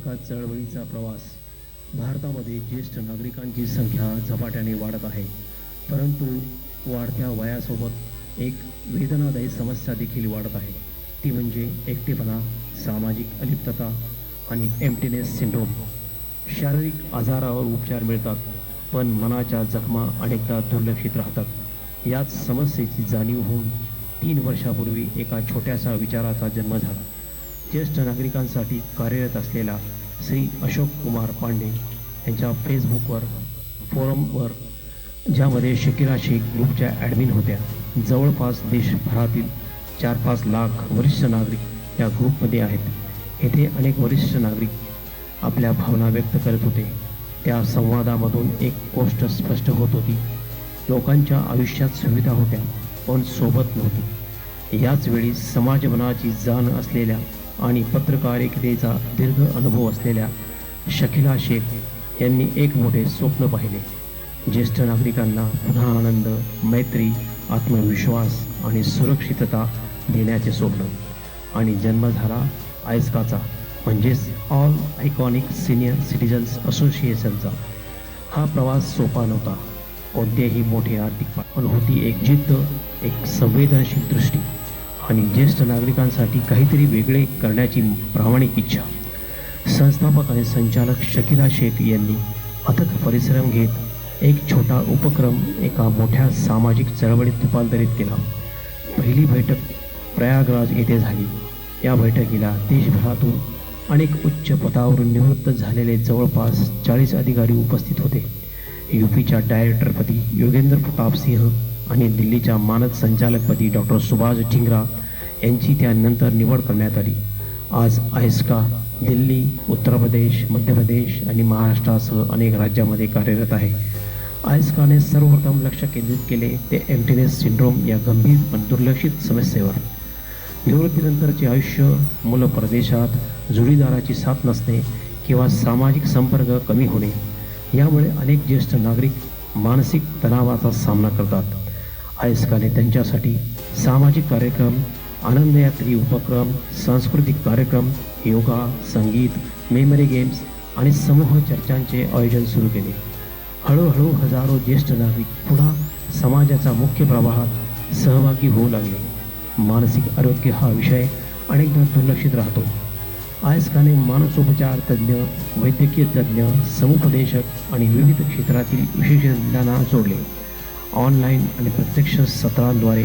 सामाजिक चळवळीचा प्रवास. भारतामध्ये ज्येष्ठ नागरिकांची संख्या झपाट्याने वाढत आहे, परंतु वाढत्या वयासोबत एक वेदनादायी समस्या देखील वाढत आहे. ती म्हणजे एकटेपणा, सामाजिक अलिप्तता आणि एम्प्टीनेस सिंड्रोम. शारीरिक आजारावर उपचार मिळतात, पण मनाच्या जखमा अनेकदा दुर्लक्षित राहतात. याच समस्येची जाणीव होऊन 3 वर्षापूर्वी एका छोट्याशा विचाराचा जन्म झाला. ज्येष्ठ नागरिकांसाठी कार्यरत असलेला श्री अशोक कुमार पांडे यांच्या फेसबुकवर फोरमवर, ज्यामध्ये शकीला शेख ग्रुपच्या ॲडमिन होत्या. जवळपास देशभरातील 4-5 लाख वरिष्ठ नागरिक या ग्रुपमध्ये आहेत. येथे अनेक वरिष्ठ नागरिक आपल्या भावना व्यक्त करत होते. त्या संवादामधून एक गोष्ट स्पष्ट होत होती: लोकांच्या आयुष्यात सुविधा होत्या, पण सोबत नव्हती. याच वेळी समाजमनाची जाण असलेल्या आणि पत्रकारितेचा दीर्घ अनुभव असलेल्या शकीला शेख यांनी एक मोठे स्वप्न पाहिले. ज्येष्ठ नागरिकांना पुन्हा आनंद, मैत्री, आत्मविश्वास आणि सुरक्षितता देण्याचे स्वप्न. आणि जन्म झाला आयस्काचा, म्हणजेच ऑल आयकॉनिक सिनियर सिटिझन्स असोसिएशनचा. हा प्रवास सोपा नव्हता. कोणतेही मोठे आर्थिक, पण होती एक जिद्द, एक संवेदनशील दृष्टी आणि ज्येष्ठ नागरिकांसाठी काहीतरी वेगळे करण्याची प्रामाणिक इच्छा. संस्थापक आणि संचालक शकीला शेख यांनी अथक परिश्रम घेत एक छोटा उपक्रम एका मोठ्या सामाजिक चळवळीत रूपांतरित केला. पहिली बैठक प्रयागराज येथे झाली. या बैठकीला देशभरातून अनेक उच्च पदावरून निवृत्त झालेले जवळपास 40 अधिकारी उपस्थित होते. यूपीच्या डायरेक्टरपदी योगेंद्र प्रताप सिंह आणि दिल्लीच्या मानद संचालकपदी डॉक्टर सुभाष ढिंगरा यांची त्यानंतर निवड करण्यात आली. आज आयस्का दिल्ली, उत्तर प्रदेश, मध्य प्रदेश आणि महाराष्ट्रासह अनेक राज्यामध्ये कार्यरत आहे. आयस्काने सर्वप्रथम लक्ष केंद्रित केले ते एम्प्टीनेस सिंड्रोम या गंभीर पण दुर्लक्षित समस्येवर. निवृत्तीनंतरचे आयुष्य, मुलं परदेशात, जोडीदाराची साथ नसणे किंवा सामाजिक संपर्क कमी होणे यामुळे अनेक ज्येष्ठ नागरिक मानसिक तणावाचा सामना करतात. आयस्काने त्यांच्यासाठी सामाजिक कार्यक्रम, आनंदयात्री उपक्रम, सांस्कृतिक कार्यक्रम, योगा, संगीत, मेमरी गेम्स आणि समूह चर्चांचे आयोजन सुरू केले. हळूहळू हजारो ज्येष्ठ नागरिक पुन्हा समाजाच्या मुख्य प्रवाहात सहभागी होऊ लागले. मानसिक आरोग्य हा विषय अनेकदा दुर्लक्षित राहतो. आयस्काने मानसोपचार तज्ज्ञ, वैद्यकीय तज्ज्ञ, समुपदेशक आणि विविध क्षेत्रातील विशेषज्ञांना जोडले. ऑनलाईन आणि प्रत्यक्ष सत्रांद्वारे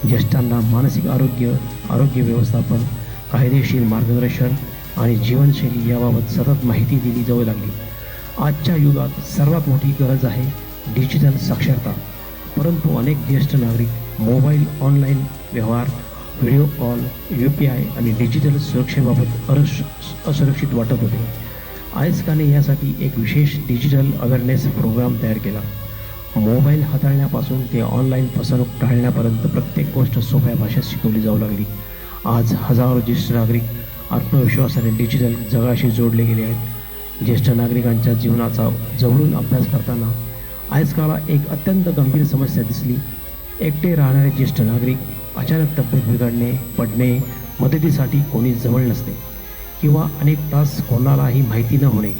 ज्येष्ठांना मानसिक आरोग्य व्यवस्थापन, कायदेशीर मार्गदर्शन आणि जीवनशैली याबाबत सतत माहिती दिली जाऊ लागली. आजच्या युगात सर्वात मोठी गरज आहे डिजिटल साक्षरता, परंतु अनेक ज्येष्ठ नागरिक मोबाईल, ऑनलाईन व्यवहार, व्हिडिओ कॉल, UPI आणि डिजिटल सुरक्षेबाबत असुरक्षित वाटत होते. आयस्काने यासाठी एक विशेष डिजिटल अवेअरनेस प्रोग्राम तयार केला. मोबाईल हाताळण्यापासून ते ऑनलाईन फसवणूक टाळण्यापर्यंत प्रत्येक गोष्ट सोप्या भाषेत शिकवली जाऊ लागली. आज हजारो ज्येष्ठ नागरिक आत्मविश्वासाने डिजिटल जगाशी जोडले गेले आहेत. ज्येष्ठ नागरिकांच्या जीवनाचा जवळून अभ्यास करताना आयस्काला एक अत्यंत गंभीर समस्या दिसली. एकटे राहणारे ज्येष्ठ नागरिक, अचानक तब्येत बिघडणे, पडणे, मदतीसाठी कोणी जवळ नसते किंवा अनेक तास कोणालाही माहिती न होणे.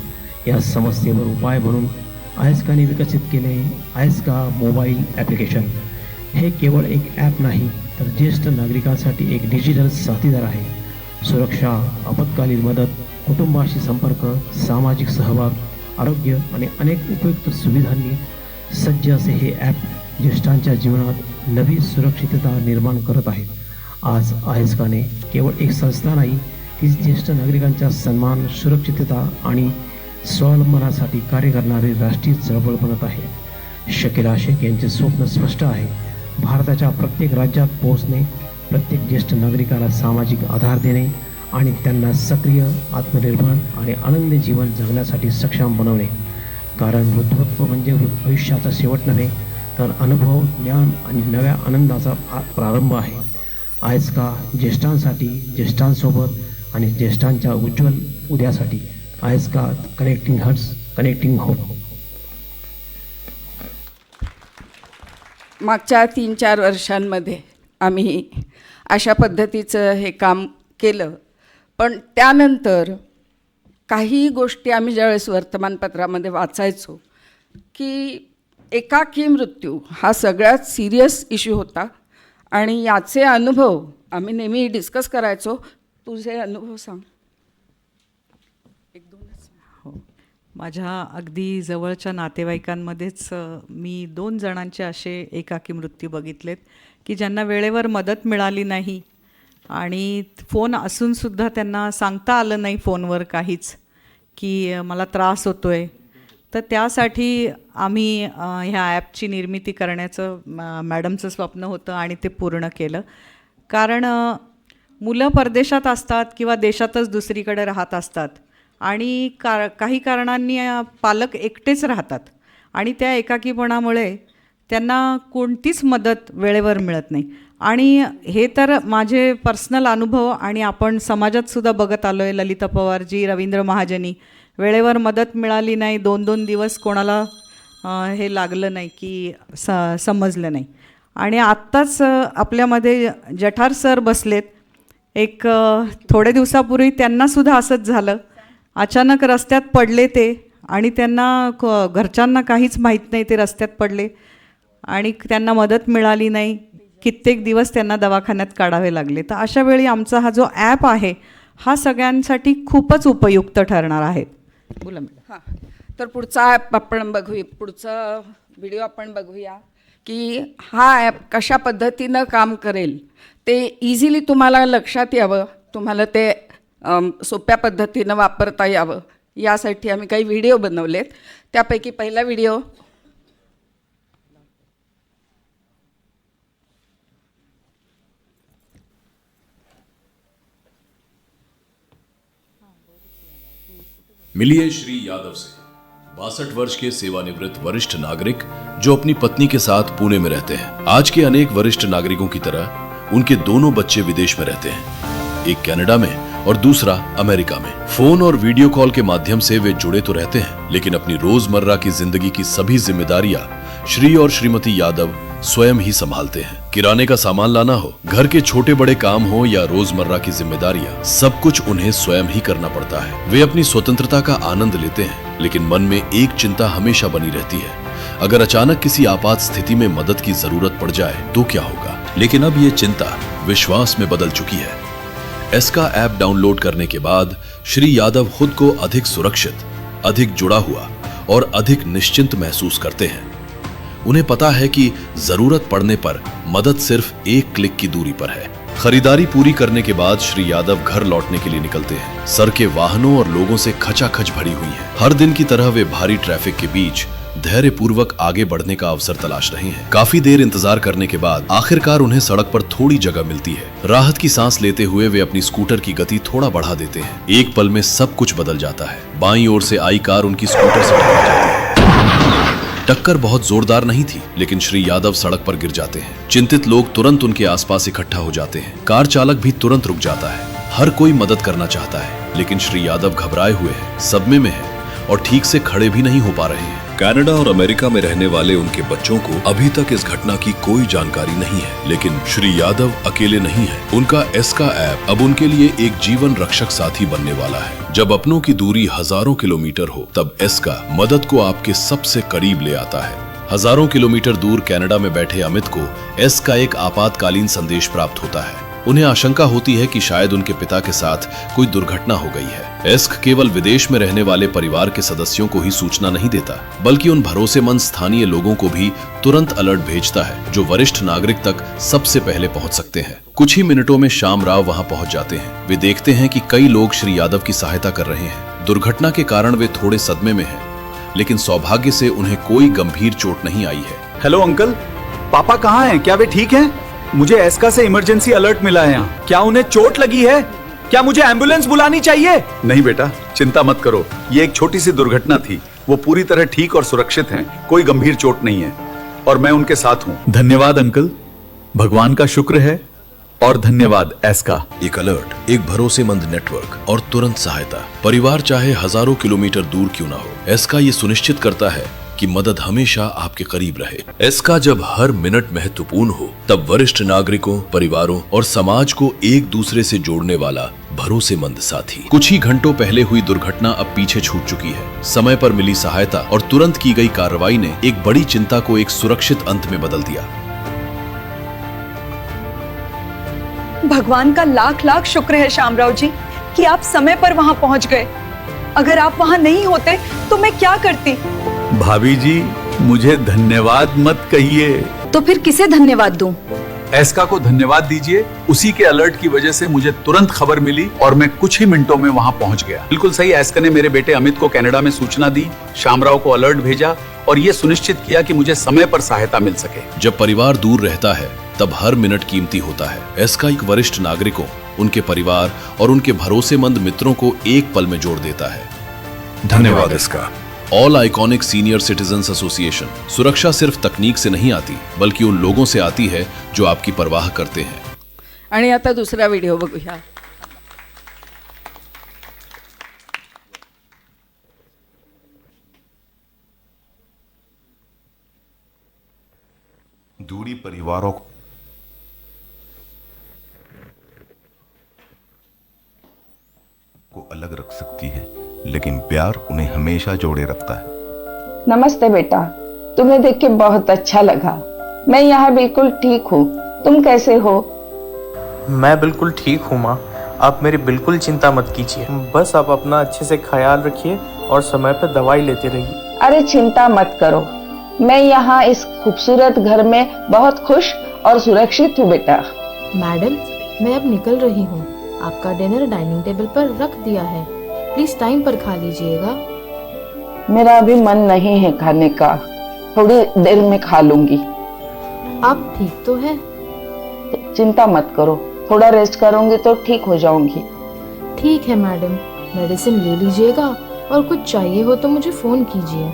या समस्येवर उपाय म्हणून आयस्काने विकसित केले आयस्का मोबाईल ॲप्लिकेशन. हे केवळ एक ॲप नाही, तर ज्येष्ठ नागरिकांसाठी एक डिजिटल साथीदार आहे. सुरक्षा, आपत्कालीन मदत, कुटुंबाशी संपर्क, सामाजिक सहभाग, आरोग्य आणि अनेक उपयुक्त सुविधांनी सज्ज असे हे ॲप ज्येष्ठांच्या जीवनात नवी सुरक्षितता निर्माण करत आहे. आज आयस्काने केवळ एक संस्था नाही, ती ज्येष्ठ नागरिकांच्या सन्मान, सुरक्षितता आणि स्वावलंबनासाठी कार्य करणारी राष्ट्रीय चळवळ बनत आहे. शकीला शेख यांचे स्वप्न स्पष्ट आहे: भारताच्या प्रत्येक राज्यात पोहोचणे, प्रत्येक ज्येष्ठ नागरिकाला सामाजिक आधार देणे आणि त्यांना सक्रिय, आत्मनिर्भर आणि आनंदी जीवन जगण्यासाठी सक्षम बनवणे. कारण वृद्धत्व म्हणजे आयुष्याचा शेवट नव्हे, तर अनुभव, ज्ञान आणि नव्या आनंदाचा प्रारंभ आहे. आयस्का ज्येष्ठांसाठी, ज्येष्ठांसोबत आणि ज्येष्ठांच्या उज्ज्वल उद्यासाठी. आयस्का कनेक्टिंग हार्ट्स, कनेक्टिंग होप. मागच्या 3-4 वर्षांमध्ये आम्ही अशा पद्धतीचं हे काम केलं, पण त्यानंतर काही गोष्टी आम्ही ज्यावेळेस वर्तमानपत्रामध्ये वाचायचो की एकाकी मृत्यू हा सगळ्यात सिरियस इश्यू होता आणि याचे अनुभव आम्ही नेहमी डिस्कस करायचो. तुझे अनुभव सांग. माझ्या अगदी जवळच्या नातेवाईकांमध्येच मी 2 जणांचे असे एकाकी मृत्यू बघितलेत की ज्यांना वेळेवर मदत मिळाली नाही आणि फोन असूनसुद्धा त्यांना सांगता आलं नाही फोनवर काहीच की मला त्रास होतो आहे. तर त्यासाठी आम्ही ह्या ॲपची निर्मिती करण्याचं मॅडमचं स्वप्न होतं आणि ते पूर्ण केलं. कारण मुलं परदेशात असतात किंवा देशातच दुसरीकडे राहत असतात आणि काही कारणांनी पालक एकटेच राहतात आणि त्या एकाकीपणामुळे त्यांना कोणतीच मदत वेळेवर मिळत नाही. आणि हे तर माझे पर्सनल अनुभव आणि आपण समाजातसुद्धा बघत आलो आहे. ललिता पवारजी, रवींद्र महाजनी, वेळेवर मदत मिळाली नाही, 2-2 दिवस कोणाला हे लागलं नाही की समजलं नाही. आणि आत्ताच आपल्यामध्ये जठार सर बसलेत. एक थोड्या दिवसापूर्वी त्यांनासुद्धा असंच झालं. अचानक रस्त्यात पडले ते आणि त्यांना घरच्यांना काहीच माहीत नाही, ते रस्त्यात पडले आणि त्यांना मदत मिळाली नाही. कित्येक दिवस त्यांना दवाखान्यात काढावे लागले. तर अशा वेळी आमचा हा जो ॲप आहे हा सगळ्यांसाठी खूपच उपयुक्त ठरणार आहे. बोला मॅडम. हां, तर पुढचा ॲप आपण बघूया, पुढचा व्हिडिओ आपण बघूया की हा ॲप कशा पद्धतीनं काम करेल. ते इझिली तुम्हाला लक्षात यावं, तुम्हाला ते सोप्या पद्धतीनं वापरता यावं यासाठी आम्ही काही व्हिडिओ बनवलेत. त्यापैकी पहिला व्हिडिओ मिलिए श्री यादव से 62 वर्ष के सेवानिवृत्त वरिष्ठ नागरिक जो अपनी पत्नी के साथ पुणे में रहते हैं. आज के अनेक वरिष्ठ नागरिकों की तरह उनके दोनों बच्चे विदेश में रहते हैं, एक कनाडा में और दूसरा अमेरिका में. फोन और वीडियो कॉल के माध्यम से वे जुड़े तो रहते हैं, लेकिन अपनी रोजमर्रा की जिंदगी की सभी जिम्मेदारियां श्री और श्रीमती यादव स्वयं ही संभालते हैं. किराने का सामान लाना हो, घर के छोटे बड़े काम हो या रोजमर्रा की जिम्मेदारियां, सब कुछ उन्हें स्वयं ही करना पड़ता है. वे अपनी स्वतंत्रता का आनंद लेते हैं, लेकिन मन में एक चिंता हमेशा बनी रहती है, अगर अचानक किसी आपात स्थिति में मदद की जरूरत पड़ जाए तो क्या होगा. लेकिन अब ये चिंता विश्वास में बदल चुकी है. एस्का ऐप डाउनलोड करने के बाद श्री यादव खुद को अधिक सुरक्षित, अधिक जुड़ा हुआ और अधिक निश्चिंत महसूस करते हैं. उन्हें पता है कि जरूरत पड़ने पर मदद सिर्फ एक क्लिक की दूरी पर है. खरीदारी पूरी करने के बाद श्री यादव घर लौटने के लिए निकलते हैं. सर के वाहनों और लोगों से खचाखच भरी हुई है. हर दिन की तरह वे भारी ट्रैफिक के बीच धैर्यपूर्वक आगे बढ़ने का अवसर तलाश रहे हैं. काफी देर इंतजार करने के बाद आखिरकार उन्हें सड़क पर थोड़ी जगह मिलती है. राहत की सांस लेते हुए वे अपनी स्कूटर की गति थोड़ा बढ़ा देते हैं. एक पल में सब कुछ बदल जाता है. बाईं ओर से आई कार उनकी स्कूटर से टकरा जाती है. टक्कर बहुत जोरदार नहीं थी, लेकिन श्री यादव सड़क पर गिर जाते हैं. चिंतित लोग तुरंत उनके आसपास इकट्ठा हो जाते हैं. कार चालक भी तुरंत रुक जाता है. हर कोई मदद करना चाहता है, लेकिन श्री यादव घबराए हुए हैं, सदमे में हैं और ठीक से खड़े भी नहीं हो पा रहे हैं. कनाडा और अमेरिका में रहने वाले उनके बच्चों को अभी तक इस घटना की कोई जानकारी नहीं है, लेकिन श्री यादव अकेले नहीं है. उनका एस्का ऐप अब उनके लिए एक जीवन रक्षक साथी बनने वाला है. जब अपनों की दूरी हजारों किलोमीटर हो, तब एस्का मदद को आपके सबसे करीब ले आता है. हजारों किलोमीटर दूर कनाडा में बैठे अमित को एस्का एक आपातकालीन संदेश प्राप्त होता है. उन्हें आशंका होती है कि शायद उनके पिता के साथ कोई दुर्घटना हो गई है. एस्क केवल विदेश में रहने वाले परिवार के सदस्यों को ही सूचना नहीं देता, बल्कि उन भरोसेमंद स्थानीय लोगों को भी तुरंत अलर्ट भेजता है, जो वरिष्ठ नागरिक तक सबसे पहले पहुंच सकते हैं. कुछ ही मिनटों में श्याम राव वहां पहुंच जाते हैं. वे देखते हैं कि कई लोग श्री यादव की सहायता कर रहे हैं. दुर्घटना के कारण वे थोड़े सदमे में हैं, लेकिन सौभाग्य से उन्हें कोई गंभीर चोट नहीं आई है. हेलो अंकल, पापा कहाँ हैं? क्या वे ठीक हैं? मुझे एस्का से इमरजेंसी अलर्ट मिला है यहाँ. क्या उन्हें चोट लगी है? क्या मुझे एम्बुलेंस बुलानी चाहिए? नहीं बेटा, चिंता मत करो. ये एक छोटी सी दुर्घटना थी. वो पूरी तरह ठीक और सुरक्षित हैं. कोई गंभीर चोट नहीं है और मैं उनके साथ हूँ. धन्यवाद अंकल, भगवान का शुक्र है और धन्यवाद एस्का. एक अलर्ट, एक भरोसेमंद नेटवर्क और तुरंत सहायता. परिवार चाहे हजारों किलोमीटर दूर क्यों ना हो, एस्का ये सुनिश्चित करता है कि मदद हमेशा आपके करीब रहे। इसका जब हर मिनट महत्वपूर्ण हो, तब वरिष्ठ नागरिकों, परिवारों और समाज को एक दूसरे से जोड़ने वाला भरोसेमंद साथी। कुछ ही घंटों पहले हुई दुर्घटना अब पीछे छूट चुकी है। समय पर मिली सहायता और तुरंत की गई कार्रवाई ने एक बड़ी चिंता को एक सुरक्षित अंत में बदल दिया। भगवान का लाख लाख शुक्र है श्यामराव जी कि आप समय पर वहां पहुंच गए। अगर आप वहां नहीं होते तो मैं क्या करती। भाभी जी, मुझे धन्यवाद मत कहिए। तो फिर किसे धन्यवाद दूं? एस्का को धन्यवाद दीजिए। उसी के अलर्ट की वजह से मुझे तुरंत खबर मिली और मैं कुछ ही मिनटों में वहां पहुंच गया। बिल्कुल सही, एस्का ने मेरे बेटे अमित को कनाडा में सूचना दी, श्यामराव को अलर्ट भेजा और ये सुनिश्चित किया कि मुझे समय पर सहायता मिल सके। जब परिवार दूर रहता है तब हर मिनट कीमती होता है। एस्का एक वरिष्ठ नागरिकों, उनके परिवार और उनके भरोसेमंद मित्रों को एक पल में जोड़ देता है। धन्यवाद एस्का। All iconic senior citizens association. सुरक्षा सिर्फ तकनीक से नहीं आती, बल्कि उन लोगों से आती है जो आपकी परवाह करते हैं। आणि आता दुसरा व्हिडिओ बघूया. दूरी परिवारों को अलग रख सकती है, लेकिन प्यार उन्हें हमेशा जोड़े रखता है। नमस्ते बेटा, तुम्हें देख के बहुत अच्छा लगा। मैं यहाँ बिल्कुल ठीक हूँ, तुम कैसे हो? मैं बिल्कुल ठीक हूँ माँ, आप मेरी बिल्कुल चिंता मत कीजिए। बस आप अपना अच्छे से ख्याल रखिए और समय पर दवाई लेते रहिए। अरे चिंता मत करो, मैं यहाँ इस खूबसूरत घर में बहुत खुश और सुरक्षित हूँ बेटा। मैडम, मैं अब निकल रही हूँ। आपका डिनर डाइनिंग टेबल पर रख दिया है, प्लीज टाइम पर खा लीजिएगा। मेरा अभी मन नहीं है खाने का, थोड़ी देर में खा लूंगी। आप ठीक तो है? तो चिंता मत करो, थोड़ा रेस्ट करूंगी तो ठीक हो जाऊंगी। ठीक है मैडम, मेडिसिन ले लीजिएगा और कुछ चाहिए हो तो मुझे फोन कीजिए।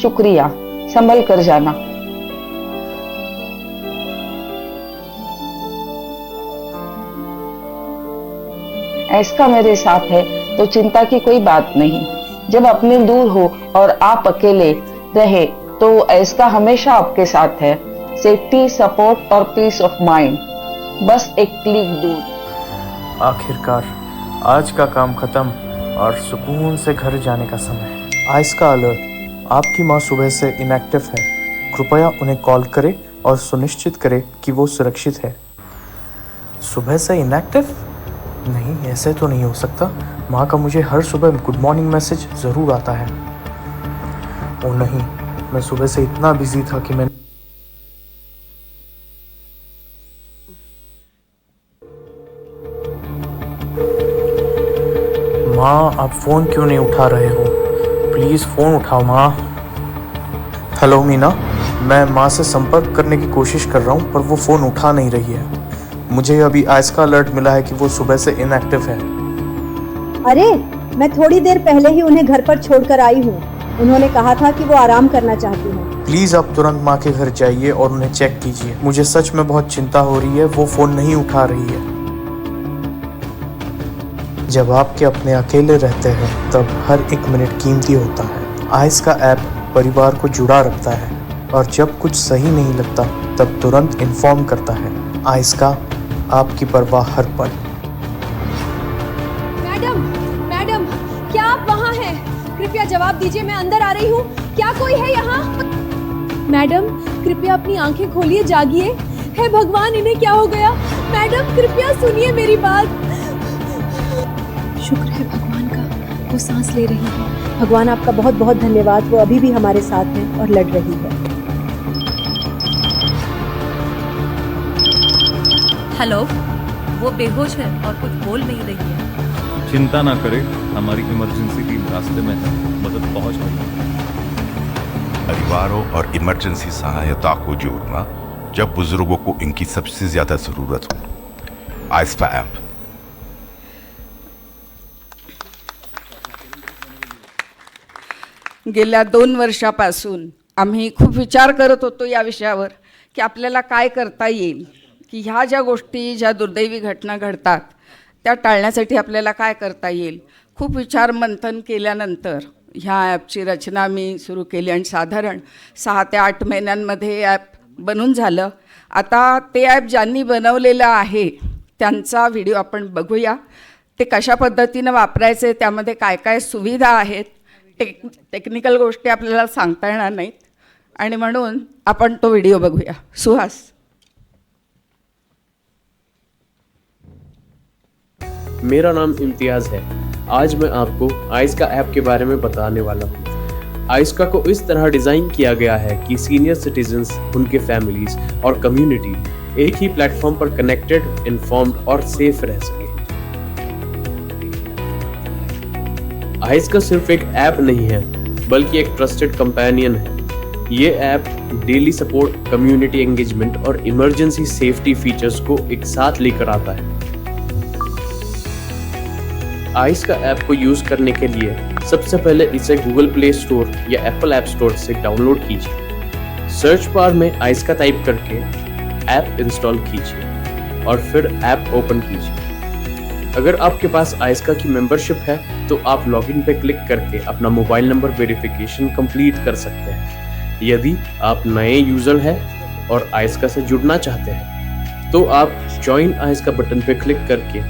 शुक्रिया, संभल कर जाना। ऐसा मेरे साथ है तो चिंता की कोई बात नहीं। जब अपने दूर हो और आप अकेले रहे तो ऐसा हमेशा आपके साथ है। सेफ्टी, सपोर्ट और पीस ऑफ माइंड, बस एक क्लिक दूर। आखिरकार आज का काम खत्म और सुकून से घर जाने का समय। आइस का अलर्ट, आपकी माँ सुबह से इनएक्टिव है। कृपया उन्हें कॉल करें और सुनिश्चित करें कि वो सुरक्षित है। सुबह से इनएक्टिव? नहीं, ऐसे तो नहीं हो सकता। माँ का मुझे हर सुबह गुड मॉर्निंग मैसेज ज़रूर आता है। ओ नहीं, मैं सुबह से इतना बिजी था कि मैं माँ, आप फ़ोन क्यों नहीं उठा रहे हो? प्लीज़ फ़ोन उठाओ माँ। हेलो मीना, मैं माँ से संपर्क करने की कोशिश कर रहा हूँ पर वो फ़ोन उठा नहीं रही है। मुझे अभी आइस का अलर्ट मिला है कि वो सुबह से इनएक्टिव है। अरे, मैं थोड़ी देर पहले ही उन्हें घर पर छोड़कर आई हूँ। उन्होंने कहा था कि वो आराम करना चाहती हैं। प्लीज़ आप तुरंत माँ के घर जाइए और उन्हें चेक कीजिए। मुझे सच में बहुत चिंता हो रही है, वो फ़ोन नहीं उठा रही है। जब आपके अपने अकेले रहते हैं तब हर एक मिनट कीमती होता है। आइस का ऐप परिवार को जुड़ा रखता है और जब कुछ सही नहीं लगता तब तुरंत इन्फॉर्म करता है। आइस का, आपकी परवाह हर पल। मैडम, मैडम, क्या आप वहाँ हैं? कृपया जवाब दीजिए, मैं अंदर आ रही हूँ। क्या कोई है यहाँ? मैडम, कृपया अपनी आंखें खोलिए, जागिए। हे भगवान, इन्हें क्या हो गया? मैडम, कृपया सुनिए मेरी बात। शुक्र है भगवान का, वो सांस ले रही है। भगवान आपका बहुत बहुत धन्यवाद, वो अभी भी हमारे साथ है और लड़ रही है। हेलो, वो बेहोश है और कुछ बोल नहीं रही है। चिंता ना करें, हमारी इमरजेंसी टीम रास्ते में है, मदद पहुंच गई। परिवारों और इमरजेंसी सहायता को जोड़ना जब बुजुर्गों को इनकी सबसे ज्यादा जरूरत हो। आइस्पा ऐप। गेल्या 2 वर्षापासून आम्ही खूप विचार करत होतो या विषयावर की आपल्याला काय करता येईल, की ह्या ज्या गोष्टी, ज्या दुर्दैवी घटना घडतात त्या टाळण्यासाठी आपल्याला काय करता येईल. खूप विचार मंथन केल्यानंतर ह्या ॲपची रचना मी सुरू केली आणि साधारण 6 ते 8 महिन्यांमध्ये हे ॲप बनून झालं. आता ते ॲप ज्यांनी बनवलेलं आहे त्यांचा व्हिडिओ आपण बघूया. ते कशा पद्धतीनं वापरायचे, त्यामध्ये काय काय सुविधा आहेत, टेक्निकल गोष्टी आपल्याला सांगता येणार नाहीत आणि म्हणून आपण तो व्हिडिओ बघूया. सुहास. मेरा नाम इम्तियाज़ है. आज मैं आपको आइस्का ऐप के बारे में बताने वाला हूँ. आइस्का को इस तरह डिज़ाइन किया गया है कि सीनियर सिटीजन्स, उनके फैमिलीज और कम्युनिटी एक ही प्लेटफॉर्म पर कनेक्टेड, इन्फॉर्म्ड और सेफ रह सके. आइस्का सिर्फ एक ऐप नहीं है बल्कि एक ट्रस्टेड कंपेनियन है. ये app daily support, community engagement और इमरजेंसी सेफ्टी फीचर्स को एक साथ लेकर आता है. आइस्का ऐप को यूज करने के लिए सबसे पहले इसे गूगल प्ले स्टोर या एप्पल ऐप स्टोर से डाउनलोड कीजिए. सर्च बार में आइस्का टाइप करके ऐप इंस्टॉल कीजिए और फिर ऐप ओपन कीजिए. अगर आपके पास आइस्का की मेंबरशिप है तो आप लॉगिन पे क्लिक करके अपना मोबाइल नंबर वेरिफिकेशन कंप्लीट कर सकते हैं. यदि आप नए यूजर हैं और आइस्का से जुड़ना चाहते हैं तो आप ज्वाइन आइस्का बटन पे क्लिक करके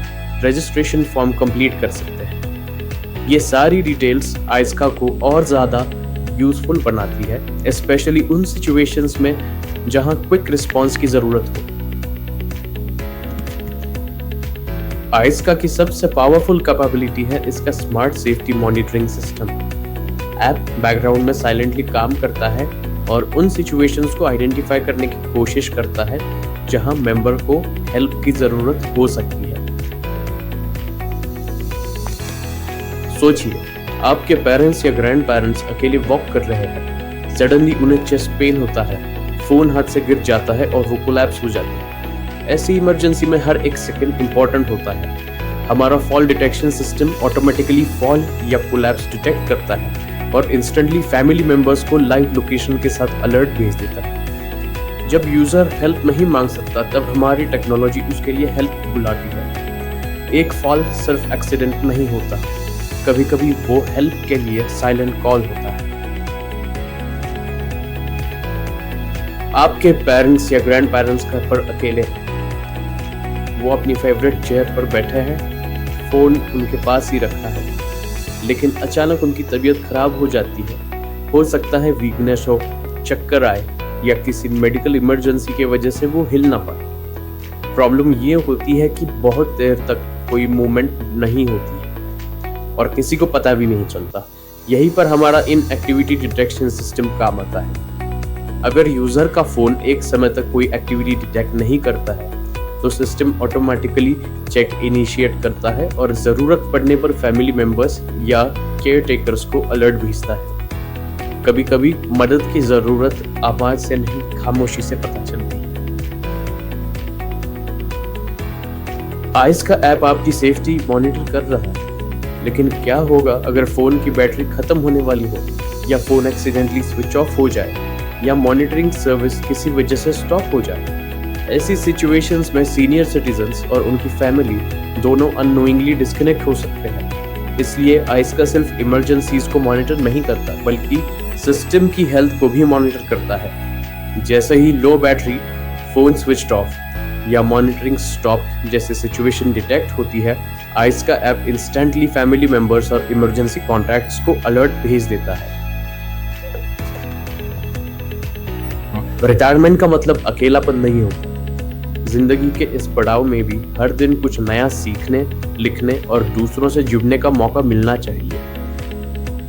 रजिस्ट्रेशन फॉर्म कंप्लीट कर सकते हैं. ये सारी डिटेल्स आइस्का को और ज़्यादा यूजफुल बनाती है, स्पेशली उन सिचुएशंस में जहां क्विक रिस्पांस की ज़रूरत हो. आइस्का की सबसे पावरफुल कैपेबिलिटी है इसका smart safety monitoring system. App background में साइलेंटली काम करता है और उन सिचुएशंस को आइडेंटिफाई करने की कोशिश करता है जहां मेंबर को हेल्प की ज़रूरत हो सकती है. सोचिए, आपके पेरेंट्स या ग्रैंड पेरेंट्स अकेले वॉक कर रहे हैं. सडनली उन्हें चेस्ट पेन होता है, फोन हाथ से गिर जाता है और वो कोलैप्स हो जाते हैं. ऐसी इमरजेंसी में हर एक सेकंड इंपॉर्टेंट होता है. हमारा fall detection system automatically fall या कोलैप्स डिटेक्ट करता है और इंस्टेंटली फैमिली मेंबर्स को लाइव लोकेशन के साथ अलर्ट भेज देता है. जब यूजर हेल्प नहीं मांग सकता तब हमारी टेक्नोलॉजी उसके लिए हेल्प बुलाती है. एक फॉल सिर्फ एक्सीडेंट नहीं होता, कभी कभी वो हेल्प के लिए साइलेंट कॉल होता है. आपके पेरेंट्स या ग्रैंड पेरेंट्स घर पर अकेले हैं. वो अपनी फेवरेट चेयर पर बैठे हैं, फोन उनके पास ही रखा है, लेकिन अचानक उनकी तबीयत खराब हो जाती है. हो सकता है वीकनेस हो, चक्कर आए या किसी मेडिकल इमरजेंसी की वजह से वो हिल ना पाए. प्रॉब्लम ये होती है कि बहुत देर तक कोई मूवमेंट नहीं होती है और किसी को पता भी नहीं चलता. यहीं पर हमारा इनएक्टिविटी डिटेक्शन सिस्टम काम आता है. अगर यूजर का फोन एक समय तक कोई एक्टिविटी डिटेक्ट नहीं करता है तो सिस्टम ऑटोमेटिकली चेक इनिशिएट करता है और ज़रूरत पड़ने पर फैमिली मेंबर्स या केयर टेकर्स को अलर्ट भेजता है. कभी कभी मदद की ज़रूरत आवाज़ से नहीं, खामोशी से पता चलती है. आइस्का ऐप आपकी सेफ्टी मॉनिटर कर रहा है, लेकिन क्या होगा अगर फ़ोन की बैटरी ख़त्म होने वाली हो या फ़ोन एक्सीडेंटली स्विच ऑफ हो जाए या मॉनिटरिंग सर्विस किसी वजह से स्टॉप हो जाए. ऐसी सिचुएशंस में सीनियर सिटीजन्स और उनकी फैमिली दोनों अननोइंगली डिस्कनेक्ट हो सकते हैं. इसलिए आइस्का सिर्फ इमरजेंसीज को मॉनिटर नहीं करता बल्कि सिस्टम की हेल्थ को भी मॉनिटर करता है. जैसे ही low battery, phone switch off या मॉनिटरिंग स्टॉप जैसे सिचुएशन डिटेक्ट होती है, आइस्का ऐप इंस्टेंटली फैमिली मेंबर्स और इमरजेंसी कॉन्टैक्ट्स को अलर्ट भेज देता है. रिटायरमेंट का मतलब अकेलापन नहीं होता. जिंदगी के इस पड़ाव में भी हर दिन कुछ नया सीखने, लिखने और दूसरों से जुड़ने का मौका मिलना चाहिए.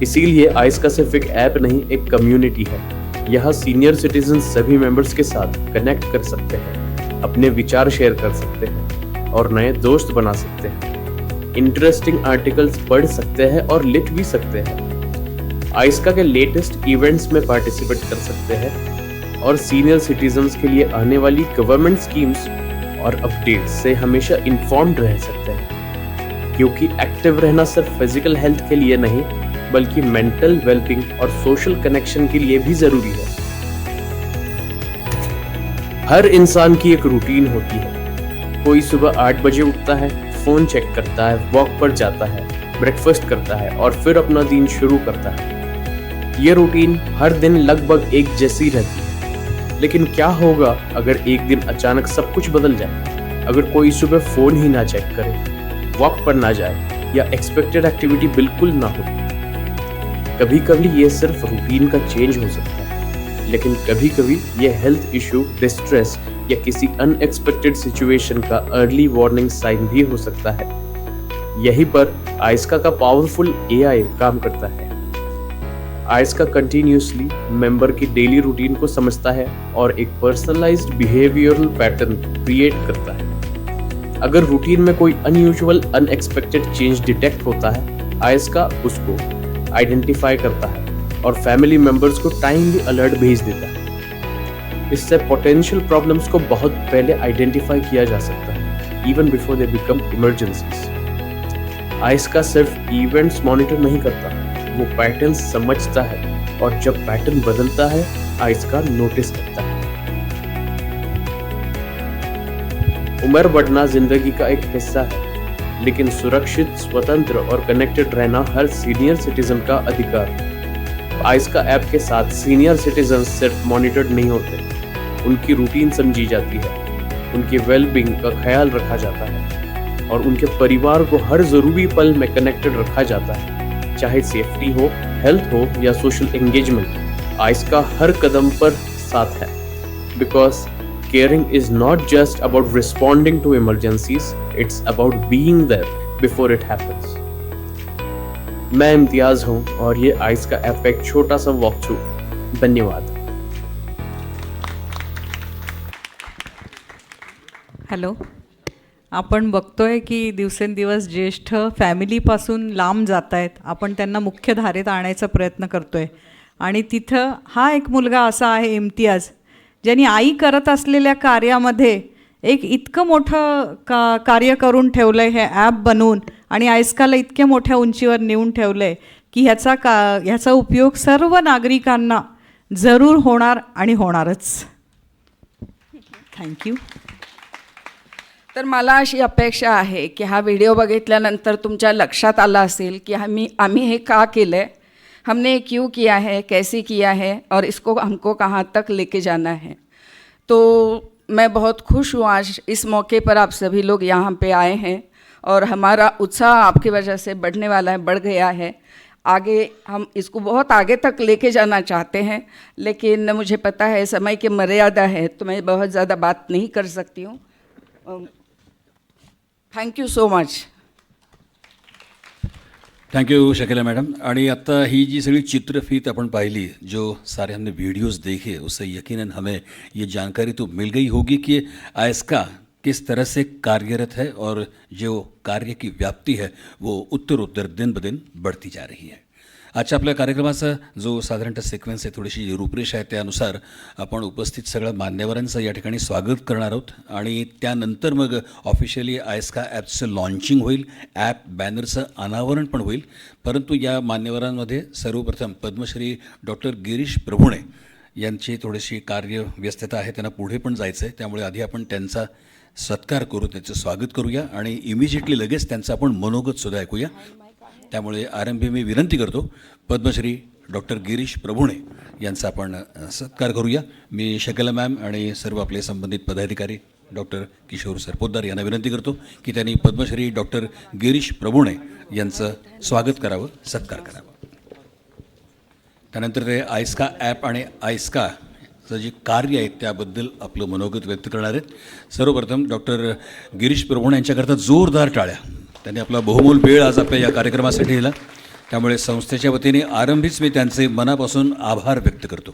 इसीलिए आइस्का सिर्फ एक ऐप नहीं, एक कम्युनिटी है. यहाँ सीनियर सिटीजन सभी मेंबर्स के साथ कनेक्ट कर सकते हैं, अपने विचार शेयर कर सकते हैं और नए दोस्त बना सकते हैं. इंटरेस्टिंग आर्टिकल्स पढ़ सकते हैं और लिख भी सकते हैं. आइस्का के लेटेस्ट इवेंट्स में पार्टिसिपेट कर सकते हैं और सीनियर सिटीजन्स के लिए आने वाली गवर्नमेंट स्कीम्स और अपडेट्स से हमेशा इन्फॉर्म्ड रह सकते हैं. क्योंकि एक्टिव रहना सिर्फ फिजिकल हेल्थ के लिए नहीं बल्कि मेंटल वेलबींग और सोशल कनेक्शन के लिए भी जरूरी है. हर इंसान की एक रूटीन होती है. कोई सुबह 8 बजे उठता है, फोन चेक करता है, वॉक पर जाता है ब्रेकफास्ट करता है और फिर अपना दिन शुरू करता है। ये रूटीन हर दिन लगभग एक जैसी रहती है, लेकिन क्या होगा अगर एक दिन अचानक सब कुछ बदल जाए? अगर कोई सुबह फोन ही ना चेक करे, वॉक पर ना जाए या एक्सपेक्टेड एक्टिविटी बिल्कुल ना हो। कभी कभी ये सिर्फ रूटीन का चेंज हो सकता है, लेकिन कभी कभी ये हेल्थ इशू, डिस्ट्रेस या किसी अनएक्सपेक्टेड सिचुएशन का अर्ली वार्निंग साइन भी हो सकता है। यहीं पर आइस्का का पावरफुल एआई काम करता है। आइस्का कंटिन्यूसली मेंबर की डेली रूटीन को समझता है और एक पर्सनलाइज्ड बिहेवियरल पैटर्न क्रिएट करता है। अगर रूटीन में कोई अनयूजुअल, अनएक्सपेक्टेड चेंज डिटेक्ट होता है, आइस्का उसको आइडेंटिफाई करता है और फैमिली मेंबर्स को टाइमली अलर्ट भेज देता है। इससे पोटेंशियल प्रॉब्लम्स को बहुत पहले आइडेंटिफाई किया जा सकता है, even before they become emergencies. आइस्का सिर्फ इवेंट्स मॉनिटर नहीं करता, वो पैटर्न समझता है और जब पैटर्न बदलता है, आइस्का नोटिस करता है। उम्र बढ़ना जिंदगी का एक हिस्सा है, लेकिन सुरक्षित, स्वतंत्र और कनेक्टेड रहना हर सीनियर सिटीजन का अधिकार। आइस्का ऐप के साथ सीनियर सिटीजन सिर्फ मॉनिटर्ड नहीं होते, उनकी रूटीन समझी जाती है, उनके वेलबींग का ख्याल रखा जाता है और उनके परिवार को हर जरूरी पल में कनेक्टेड रखा जाता है, चाहे सेफ्टी हो, हेल्थ हो या सोशल एंगेजमेंट। आइस्का हर कदम पर साथ है, because caring is not just about responding to emergencies, it's about being there before it happens. मैं इम्तियाज हूँ और ये आइस्का ऐप का एक छोटा सा वॉक थ्रू। धन्यवाद। हॅलो, आपण बघतोय की दिवसेंदिवस ज्येष्ठ फॅमिलीपासून लांब जात आहेत. आपण त्यांना मुख्य धारेत आणायचा प्रयत्न करतोय आणि तिथं हा एक मुलगा असा आहे, इम्तियाज, ज्यांनी आई करत असलेल्या कार्यामध्ये एक इतकं मोठं कार्य करून ठेवलं आहे, हे ॲप बनवून, आणि आइस्काला इतक्या मोठ्या उंचीवर नेऊन ठेवलं आहे की ह्याचा उपयोग सर्व नागरिकांना जरूर होणार आणि होणारच. थँक्यू. तर मला अशी अपेक्षा आहे की हा व्हिडिओ बघितल्यानंतर तुमच्या लक्षात आला असेल की आम्ही हे का केलं है, हमने क्यों किया है, कैसे किया है और इसको हमको कहाँ तक लेके जाना है. तो मैं बहुत खुश हूँ आज इस मौके पर आप सभी लोग यहाँ पे आए हैं और हमारा उत्साह आपकी वजह से बढ़ने वाला है, बढ़ गया है. आगे हम इसको बहुत आगे तक लेके जाना चाहते हैं, लेकिन मुझे पता है समय की मर्यादा है, तो मैं बहुत ज़्यादा बात नहीं कर सकती हूँ. Thank you so much. Thank you Shakeela madam. आणि आता ही जी सगळी चित्रफीत अपन पाइली, जो सारे हमने वीडियोस देखे, उससे यकीनन हमें ये जानकारी तो मिल गई होगी कि आइस्का किस तरह से कार्यरत है और जो कार्य की व्याप्ति है वो उत्तर दिन ब दिन बढ़ती जा रही है. आजच्या आपल्या कार्यक्रमाचा जो साधारणतः सिक्वेन्स आहे, थोडीशी रूपरेषा आहे, त्यानुसार आपण उपस्थित सगळ्या मान्यवरांचं या ठिकाणी स्वागत करणार आहोत आणि त्यानंतर मग ऑफिशियली आइस्का ॲपचं लॉन्चिंग होईल, ॲप बॅनरचं अनावरण पण होईल. परंतु या मान्यवरांमध्ये सर्वप्रथम पद्मश्री डॉक्टर गिरीश प्रभुणे यांची थोडीशी कार्यव्यस्तता आहे, त्यांना पुढे पण जायचं आहे, त्यामुळे आधी आपण त्यांचा सत्कार करू, त्याचं स्वागत करूया आणि इमिजिएटली लगेच त्यांचं आपण मनोगतसुद्धा ऐकूया. त्यामुळे आरंभी मी विनंती करतो, पद्मश्री डॉक्टर गिरीश प्रभुणे यांचा आपण सत्कार करूया. मी शकीला मॅम आणि सर्व आपले संबंधित पदाधिकारी डॉक्टर किशोर सर पोद्दार यांना विनंती करतो की त्यांनी पद्मश्री डॉक्टर गिरीश प्रभुणे यांचं स्वागत करावं, सत्कार करावा. त्यानंतर ते आइस्का ॲप आणि आइस्काचं जे कार्य आहे त्याबद्दल आपलं मनोगत व्यक्त करणार आहेत. सर्वप्रथम डॉक्टर गिरीश प्रभुणे यांच्याकरता जोरदार टाळ्या. त्यांनी आपला बहुमोल वेळ आज आपल्या या कार्यक्रमासाठी दिला, त्यामुळे संस्थेच्या वतीने आरंभीच मी त्यांचे मनापासून आभार व्यक्त करतो.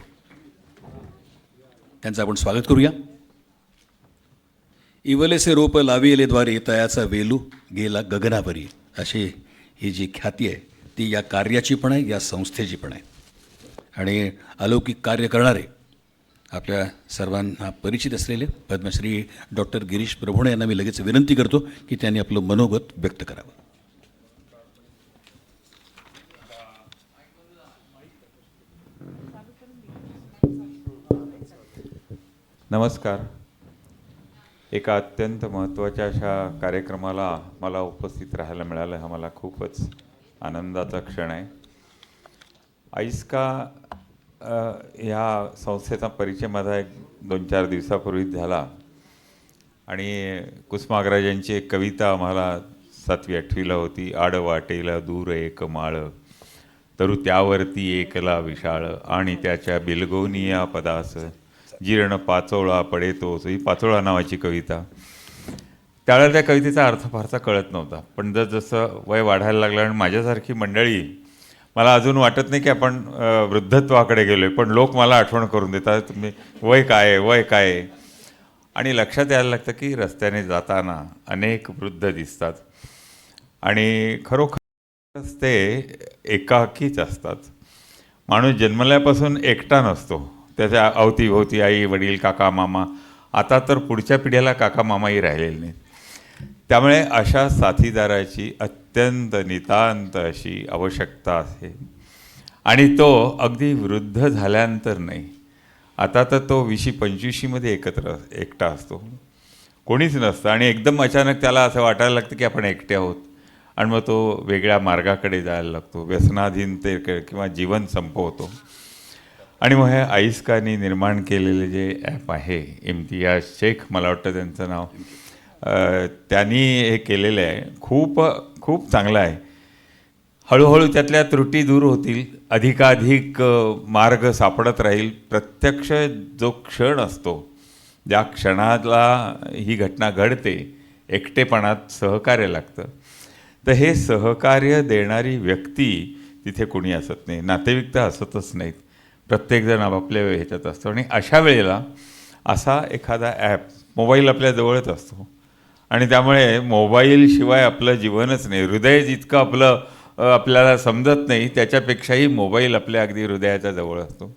त्यांचं आपण स्वागत करूया. इवलेसे रोप लाविले द्वारे तयाचा वेलू गेला गगनावरी, अशी ही जी ख्याती आहे ती या कार्याची पण आहे, या संस्थेची पण आहे. आणि अलौकिक कार्य करणारे आपल्या सर्वांना परिचित असलेले पद्मश्री डॉक्टर गिरीश प्रभुणे यांना मी लगेच विनंती करतो की त्यांनी आपलं मनोगत व्यक्त करावं. नमस्कार. एका अत्यंत महत्त्वाच्या अशा कार्यक्रमाला मला उपस्थित राहायला मिळालं, हा मला खूपच आनंदाचा क्षण आहे. आईस्का ह्या संस्थेचा परिचय माझा एक 2-4 दिवसापूर्वीच झाला आणि कुसुमाग्रजांची एक कविता आम्हाला 7वी-8वीला होती. आड वाटेला दूर एक माळ, तरु त्यावरती एकला विशाळ, आणि त्याच्या बिलगोनिया पदास जीर्ण पाचोळा पडे तोच. ही पाचोळा नावाची कविता. त्यावेळेला त्या कवितेचा अर्थ फारसा कळत नव्हता, पण जसं वय वाढायला लागलं आणि माझ्यासारखी मंडळी, मला अजून वाटत नाही की आपण वृद्धत्वाकडे गेलो आहे, पण लोक मला आठवण करून देतात, तुम्ही वय काय आहे, वय काय आहे. आणि लक्षात यायला लागतं की रस्त्याने जाताना अनेक वृद्ध दिसतात आणि खरोखरच ते एकाकीच असतात. माणूस जन्मल्यापासून एकटा नसतो, त्याच्या अवतीभोवती आई वडील काका मामा, आता तर पुढच्या पिढीला काका मामाही राहिलेले नाहीत. त्यामुळे अशा साथीदाराची अत्यंत नितांत अशी आवश्यकता आहे. आणि तो अगदी वृद्ध झाल्यानंतर नाही, आता तर तो 20-25मध्ये एकटा असतो, कोणीच नसतं आणि एकदम अचानक त्याला असं वाटायला लागतं की आपण एकटे आहोत आणि मग तो वेगळ्या मार्गाकडे जायला लागतो, व्यसनाधीनतेकडे किंवा जीवन संपवतो. आणि मग हे आईस्कानी निर्माण केलेले जे ॲप आहे, इम्तियाज शेख मला वाटतं त्यांचं नाव, त्यांनी हे केलेलं आहे. खूप खूप चांगलं आहे. हळूहळू त्यातल्या त्रुटी दूर होतील, अधिकाधिक मार्ग सापडत राहील. प्रत्यक्ष जो क्षण असतो, ज्या क्षणाला ही घटना घडते, एकटेपणात सहकार्य लागतं, तर हे सहकार्य देणारी व्यक्ती तिथे कोणी असत नाही, नातेवाईक तर असतच नाहीत, प्रत्येकजण आपापल्या ह्याच्यात असतो. आणि अशा वेळेला असा एखादा ॲप, मोबाईल आपल्या जवळच असतो आणि त्यामुळे मोबाईलशिवाय आपलं जीवनच नाही. हृदय जितकं आपल्याला समजत नाही, त्याच्यापेक्षाही मोबाईल आपल्या अगदी हृदयाच्या जवळ असतो.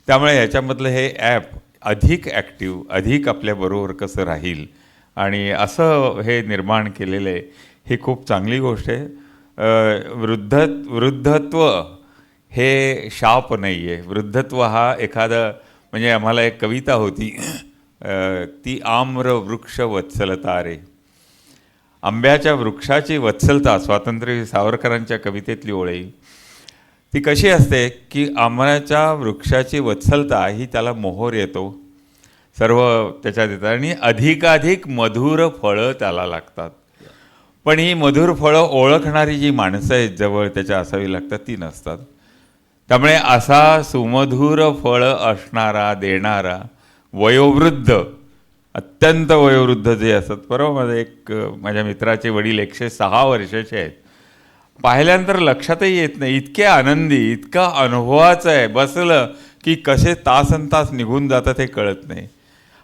त्यामुळे ह्याच्यामधलं हे ॲप अधिक ॲक्टिव्ह, अधिक आपल्याबरोबर कसं राहील आणि असं हे निर्माण केलेलं आहे, ही खूप चांगली गोष्ट आहे. वृद्धत्व हे शाप नाही आहे. वृद्धत्व हा एखादं, म्हणजे आम्हाला एक कविता होती, ती आम्र वृक्ष वत्सलता रे. आंब्याच्या वृक्षाची वत्सलता, स्वातंत्र्यवीर सावरकरांच्या कवितेतली ओळ आहे. ती कशी असते की आंब्याच्या वृक्षाची वत्सलता ही त्याला मोहर येतो, सर्व त्याच्यात येतात आणि अधिकाधिक मधुर फळं त्याला लागतात. पण ही मधुर फळं ओळखणारी जी माणसं आहेत जवळ त्याच्या असावी लागतात, ती नसतात. त्यामुळे असा सुमधुर फळं असणारा, देणारा वयोवृद्ध, अत्यंत वयोवृद्ध जे असतात. बरोबर, माझ्या मित्राचे वडील 106 वर्षाचे आहेत. पाहिल्यानंतर लक्षातही येत नाही, इतके आनंदी, इतका अनुभवाचं आहे, बसलं की कसे तासनतास निघून जातात हे कळत नाही.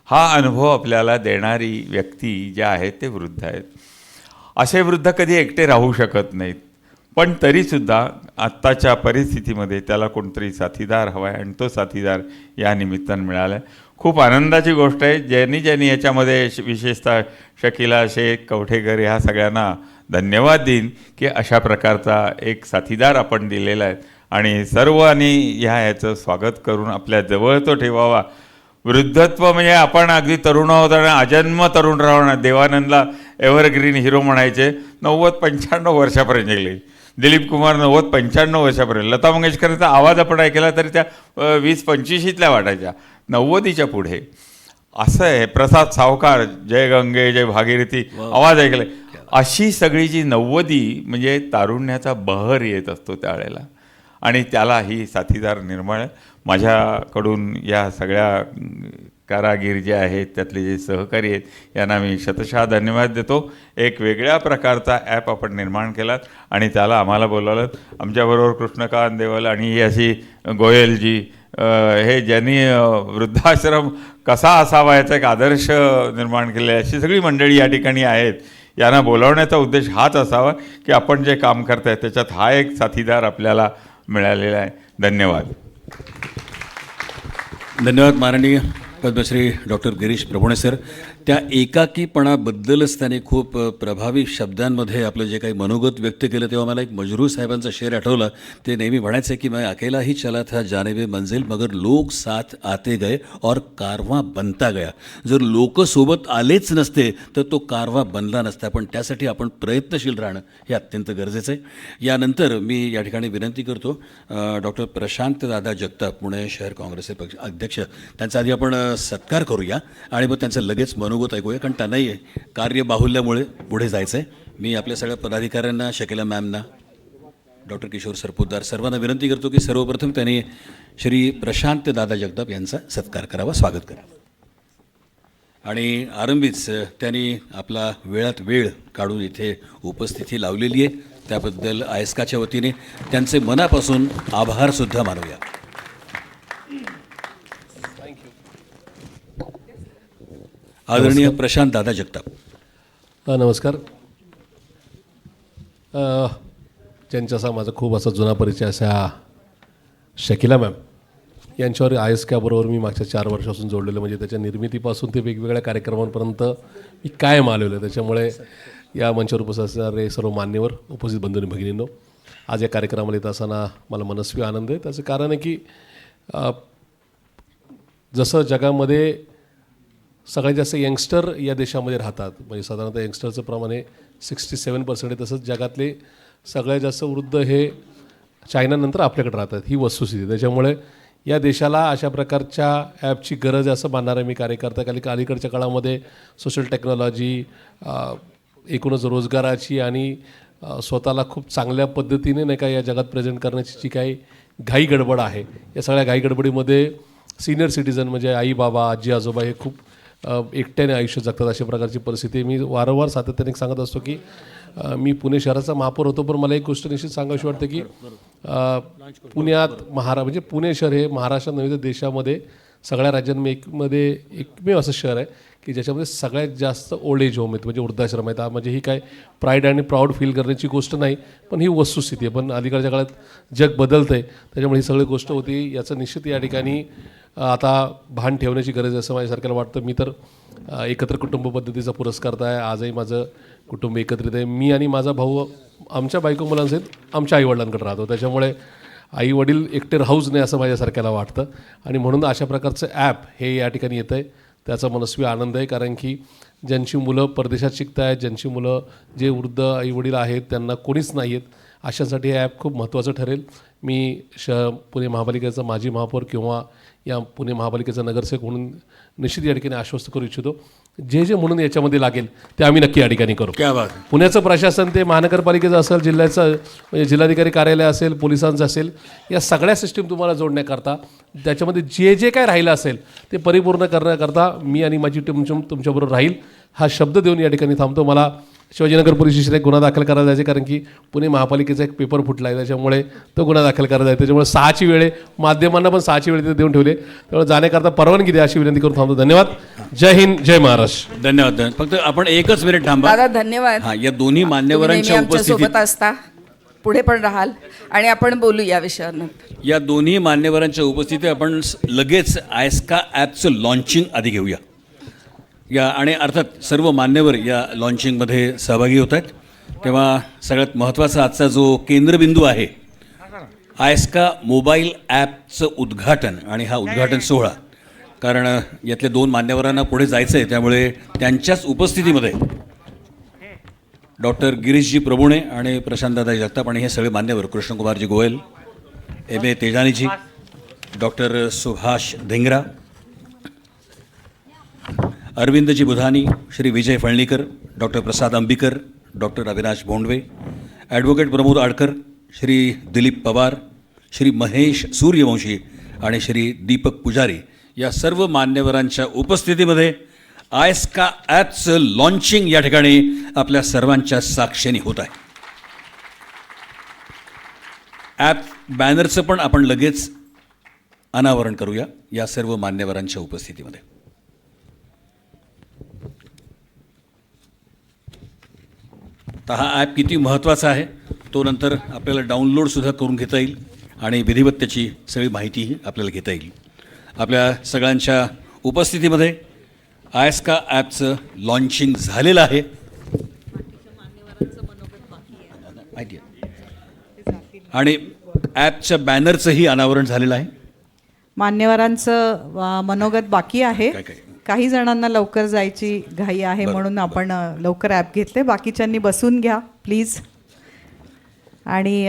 हा अनुभव आपल्याला देणारी व्यक्ती ज्या आहेत ते वृद्ध आहेत. असे वृद्ध कधी एकटे राहू शकत नाहीत, पण तरीसुद्धा आत्ताच्या परिस्थितीमध्ये त्याला कोणतरी साथीदार हवा आहे आणि तो साथीदार या निमित्तानं मिळाला आहे. खूप आनंदाची गोष्ट आहे. ज्यांनी याच्यामध्ये विशेषतः शकिला शेख, कवठेकर ह्या सगळ्यांना धन्यवाद देईन की अशा प्रकारचा एक साथीदार आपण दिलेला आहे आणि सर्वांनी ह्याचं स्वागत करून आपल्या जवळ तो ठेवावा. वृद्धत्व म्हणजे आपण अगदी तरुण आहोत आणि अजन्म तरुण राहणार. देवानंदला एव्हरग्रीन हिरो म्हणायचे, 90-95 वर्षापर्यंत गेले. दिलीप कुमार 90-95 वर्षापर्यंत. लता मंगेशकरांचा आवाज आपण ऐकला तरी त्या 20-25ल्या वाटायच्या, 90च्या पुढे. असं आहे. प्रसाद सावकार, जय गंगे जय भागीरथी आवाज ऐकले. अशी सगळी जी 90 म्हणजे तारुण्याचा बहर येत असतो त्यावेळेला आणि त्याला ही साथीदार निर्माण. माझ्याकडून या सगळ्या कारागीर जे आहेत त्यातले जे सहकारी आहेत यांना मी शतशः धन्यवाद देतो. एक वेगळ्या प्रकारचा ॲप आपण निर्माण केलात आणि त्याला आम्हाला बोलावलं. आमच्याबरोबर कृष्णकांत देवल आणि ही अशी गोयलजी, हे ज्यांनी वृद्धाश्रम कसा असावा याचा एक आदर्श निर्माण केले, अशी सगळी मंडळी या ठिकाणी आहेत. यांना बोलावण्याचा उद्देश हाच असावा की आपण जे काम करताय त्याच्यात हा एक साथीदार आपल्याला मिळालेला आहे. धन्यवाद. धन्यवाद माननीय पद्मश्री डॉक्टर गिरीश प्रभुणे सर. त्या एकाकीपणाबद्दलच त्याने खूप प्रभावी शब्दांमध्ये आपलं जे काही मनोगत व्यक्त केलं, तेव्हा मला एक मजरूह साहेबांचा शेर आठवला. ते नेहमी म्हणायचे की मैं अकेला ही चला था जानेबे मंजिल मगर लोक साथ आते गए और कारवा बनता गया. जर लोक सोबत आलेच नसते तर तो कारवा बनला नसता. पण त्यासाठी आपण प्रयत्नशील राहणं हे अत्यंत गरजेचं आहे. यानंतर मी या ठिकाणी विनंती करतो डॉक्टर प्रशांत दादा जगताप, पुणे शहर काँग्रेसचे पक्ष अध्यक्ष, त्यांचा आधी आपण सत्कार करूया आणि मग त्यांचं लगेच मनोगत ऐकूया, कारण त्यांनाही कार्यबाहुल्यामुळे पुढे जायचं आहे. मी आपल्या सगळ्या पदाधिकाऱ्यांना, शकिला मॅमना, डॉक्टर किशोर सरपोतदार सर्वांना विनंती करतो की सर्वप्रथम त्यांनी श्री प्रशांत दादा जगताप यांचा सत्कार करावा, स्वागत करावं. आणि आरंभीच त्यांनी आपला वेळात वेळ काढून इथे उपस्थिती लावलेली आहे, त्याबद्दल आयस्काच्या वतीने त्यांचे मनापासून आभारसुद्धा मानूया. आदरणीय प्रशांत दादा जगताप. नमस्कार. ज्यांच्यासा माझा खूप असा जुना परिचय असा शकिला मॅम यांच्यावर आयस्काबरोबर मी मागच्या 4 वर्षापासून जोडलेलं, म्हणजे त्याच्या निर्मितीपासून ते वेगवेगळ्या कार्यक्रमांपर्यंत मी कायम आलेलो आहे. त्याच्यामुळे या मंचावर उपस्थित असणारे सर्व मान्यवर, उपस्थित बंधू भगिनींनो, आज या कार्यक्रमाला येत असताना मला मनस्वी आनंद आहे. त्याचं कारण आहे की जसं जगामध्ये सगळ्यात जास्त यंगस्टर या देशामध्ये राहतात, म्हणजे साधारणतः यंगस्टरचं प्रमाण हे 67% आहे, तसंच जगातले सगळ्यात जास्त वृद्ध हे चायनानंतर आपल्याकडे राहतात, ही वस्तुस्थिती. त्याच्यामुळे या देशाला अशा प्रकारच्या ॲपची गरज आहे असं मानणारा मी कार्यकर्ता. अलीकडच्या काळामध्ये सोशल टेक्नॉलॉजी, एकूणच रोजगाराची आणि स्वतःला खूप चांगल्या पद्धतीने नाही का या जगात प्रेझेंट करण्याची जी काही घाई गडबड आहे, या सगळ्या घाई गडबडीमध्ये सिनियर सिटीजन म्हणजे आई बाबा, आजी आजोबा हे खूप एकट्याने आयुष्य जगतात, अशा प्रकारची परिस्थिती. मी वारंवार सातत्याने सांगत असतो की मी पुणे शहराचा महापौर होतो, पण मला एक गोष्ट निश्चित सांगावीशी वाटते की पुण्यात म्हणजे पुणे शहर हे महाराष्ट्रात नव्हे तर देशामध्ये सगळ्या राज्यांमध्ये एकमेव असं शहर आहे की ज्याच्यामध्ये सगळ्यात जास्त ओल्ड एज होम आहेत, म्हणजे वृद्धाश्रम आहेत. म्हणजे ही काय प्राईड आणि प्राऊड फील करण्याची गोष्ट नाही, पण ही वस्तुस्थिती आहे. पण अलीकडच्या काळात जग बदलतं आहे, त्याच्यामुळे ही सगळी गोष्ट होती. याचं निश्चित या ठिकाणी आता भान ठेवण्याची गरज आहे असं माझ्यासारख्याला वाटतं. मी तर एकत्र कुटुंब पद्धतीचा पुरस्कारता आहे. आजही माझं कुटुंब एकत्रित आहे. मी आणि माझा भाऊ आमच्या बायको मुलांसहित आमच्या आईवडिलांकडे राहतो, त्याच्यामुळे आई वडील एकटे राहूच नाही असं माझ्यासारख्याला वाटतं. आणि म्हणून अशा प्रकारचं ॲप हे या ठिकाणी येतं आहे, त्याचा मनस्वी आनंद आहे. कारण की ज्यांची मुलं परदेशात शिकत आहेत, ज्यांची मुलं जे वृद्ध आईवडील आहेत त्यांना कोणीच नाही आहेत, अशांसाठी हे ॲप खूप महत्त्वाचं ठरेल. मी पुणे महापालिकेचा माजी महापौर किंवा या पुणे महापालिकेचा नगरसेवक म्हणून निश्चित या ठिकाणी आश्वस्त करू इच्छितो, जे म्हणून याच्यामध्ये लागेल ते आम्ही नक्की या ठिकाणी करू. पुण्याचं प्रशासन ते महानगरपालिकेचं असेल, जिल्ह्याचं म्हणजे जिल्हाधिकारी कार्यालय असेल, पोलिसांचं असेल, या सगळ्या सिस्टीम तुम्हाला जोडण्याकरता त्याच्यामध्ये जे काय राहिलं असेल ते परिपूर्ण करण्याकरता मी आणि माझी टीम तुमच्याबरोबर राहील हा शब्द देऊन या ठिकाणी थांबतो. मला शिवाजीनगर पोलीस स्टेशन एक गुन्हा दाखल करायला जायचे, कारण की पुणे महापालिकेचा एक पेपर फुटला आहे, त्याच्यामुळे तो गुन्हा दाखल करायला जायचा. त्याच्यामुळे 6ची वेळ आहे, माध्यमांना पण 6ची वेळ तिथे देऊन ठेवले, त्यामुळे जाण्याकरता परवानगी द्या अशी विनंती करून थांबतो. धन्यवाद. जय हिंद, जय महाराष्ट्र. धन्यवाद. फक्त आपण एकच मिनिट थांबा दादा. धन्यवाद. हां, या दोन्ही मान्यवरांच्या उपस्थितीत सोबत असता, पुढे पण राहाल आणि आपण बोलू या विषयावर. या दोन्ही मान्यवरांच्या उपस्थितीत आपण लगेच आयस्का ॲपचं लॉन्चिंग आधी घेऊया. या आणि अर्थात सर्व मान्यवर या लॉन्चिंगमध्ये सहभागी होत आहेत. तेव्हा सगळ्यात महत्त्वाचा आजचा जो केंद्रबिंदू आहे, आयस्का मोबाईल ॲपचं उद्घाटन आणि हा उद्घाटन सोहळा. कारण यातल्या 2 मान्यवरांना पुढे जायचं आहे, त्यामुळे त्यांच्याच उपस्थितीमध्ये डॉक्टर गिरीशजी प्रभुणे आणि प्रशांतदादा जगताप आणि हे सगळे मान्यवर, कृष्णकुमारजी Goyal, M.A. तेजानीजी, doctor Subhash Dhingra, Arvindji Budhani, Shri Vijay फळणीकर, doctor प्रसाद अंबिकर, डॉक्टर अविनाश भोंडवे, ॲडव्होकेट प्रमोद आडकर, श्री दिलीप पवार, श्री महेश सूर्यवंशी आणि श्री दीपक पुजारी या सर्व मान्यवरांच्या उपस्थितीमध्ये आयस्का ॲपचं लॉन्चिंग या ठिकाणी आपल्या सर्वांच्या साक्षीने होत आहे. ॲप बॅनरचं पण आपण लगेच अनावरण करूया या सर्व मान्यवरांच्या उपस्थितीमध्ये. तर हा ॲप किती महत्त्वाचा आहे तो नंतर आपल्याला डाउनलोडसुद्धा करून घेता येईल आणि विधिवत त्याची सगळी माहितीही आपल्याला घेता येईल. आपल्या सगळ्यांच्या उपस्थितीमध्ये आयस्का ॲपचं लॉन्चिंग झालेलं आहे. माहिती आहे. आणि ॲपच्या बॅनरचंही अनावरण झालेलं आहे. मान्यवरांचं मनोगत बाकी आहे. काही जणांना लवकर जायची घाई आहे म्हणून आपण लवकर ॲप घेतले. बाकीच्यांनी बसून घ्या प्लीज, आणि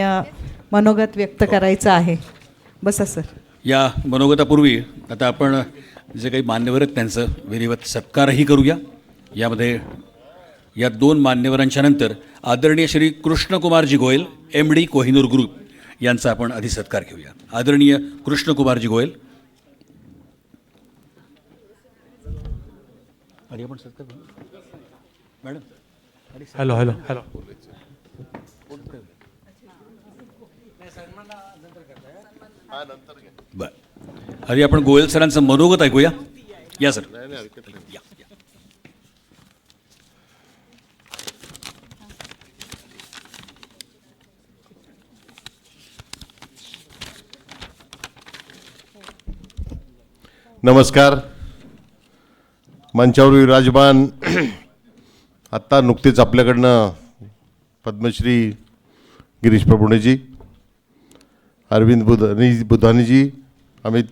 मनोगत व्यक्त करायचं आहे. बसा सर. या मनोगतापूर्वी आता आपण जे काही मान्यवर आहेत त्यांचं विधिवत सत्कारही करूया. यामध्ये या 2 मान्यवरांच्या नंतर आदरणीय श्री कृष्णकुमारजी गोयल, MD कोहिनूर ग्रुप यांचा आपण आधी सत्कार घेऊया. आदरणीय कृष्णकुमारजी गोयल. आधी आपण सत्कार घेऊ मॅडम. Hello hello hello. बरं, आधी आपण गोयल सरांचं मनोगत ऐकूया. या सर. या. नमस्कार. मंचावर विराजमान आत्ता नुकतेच आपल्याकडनं पद्मश्री गिरीश प्रभुणेजी, अरविंद बुधानीजी, अमित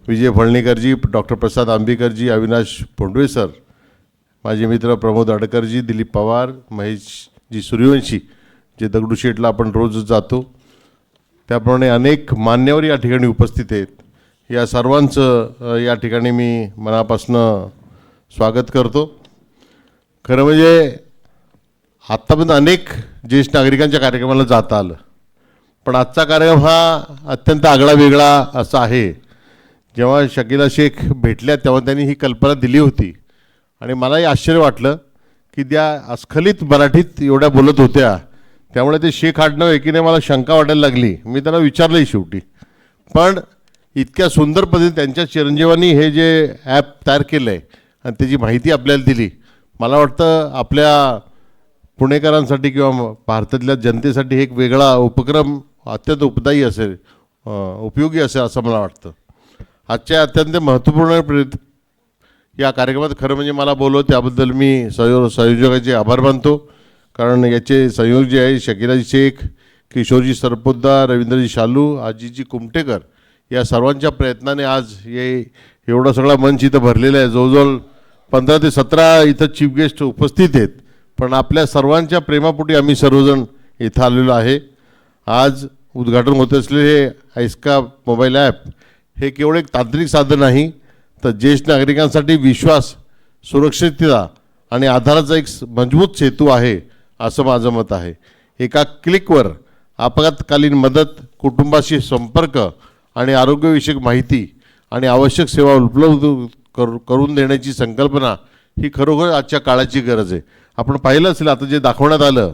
विजय फळणीकरजी, डॉक्टर प्रसाद आंबेकरजी, अविनाश भोंडवे सर, माझे मित्र प्रमोद अडकरजी, दिलीप पवार, महेशजी सूर्यवंशी, जे दगडूशेठला आपण रोज जातो, त्याप्रमाणे अनेक मान्यवर या ठिकाणी उपस्थित आहेत. या सर्वांचं या ठिकाणी मी मनापासून स्वागत करतो. खरं म्हणजे आत्तापर्यंत अनेक ज्येष्ठ नागरिकांच्या कार्यक्रमाला जाता आलं, पण आजचा कार्यक्रम हा अत्यंत आगळा वेगळा असा आहे. जेव्हा शकीला शेख भेटल्या तेव्हा त्यांनी ही कल्पना दिली होती आणि मलाही आश्चर्य वाटलं की त्या अस्खलित मराठीत एवढ्या बोलत होत्या, त्यामुळे ते शेख आडनाव आहे की नाही मला शंका वाटायला लागली. मी त्यांना विचारलंही शेवटी, पण इतक्या सुंदर पद्धतीने त्यांच्या चिरंजीवांनी हे जे ॲप तयार केलं आहे आणि त्याची माहिती आपल्याला दिली, मला वाटतं आपल्या पुणेकरांसाठी किंवा भारतातल्या जनतेसाठी एक वेगळा उपक्रम अत्यंत उपदायी असेल, उपयोगी असेल असं मला वाटतं. आजच्या अत्यंत महत्त्वपूर्ण या कार्यक्रमात खरं म्हणजे मला बोलव त्याबद्दल मी संयोजकाचे आभार मानतो. कारण याचे संयोजक जे आहे शकीलाजी शेख, किशोरजी सरपोतदार, रवींद्रजी शालू, आजीजी कुमटेकर, या सर्वांच्या प्रयत्नाने आज हे एवढा सगळा मंच इथं भरलेला आहे. जवळजवळ 15 ते 17 इथं चीफ गेस्ट उपस्थित आहेत, पण आपल्या सर्वांच्या प्रेमापोटी आम्ही सर्वजण इथं आलेलो आहे. आज उद्घाटन होत असलेले आयस्का मोबाईल ॲप हे केवळ एक तांत्रिक साधन नाही, तर ज्येष्ठ नागरिकांसाठी विश्वास, सुरक्षितता आणि आधाराचा एक मजबूत सेतू आहे असं माझं मत आहे. एका क्लिकवर आपत्कालीन मदत, कुटुंबाशी संपर्क आणि आरोग्यविषयक माहिती आणि आवश्यक सेवा उपलब्ध करून देण्याची संकल्पना ही खरोखर आजच्या काळाची गरज आहे. आपण पाहिलं असेल आता जे दाखवण्यात आलं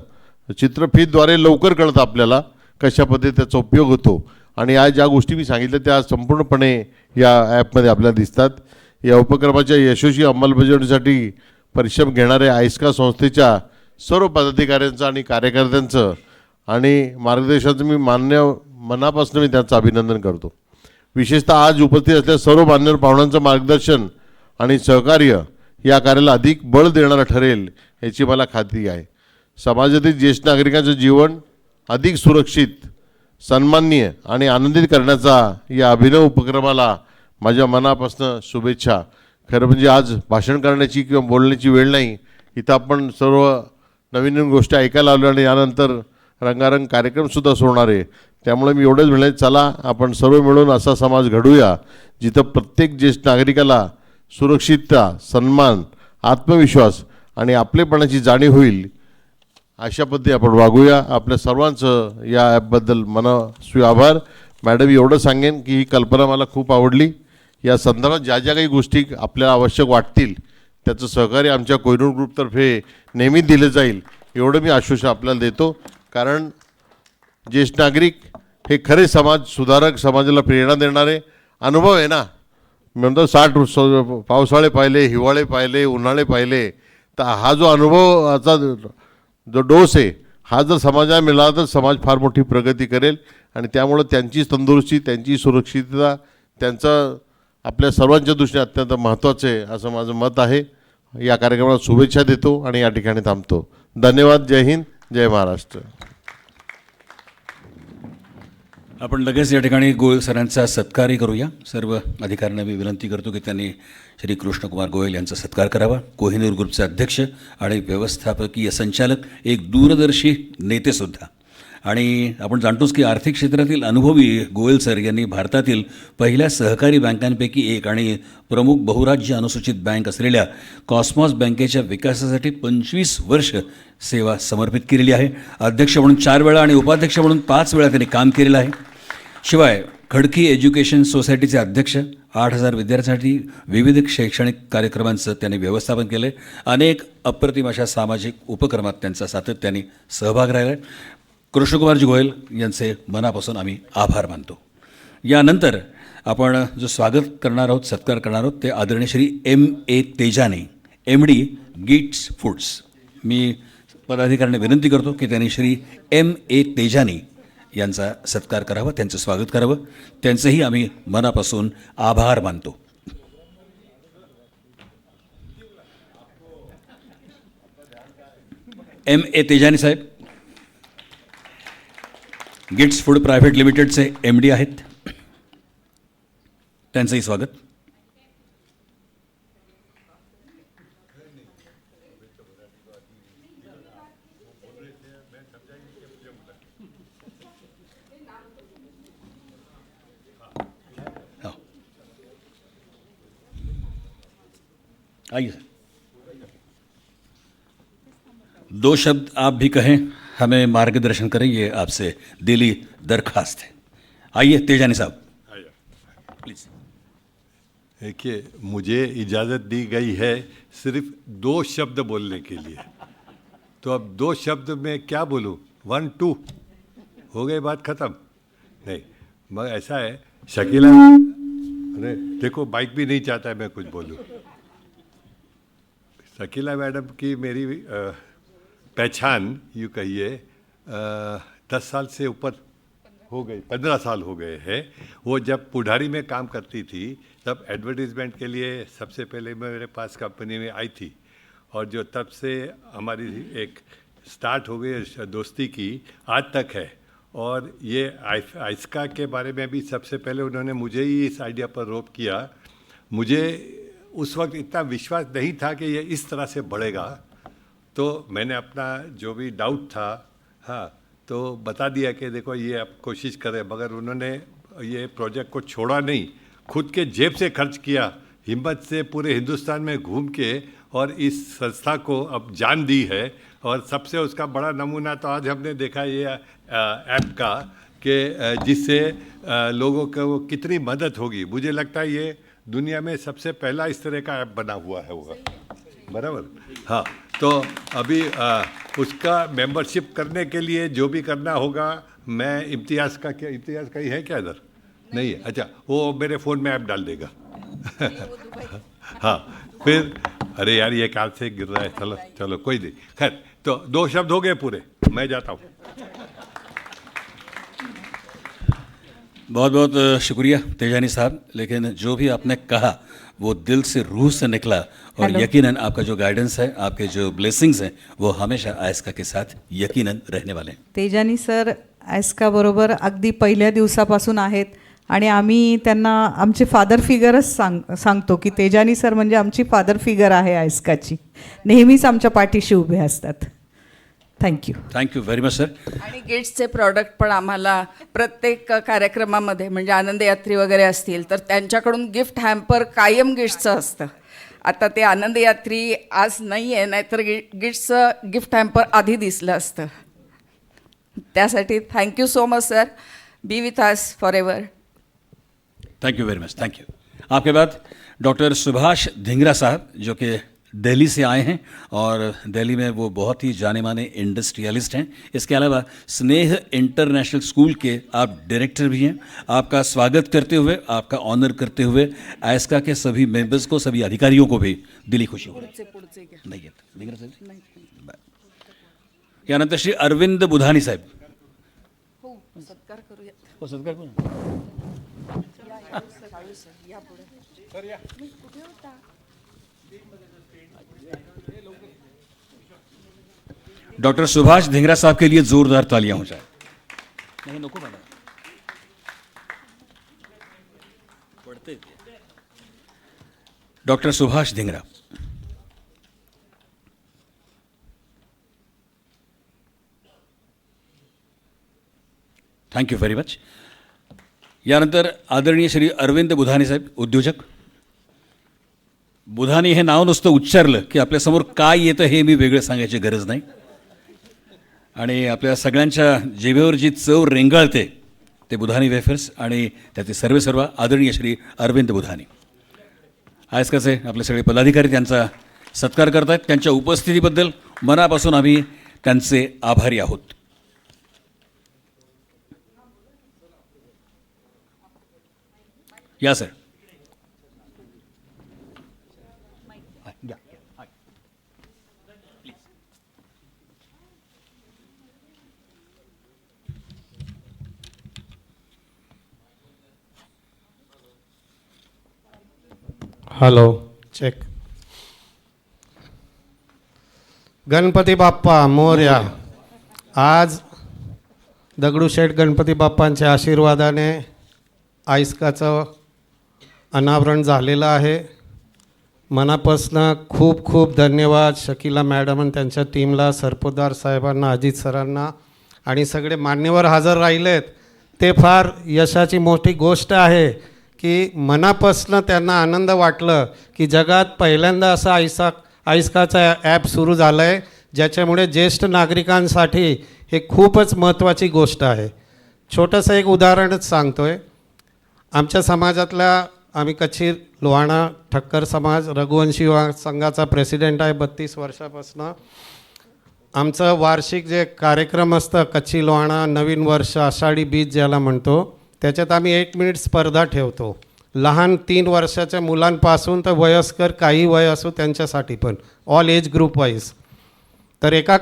चित्रफीतद्वारे लवकर कळतं आपल्याला कशा पद्धतीने त्याचा उपयोग होतो, आणि या ज्या गोष्टी मी सांगितल्या त्या संपूर्णपणे या ॲपमध्ये आपल्याला दिसतात. या उपक्रमाच्या यशस्वी अंमलबजावणीसाठी परिश्रम घेणाऱ्या आयस्का संस्थेच्या सर्व पदाधिकाऱ्यांचं आणि कार्यकर्त्यांचं आणि मार्गदर्शनाचं मी मनापासून मी त्यांचं अभिनंदन करतो. विशेषतः आज उपस्थित असलेल्या सर्व मान्यवर पाहुण्यांचं मार्गदर्शन आणि सहकार्य या कार्याला अधिक बळ देणारं ठरेल याची मला खात्री आहे. समाजातील ज्येष्ठ नागरिकांचं जीवन अधिक सुरक्षित, सन्माननीय आणि आनंदित करण्याचा या अभिनव उपक्रमाला माझ्या मनापासून शुभेच्छा. खरं म्हणजे आज भाषण करण्याची किंवा बोलण्याची वेळ नाही, इथं आपण सर्व नवीन नवीन गोष्टी ऐकायला आलो आणि यानंतर रंगारंग कार्यक्रमसुद्धा सोडणार आहे. त्यामुळे मी एवढंच म्हणेन, चला आपण सर्व मिळून असा समाज घडूया जिथं प्रत्येक ज्येष्ठ नागरिकाला सुरक्षितता, सन्मान, आत्मविश्वास आणि आपलेपणाची जाणीव होईल अशा पद्धतीने आपण वागूया. आपल्या सर्वांचं या ॲपबद्दल मनस्वी आभार. मॅडम एवढं सांगेन की ही कल्पना मला खूप आवडली. या संदर्भात ज्या ज्या काही गोष्टी आपल्याला आवश्यक वाटतील त्याचं सहकार्य आमच्या कोहिनूर ग्रुपतर्फे नेहमी दिलं जाईल एवढं मी आश्वासन आपल्याला देतो. कारण ज्येष्ठ नागरिक हे खरे समाज सुधारक, समाजाला प्रेरणा देणारे अनुभव आहे ना. म्हणतो 60 पावसाळे पाहिले, हिवाळे पाहिले, उन्हाळे पाहिले, तर हा जो अनुभवाचा जो डोस आहे हा जर समाजाला मिळाला तर समाज फार मोठी प्रगती करेल. आणि त्यामुळं त्यांची तंदुरुस्ती, त्यांची सुरक्षितता, त्यांचं आपल्या सर्वांच्या दृष्टीने अत्यंत महत्त्वाचं आहे असं माझं मत आहे. या कार्यक्रमाला शुभेच्छा देतो आणि या ठिकाणी थांबतो. धन्यवाद. जय हिंद, जय महाराष्ट्र. आपण लगेच या ठिकाणी गोयल सरांचा सत्कारही करूया. सर्व अधिकाऱ्यांना मी विनंती करतो की त्यांनी श्री कृष्णकुमार गोयल यांचा सत्कार करावा. कोहिनूर ग्रुपचे अध्यक्ष आणि व्यवस्थापकीय संचालक, एक दूरदर्शी नेतेसुद्धा. आणि आपण जाणतोच की आर्थिक क्षेत्रातील अनुभवी गोयल सर यांनी भारतातील पहिल्या सहकारी बँकांपैकी एक आणि प्रमुख बहुराज्य अनुसूचित बँक असलेल्या कॉस्मॉस बँकेच्या विकासासाठी 25 वर्ष सेवा समर्पित केलेली आहे. अध्यक्ष म्हणून 4 वेळा आणि उपाध्यक्ष म्हणून 5 वेळा त्यांनी काम केलेलं आहे. शिवाय खडकी एज्युकेशन सोसायटीचे अध्यक्ष, 8,000 विद्यार्थ्यांसाठी विविध शैक्षणिक कार्यक्रमांचं त्यांनी व्यवस्थापन केलं आहे. अनेक अप्रतिम अशा सामाजिक उपक्रमात त्यांचा सातत्याने सहभाग राहिला आहे. कृष्णकुमारजी गोयल यांचे मनापासून आम्ही आभार मानतो. यानंतर आपण जो स्वागत करणार आहोत, सत्कार करणार आहोत, ते आदरणीय Shri M.A. Tejani, MD Gits foods. मी पदाधिकाऱ्यांना विनंती करतो की त्यांनी श्री M.A. तेजानी यांचा सत्कार करावा, त्यांचं स्वागत करावं. त्यांचेही आम्ही मनापासून आभार मानतो. M.A. तेजानी साहेब गिट्स फूड प्रायव्हेट लिमिटेडचे MD आहेत. त्यांचंही स्वागत. आइए सर. 2 शब्द आप भी कहें, हमें मार्गदर्शन करें, ये आपसे दिली दरख्वास्त है. आइए तेजानी साहब प्लीज. देखिए, मुझे इजाज़त दी गई है सिर्फ 2 शब्द बोलने के लिए, तो अब 2 शब्द में क्या बोलूं? 1 2 हो गई, बात ख़त्म. नहीं, मगर ऐसा है शकीला, अरे देखो बाइक भी नहीं चाहता है मैं कुछ बोलूं. शकीला मैडम की मेरी पहचान यूँ कहिए 10 साल से ऊपर हो गई, 15 साल हो गए हैं. वो जब पुढ़ारी में काम करती थी तब एडवर्टीज़मेंट के लिए सबसे पहले मेरे पास कंपनी में आई थी, और जो तब से हमारी एक स्टार्ट हो गई दोस्ती की, आज तक है. और ये आइस्का के बारे में भी सबसे पहले उन्होंने मुझे ही इस आइडिया पर रोक किया. मुझे उस वक्त इतना विश्वास नहीं था कि ये इस तरह से बढ़ेगा, तो मैंने अपना जो भी डाउट था, हाँ, तो बता दिया कि देखो ये आप कोशिश करें. मगर उन्होंने ये प्रोजेक्ट को छोड़ा नहीं, खुद के जेब से खर्च किया, हिम्मत से पूरे हिंदुस्तान में घूम के, और इस संस्था को अब जान दी है. और सबसे उसका बड़ा नमूना तो आज हमने देखा ये ऐप का, कि जिससे लोगों को कितनी मदद होगी. मुझे लगता है ये दुनिया में सबसे पहला इस तरह का ऐप बना हुआ है होगा, बराबर. हाँ, तो अभी उसका मेंबरशिप करने के लिए जो भी करना होगा, मैं इम्तियाज़ का, क्या इम्तियाज़ का ही है क्या इधर? नहीं है, अच्छा, वो मेरे फ़ोन में ऐप डाल देगा. हाँ, फिर अरे यार ये कार से गिर रहा है, चलो चलो कोई नहीं. खैर, तो 2 शब्द हो गए पूरे, मैं जाता हूँ. बहुत बहुत शुक्रिया तेजानी साहब. लेकिन जो भी आपने कहा वो दिल से, रूह से निकला, और यकीनन आपका जो गाइडेंस है, आपके जो ब्लेसिंग्स हैं, वो हमेशा आयस्का के साथ यकीनन रहने वाले हैं. तेजानी सर आयस्का बरोबर अगदी पहिल्या दिवसापासून आहेत, आणि आम्ही त्यांना आमचे फादर फिगरच सांगतो की तेजानी सर म्हणजे आमची फादर फिगर आहे आयस्काची. नेहमीच आमच्या पाठीशी उभे असतात. Thank you. Thank you very much sir. आणि गिट्सचे प्रॉडक्ट पण आम्हाला प्रत्येक कार्यक्रमामध्ये, म्हणजे आनंदयात्री वगैरे असतील तर त्यांच्याकडून गिफ्ट हॅम्पर कायम गिट्सचं असतं. आता ते आनंदयात्री आज नाही आहे, नाहीतर गिट्सचं गिफ्ट हॅम्पर आधी दिसलं असतं. त्यासाठी thank you so much sir. B with us for ever. Thank you very much. Thank you. आपके बाद डॉक्टर सुभाष धिंगरा साहब, जो कि दिल्ली से आए हैं, और दिल्ली में वो बहुत ही जाने माने इंडस्ट्रियलिस्ट हैं. इसके अलावा स्नेह इंटरनेशनल स्कूल के आप डायरेक्टर भी हैं. आपका स्वागत करते हुए, आपका ऑनर करते हुए आयस्का के सभी मेंबर्स को, सभी अधिकारियों को भी दिली खुशी हो रही है. यानंतर श्री अरविंद बुधानी साहेब. सत्कार करूया. सत्कार करू. या पुढे. तुम्ही कुठे होता? डॉक्टर सुभाष धिंगरा साहब के लिए जोरदार तालियां हो जाए. नहीं नको मॅडम. पडते. Doctor Subhash Dhingra. Thank you very much. यानंतर आदरणीय श्री अरविंद बुधानी साहेब, उद्योजक. बुधानी हे नाव नुसतं उच्चारलं की आपल्यासमोर काय येतं हे मी वेगळं सांगायची गरज नाही. आणि आपल्या सगळ्यांच्या जिभेवर जी चव रेंगाळते ते बुधानी वेफर्स आणि त्याचे सर्व आदरणीय श्री अरविंद बुधानी. आयस्काचे आपले सगळे पदाधिकारी त्यांचा सत्कार करत आहेत. त्यांच्या उपस्थितीबद्दल मनापासून आम्ही त्यांचे आभारी आहोत. या sir. Hello check. Ganpati Bappa Morya. आज दगडूशेठ गणपती बाप्पांच्या आशीर्वादाने आयस्काचं अनावरण झालेलं आहे. मनापासून खूप खूप धन्यवाद शकीला मॅडम आणि त्यांच्या टीमला, सरपोतदार साहेबांना, अजित सरांना आणि सगळे मान्यवर हजर राहिलेत. ते फार यशाची मोठी गोष्ट आहे की मनापासून त्यांना आनंद वाटलं की जगात पहिल्यांदा असा आयस्काचा ॲप सुरू झालं आहे ज्याच्यामुळे ज्येष्ठ नागरिकांसाठी हे खूपच महत्त्वाची गोष्ट आहे. छोटंसं एक उदाहरणच सांगतो आहे. आमच्या समाजातल्या आम्ही कच्ची लोहाणा ठक्कर समाज रघुवंशी युवा संघाचा प्रेसिडेंट आहे 32 वर्षापासून. आमचं वार्षिक जे कार्यक्रम असतं कच्ची लोहाणा नवीन वर्ष आषाढी बीज ज्याला म्हणतो, त्याच्यात आम्ही 1 मिनिट स्पर्धा ठेवतो. लहान 3 वर्षाच्या मुलांपासून तर वयस्कर काही वय असो त्यांच्यासाठी पण, ऑल एज ग्रुप वाईज. तर एका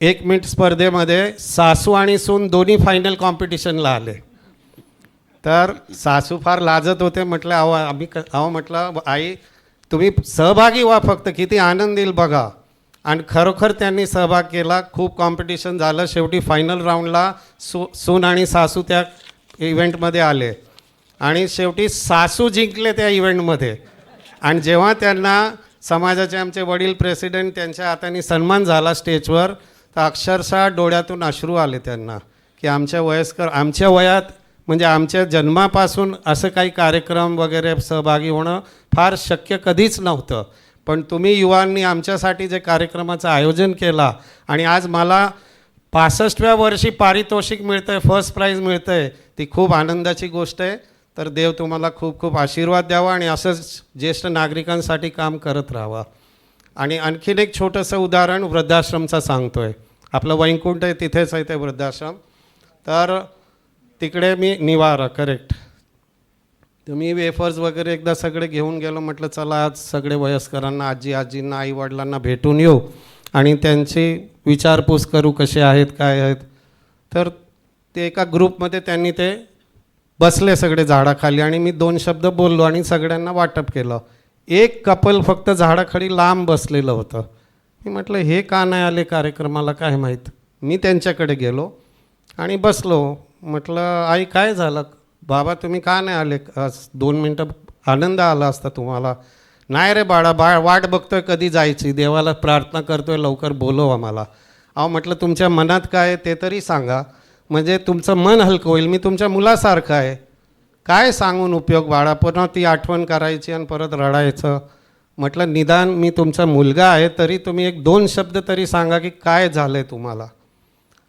1 मिनिट स्पर्धेमध्ये सासू आणि सून दोन्ही फायनल कॉम्पिटिशनला आले. तर सासू फार लाजत होते. म्हटलं अहो म्हटलं आई तुम्ही सहभागी व्हा, फक्त किती आनंद येईल बघा. आणि खरोखर त्यांनी सहभाग केला. खूप कॉम्पिटिशन झालं. शेवटी फायनल राऊंडला सून आणि सासू त्या इव्हेंटमध्ये आले आणि शेवटी सासू जिंकले त्या इव्हेंटमध्ये. आणि जेव्हा त्यांना समाजाचे आमचे वडील प्रेसिडेंट त्यांच्या हाताने सन्मान झाला स्टेजवर, तर अक्षरशः डोळ्यातून अश्रू आले त्यांना की आमच्या वयात म्हणजे आमच्या जन्मापासून असं काही कार्यक्रम वगैरे सहभागी होणं फार शक्य कधीच नव्हतं. पण तुम्ही युवांनी आमच्यासाठी जे कार्यक्रमाचं आयोजन केला आणि आज मला 65व्या वर्षी पारितोषिक मिळतं आहे, फर्स्ट प्राईज मिळतं आहे, ती खूप आनंदाची गोष्ट आहे. तर देव तुम्हाला खूप खूप आशीर्वाद द्यावा आणि असंच ज्येष्ठ नागरिकांसाठी काम करत राहावा. आणि आणखीन एक छोटंसं उदाहरण वृद्धाश्रमचं सांगतो आहे. आपलं वैकुंठ आहे तिथेच आहे ते वृद्धाश्रम. तर तिकडे मी निवारा करेक्ट. तर मी वेफर्स वगैरे एकदा सगळे घेऊन गेलो. म्हटलं चला आज सगळे वयस्करांना, आजींना, आईवडिलांना भेटून येऊ आणि त्यांची विचारपूस करू कसे आहेत काय आहेत. तर ते एका ग्रुपमध्ये त्यांनी ते बसले सगळे झाडाखाली आणि मी 2 शब्द बोललो आणि सगळ्यांना वाटप केलं. एक कपल फक्त झाडाखाली लांब बसलेलं होतं. मी म्हटलं हे का नाही आले कार्यक्रमाला काय माहीत. मी त्यांच्याकडे गेलो आणि बसलो. म्हटलं आई काय झालं, बाबा तुम्ही का नाही आले आज, 2 मिनटं आनंद आला असता तुम्हाला. नाही रे बाळा वाट बघतोय कधी जायची, देवाला प्रार्थना करतोय लवकर बोलव आम्हाला. अहो म्हटलं तुमच्या मनात काय आहे ते तरी सांगा, म्हणजे तुमचं मन हलकं होईल. मी तुमच्या मुलासारखं आहे, काय सांगून उपयोग बाळा, पुन्हा ती आठवण करायची आणि परत रडायचं. म्हटलं निदान मी तुमचा मुलगा आहे तरी तुम्ही 1-2 शब्द तरी सांगा की काय झालं आहे तुम्हाला.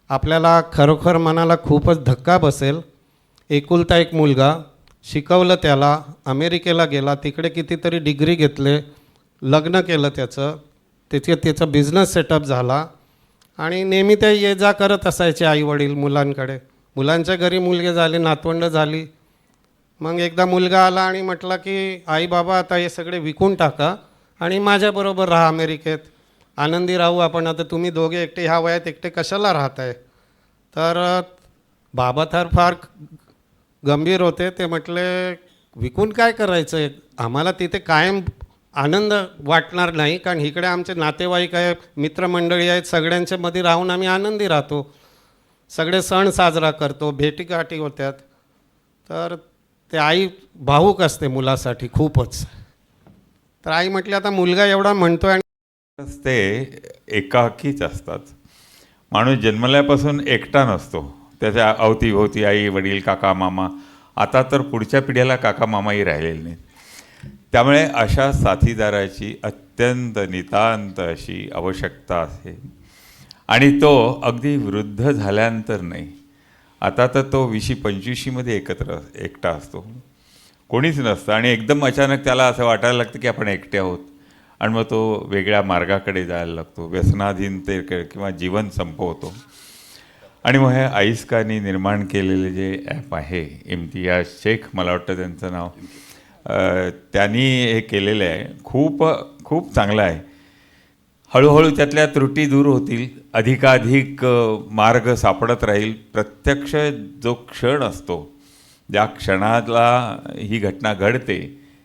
आपल्याला खरोखर मनाला खूपच धक्का बसेल. एकुलता एक मुलगा, शिकवलं त्याला, अमेरिकेला गेला, तिकडे कितीतरी डिग्री घेतले, लग्न केलं त्याचा बिझनेस सेटअप झाला आणि नेहमी ते ये जा करत असायचे आईवडील मुलांकडे. मुलांच्या घरी मुलगे झाले, नातवंड झाली. मग एकदा मुलगा आला आणि म्हटला की आई बाबा आता हे सगळे विकून टाका आणि माझ्याबरोबर राहा अमेरिकेत, आनंदी राहू आपण. आता तुम्ही दोघे एकटे ह्या वयात एकटे कशाला राहत आहे. तर बाबा तर फार गंभीर होते. ते म्हटले विकून काय करायचं आहे, आम्हाला तिथे कायम आनंद वाटणार नाही, कारण इकडे आमचे नातेवाईक आहे, मित्रमंडळी आहेत, सगळ्यांच्या मध्ये राहून आम्ही आनंदी राहतो, सगळे सण साजरा करतो, भेटीगाठी होत्यात. तर ते आई भावूक असते मुलासाठी खूपच. तर आई म्हटली आता मुलगा एवढा म्हणतोय आणि ते एकाकीच असतात. माणूस जन्मल्यापासून एकटा नसतो, त्याच्या अवतीभोवती आई वडील काका मामा, आता तर पुढच्या पिढीला काका मामाही राहिलेले नाहीत. त्यामुळे अशा साथीदाराची अत्यंत नितांत अशी आवश्यकता असते. आणि तो अगदी वृद्ध झाल्यानंतर नाही, आता तर तो 20-25मध्ये एकटा असतो, कोणीच नसतं. आणि एकदम अचानक त्याला असं वाटायला लागतं की आपण एकटे आहोत, आणि मग तो वेगळ्या मार्गाकडे जायला लागतो, व्यसनाधीनतेकडे किंवा जीवन संपवतो. आणि मग हे आईस्कानी निर्माण केलेले जे ॲप आहे, इम्तियाज शेख मला वाटतं त्यांचं नाव, त्यांनी हे केलेलं आहे, खूप खूप चांगलं आहे. हळूहळू त्यातल्या त्रुटी दूर होतील, अधिकाधिक मार्ग सापडत राहील. प्रत्यक्ष जो क्षण असतो, ज्या क्षणाला ही घटना घडते,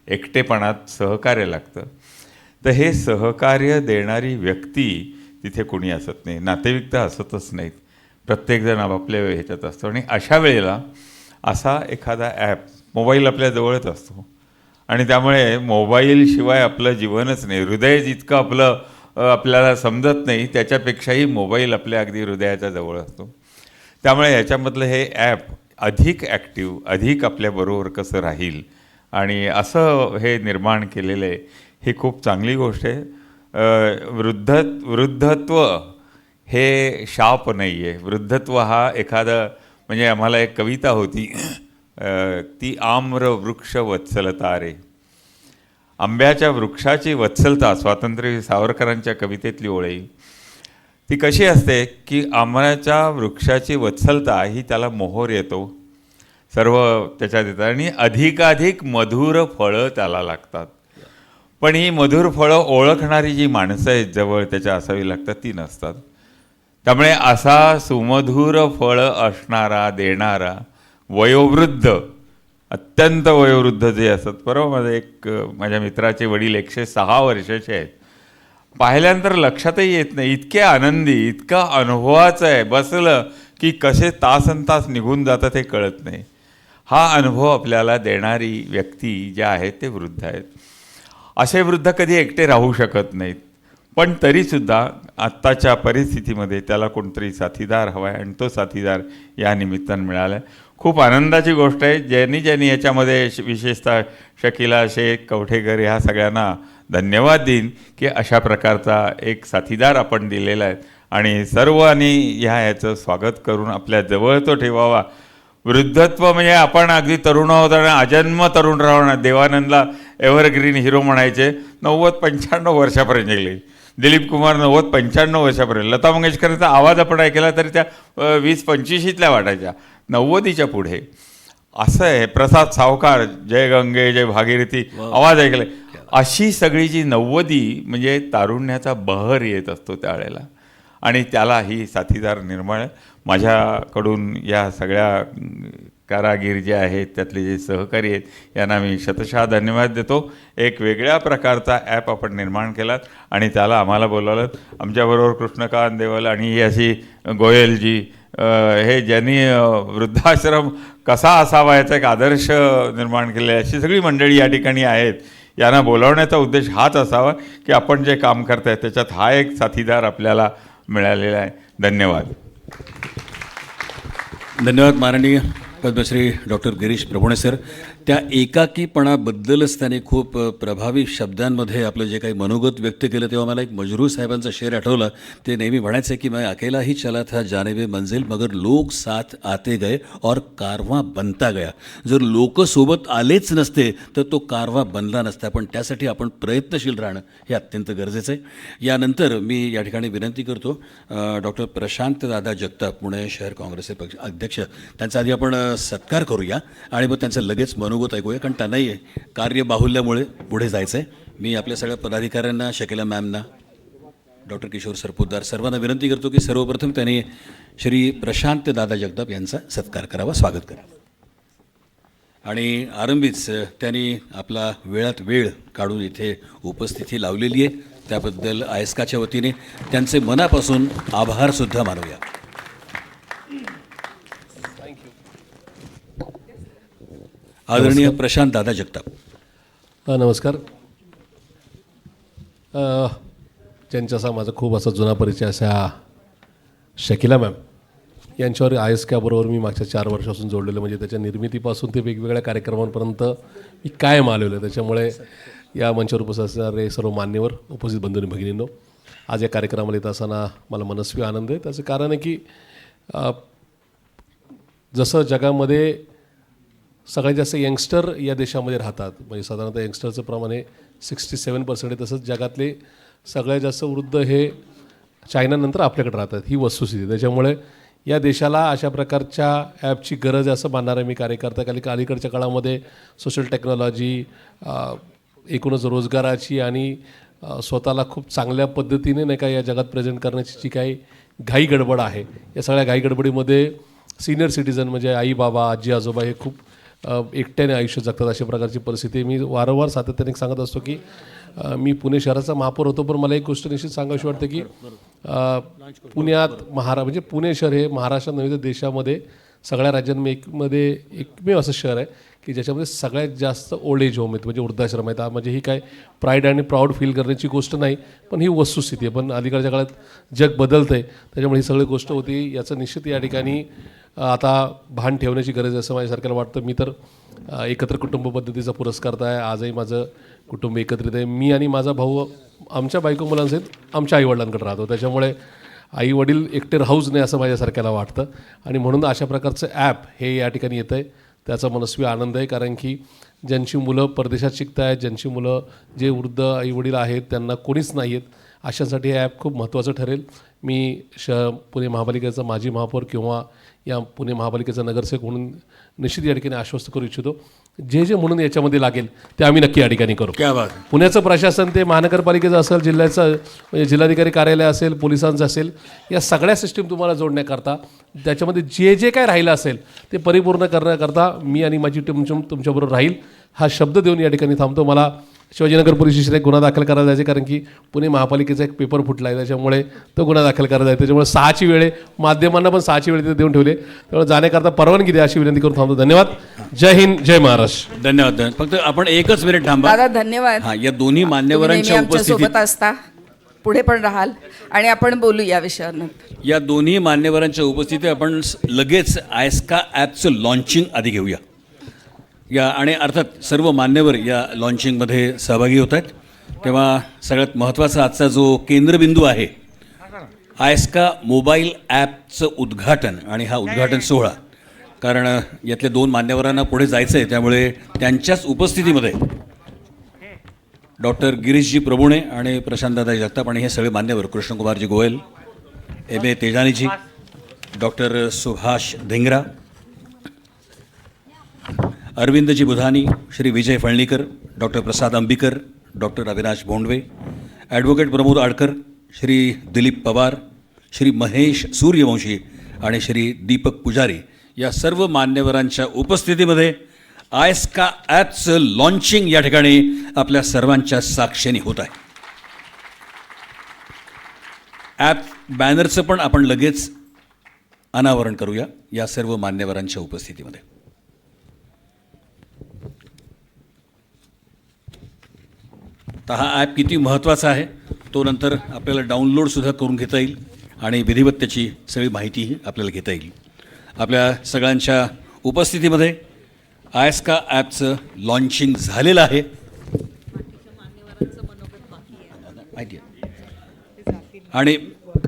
एकटेपणात सहकार्य लागतं, तर हे सहकार्य देणारी व्यक्ती तिथे कोणी असत नाही, नातेवाईक तर असतच नाहीत, प्रत्येकजण आपापल्या ह्याच्यात असतो. आणि अशा वेळेला असा एखादा ॲप, मोबाईल आपल्या जवळच असतो, आणि त्यामुळे मोबाईलशिवाय आपलं जीवनच नाही. हृदय जितकं आपल्याला समजत नाही, त्याच्यापेक्षाही मोबाईल आपल्या अगदी हृदयाच्या जवळ असतो. त्यामुळे ह्याच्यामधलं हे ॲप अधिक ॲक्टिव्ह, अधिक आपल्याबरोबर कसं राहील, आणि असं हे निर्माण केलेलं आहे, ही खूप चांगली गोष्ट आहे. वृद्धत्व हे शाप नाही आहे. वृद्धत्व हा एखादं, म्हणजे आम्हाला एक कविता होती, ती आम्र वृक्ष वत्सलता रे. आंब्याच्या वृक्षाची वत्सलता, स्वातंत्र्य सावरकरांच्या कवितेतली ओळ आहे. ती कशी असते की आंब्याच्या वृक्षाची वत्सलता ही त्याला मोहर येतो, सर्व त्याच्यात येतात, आणि अधिकाधिक मधुर फळं त्याला लागतात. पण ही मधुर फळं ओळखणारी जी माणसं आहेत जवळ त्याच्या असावी लागतात, ती नसतात. त्यामुळे असा सुमधुर फळं असणारा, देणारा वयोवृद्ध, अत्यंत वयोवृद्ध जे असतात. बरोबर, माझ्या मित्राचे वडील 106 वर्षाचे आहेत. पाहिल्यानंतर लक्षातही येत नाही, इतके आनंदी, इतका अनुभवाचं आहे, बसलं की कसे तासन तास निघून जातात हे कळत नाही. हा अनुभव आपल्याला देणारी व्यक्ती ज्या आहेत ते वृद्ध आहेत. असे वृद्ध कधी एकटे राहू शकत नाहीत, पण तरीसुद्धा आत्ताच्या परिस्थितीमध्ये त्याला कोणतरी साथीदार हवा आहे, आणि तो साथीदार या निमित्तानं मिळाला आहे. खूप आनंदाची गोष्ट आहे. ज्यांनी याच्यामध्ये विशेषतः शकिला शेख, कवठेकर ह्या सगळ्यांना धन्यवाद देईन की अशा प्रकारचा एक साथीदार आपण दिलेला आहे, आणि सर्वांनी ह्याचं स्वागत करून आपल्या जवळ तो ठेवावा. वृद्धत्व म्हणजे आपण अगदी तरुण आहोत आणि अजन्म तरुण राहणार. देवानंदला एव्हरग्रीन हिरो म्हणायचे, 90-95 वर्षापर्यंत गेले. दिलीप कुमार 90-95 वर्षापर्यंत. लता मंगेशकरांचा आवाज आपण ऐकला तरी त्या 20-25ल्या वाटायच्या, 90च्या पुढे. असं आहे. प्रसाद सावकार, जय गंगे जय भागीरथी आवाज ऐकले. अशी सगळी जी 90 म्हणजे तारुण्याचा बहर येत असतो त्यावेळेला, आणि त्याला ही साथीदार निर्माण. माझ्याकडून या सगळ्या कारागीर जे आहेत, त्यातले जे सहकारी आहेत, यांना मी शतशः धन्यवाद देतो. एक वेगळ्या प्रकारचा ॲप आपण निर्माण केलात, आणि त्याला आम्हाला बोलावलं. आमच्याबरोबर कृष्णकांत देवल आणि ही अशी गोयलजी, हे ज्यांनी वृद्धाश्रम कसा असावा याचा एक आदर्श निर्माण केले, अशी सगळी मंडळी या ठिकाणी आहेत. यांना बोलावण्याचा उद्देश हाच असावा की आपण जे काम करताय त्याच्यात हा एक साथीदार आपल्याला मिळालेला आहे. धन्यवाद. धन्यवाद माननीय पद्मश्री डॉक्टर गिरीश प्रभुणे सर. त्या एकाकीपणाबद्दलच त्याने खूप प्रभावी शब्दांमध्ये आपलं जे काही मनोगत व्यक्त केलं, तेव्हा मला एक मजरूह साहेबांचा शेर आठवला. ते नेहमी म्हणायचे की मैं अकेला ही चला था जानेबे मंजिल, मगर लोक साथ आते गए और कारवा बनता गया. जर लोक सोबत आलेच नसते तर तो कारवा बनला नसता. पण त्यासाठी आपण प्रयत्नशील राहणं हे अत्यंत गरजेचं आहे. यानंतर मी या ठिकाणी विनंती करतो डॉक्टर प्रशांत दादा जगताप, पुणे शहर काँग्रेसचे पक्ष अध्यक्ष, त्यांचा आधी आपण सत्कार करूया आणि मग त्यांचं लगेच मनोगत ऐकूया, कारण त्यांनाही कार्यबाहुल्यामुळे पुढे जायचं आहे. मी आपल्या सगळ्या पदाधिकाऱ्यांना, शकिला मॅमना, डॉक्टर किशोर सरपोतदार सर्वांना विनंती करतो की सर्वप्रथम त्यांनी श्री प्रशांत दादा जगताप यांचा सत्कार करावा, स्वागत करा. आणि आरंभीच त्यांनी आपला वेळात वेळ काढून इथे उपस्थिती लावलेली आहे, त्याबद्दल आयस्काच्या वतीने त्यांचे मनापासून आभारसुद्धा मानूया. आदरणीय प्रशांत दादा जगताप. नमस्कार. ज्यांच्यासा माझा खूप असा जुना परिचय असा शकिला मॅम यांच्यावर आयस्काबरोबर मी मागच्या 4 वर्षापासून जोडलेलं, म्हणजे त्याच्या निर्मितीपासून ते वेगवेगळ्या कार्यक्रमांपर्यंत मी कायम आलेलो आहे. त्याच्यामुळे या मंचावर उपस्थित असणारे सर्व मान्यवर, उपस्थित बंधू आणि भगिनींनो, आज या कार्यक्रमाला येत असताना मला मनस्वी आनंद आहे. त्याचं कारण आहे की जसं जगामध्ये सगळ्यात जास्त यंगस्टर या देशामध्ये राहतात, म्हणजे साधारणतः यंगस्टरचं प्रमाण हे 67% आहे, तसंच जगातले सगळ्यात जास्त वृद्ध हे चायनानंतर आपल्याकडे राहतात, ही वस्तुस्थिती. त्याच्यामुळे या देशाला अशा प्रकारच्या ॲपची गरज आहे असं मानणारा मी कार्यकर्ता. अलीकडच्या काळामध्ये सोशल टेक्नॉलॉजी, एकूणच रोजगाराची आणि स्वतःला खूप चांगल्या पद्धतीने नाही का या जगात प्रेझेंट करण्याची जी काही घाई गडबड आहे, या सगळ्या घाई गडबडीमध्ये सिनियर सिटीजन म्हणजे आई बाबा, आजी आजोबा हे खूप एकट्याने आयुष्य जगतात, अशा प्रकारची परिस्थिती. मी वारंवार सातत्याने सांगत असतो की मी पुणे शहराचा महापौर होतो, पण मला एक गोष्ट निश्चित सांगावीशी वाटते की पुण्यात म्हणजे पुणे शहर हे महाराष्ट्रात नव्हे तर देशामध्ये सगळ्या राज्यांमध्ये एकमेव असं शहर आहे की ज्याच्यामध्ये सगळ्यात जास्त ओल्ड एज होम आहेत, म्हणजे वृद्धाश्रम आहेत. म्हणजे ही काय प्राईड आणि प्राऊड फील करण्याची गोष्ट नाही, पण ही वस्तुस्थिती आहे. पण अलीकडच्या काळात जग बदलतं आहे, त्याच्यामुळे ही सगळी गोष्ट होती. याचं निश्चित या ठिकाणी आता भान ठेवण्याची गरज आहे असं माझ्यासारख्याला वाटतं. मी तर एकत्र कुटुंब पद्धतीचा पुरस्कार आहे. आजही माझं कुटुंब एकत्रित आहे. मी आणि माझा भाऊ आमच्या बायको मुलांसहित आमच्या आईवडिलांकडे राहतो, त्याच्यामुळे आई वडील एकटे राहूच नाही असं माझ्यासारख्याला वाटतं. आणि म्हणून अशा प्रकारचं ॲप हे या ठिकाणी येतं आहे, त्याचा मनस्वी आनंद आहे. कारण की ज्यांची मुलं परदेशात शिकत आहेत, ज्यांची मुलं जे वृद्ध आईवडील आहेत त्यांना कोणीच नाही आहेत, अशांसाठी हे ॲप खूप महत्त्वाचं ठरेल. मी पुणे महापालिकेचा माजी महापौर किंवा या पुणे महापालिकेचा नगरसेवक म्हणून निश्चित या ठिकाणी आश्वस्त करू इच्छितो, जे म्हणून याच्यामध्ये लागेल ते आम्ही नक्की या ठिकाणी करू. पुण्याचं प्रशासन ते महानगरपालिकेचं असेल, जिल्ह्याचं म्हणजे जिल्हाधिकारी कार्यालय असेल, पोलिसांचं असेल, या सगळ्या सिस्टीम तुम्हाला जोडण्याकरता त्याच्यामध्ये जे काय राहिलं असेल ते परिपूर्ण करण्याकरता मी आणि माझी टीम तुमच्याबरोबर राहील हा शब्द देऊन या ठिकाणी थांबतो. मला शिवाजीनगर पोलीस स्टेशनला एक गुन्हा दाखल करायला जायचे, कारण की पुणे महापालिकेचा एक पेपर फुटला आहे, त्याच्यामुळे तो गुन्हा दाखल करायला जायचा. त्याच्यामुळे 6ची वेळ आहे, माध्यमांना पण 6ची वेळ तिथे देऊन ठेवले, त्यामुळे जाण्याकरता परवानगी द्या अशी विनंती करून थांबतो. धन्यवाद. जय हिंद, जय महाराष्ट्र. धन्यवाद. फक्त आपण एकच मिनिट थांबा दादा. धन्यवाद. हां, या दोन्ही मान्यवरांच्या उपस्थितीत सोबत असता, पुढे पण राहाल आणि आपण बोलू या विषयावर. या दोन्ही मान्यवरांच्या उपस्थितीत आपण लगेच आयस्का ॲपचं लॉन्चिंग आधी घेऊया या, आणि अर्थात सर्व मान्यवर या लॉन्चिंगमध्ये सहभागी होत आहेत. तेव्हा सगळ्यात महत्त्वाचा आजचा जो केंद्रबिंदू आहे, आयस्का मोबाईल ॲपचं उद्घाटन आणि हा उद्घाटन सोहळा. कारण यातल्या 2 मान्यवरांना पुढे जायचं आहे, त्यामुळे त्यांच्याच उपस्थितीमध्ये डॉक्टर गिरीशजी प्रभुणे आणि प्रशांतदादा जगताप आणि हे सगळे मान्यवर, कृष्णकुमारजी Goyal, M.A. तेजानीजी, doctor Subhash Dhingra, Arvindji Budhani, Shri Vijay फळणीकर, doctor प्रसाद अंबिकर, डॉक्टर अविनाश भोंडवे, ॲडव्होकेट प्रमोद आडकर, श्री दिलीप पवार, श्री महेश सूर्यवंशी आणि श्री दीपक पुजारी या सर्व मान्यवरांच्या उपस्थितीमध्ये आयस्का ॲपचं लॉन्चिंग या ठिकाणी आपल्या सर्वांच्या साक्षीने होत आहे. ॲप बॅनरचं पण आपण लगेच अनावरण करूया या सर्व मान्यवरांच्या उपस्थितीमध्ये. तर हा ॲप किती महत्त्वाचा आहे तो नंतर आपल्याला डाउनलोडसुद्धा करून घेता येईल आणि विधिवत त्याची सगळी माहितीही आपल्याला घेता येईल. आपल्या सगळ्यांच्या उपस्थितीमध्ये आयस्का ॲपचं लॉन्चिंग झालेलं आहे. माहिती आहे, आणि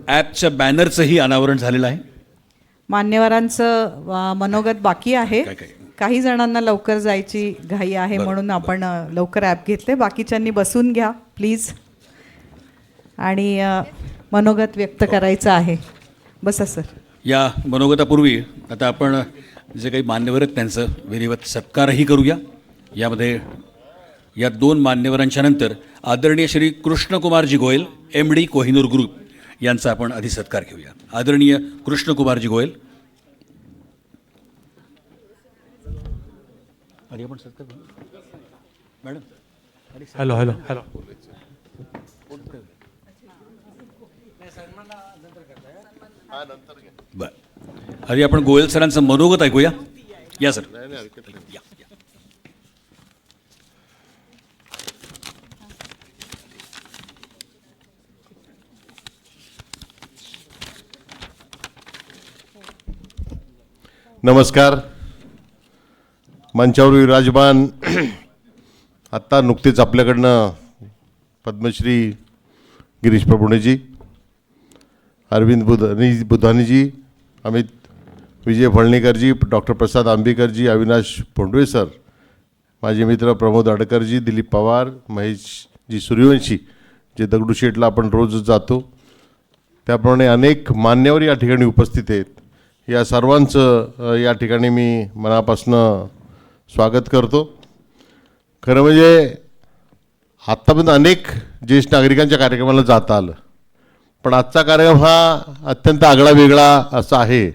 ॲपच्या बॅनरचंही अनावरण झालेलं आहे. मान्यवरांचं मनोगत बाकी आहे. काही जणांना लवकर जायची घाई आहे, म्हणून आपण लवकर ॲप घेतले. बाकीच्यांनी बसून घ्या प्लीज, आणि मनोगत व्यक्त करायचं आहे. बसा सर. या मनोगतापूर्वी आता आपण जे काही मान्यवर आहेत त्यांचं विधिवत सत्कारही करूया. यामध्ये या दोन मान्यवरांच्या नंतर आदरणीय श्री कृष्णकुमारजी गोयल MD कोहिनूर ग्रुप यांचा आपण आधी सत्कार घेऊया. आदरणीय कृष्णकुमारजी गोयल. आधी आपण सत्कार घेऊ मॅडम. Hello hello hello. बरं, आधी आपण गोयल सरांचं मनोगत ऐकूया. या सर. या. नमस्कार. मंचावर विराजमान आत्ता नुकतेच आपल्याकडनं पद्मश्री गिरीश प्रभुणेजी, अरविंद बुधानीजी, अमित विजय फळणीकरजी, डॉक्टर प्रसाद आंबेकरजी, अविनाश भोंडवे सर, माझे मित्र प्रमोद अडकरजी, दिलीप पवार, महेशजी सूर्यवंशी, जे दगडूशेठला आपण रोज जातो, त्याप्रमाणे अनेक मान्यवर या ठिकाणी उपस्थित आहेत. या सर्वांचं या ठिकाणी मी मनापासून स्वागत करतो. खरं म्हणजे आत्तापर्यंत अनेक ज्येष्ठ नागरिकांच्या कार्यक्रमाला जाता आलं, पण आजचा कार्यक्रम हा अत्यंत आगळा वेगळा असा आहे.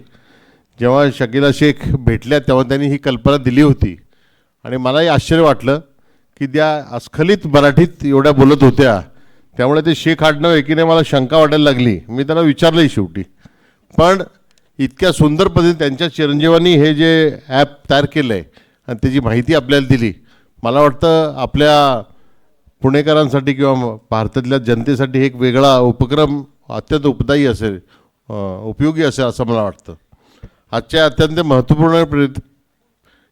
जेव्हा शकीला शेख भेटल्या तेव्हा त्यांनी ही कल्पना दिली होती आणि मलाही आश्चर्य वाटलं की त्या अस्खलित मराठीत एवढ्या बोलत होत्या, त्यामुळे ते शेख आडनाव आहे की नाही मला शंका वाटायला लागली. मी त्यांना विचारलंही शेवटी, पण इतक्या सुंदर पद्धतीने त्यांच्या चिरंजीवांनी हे जे ॲप तयार केलं आहे आणि त्याची माहिती आपल्याला दिली, मला वाटतं आपल्या पुणेकरांसाठी किंवा भारतातल्या जनतेसाठी एक वेगळा उपक्रम अत्यंत उपदायी असेल, उपयोगी असेल असं मला वाटतं. आजच्या अत्यंत महत्त्वपूर्ण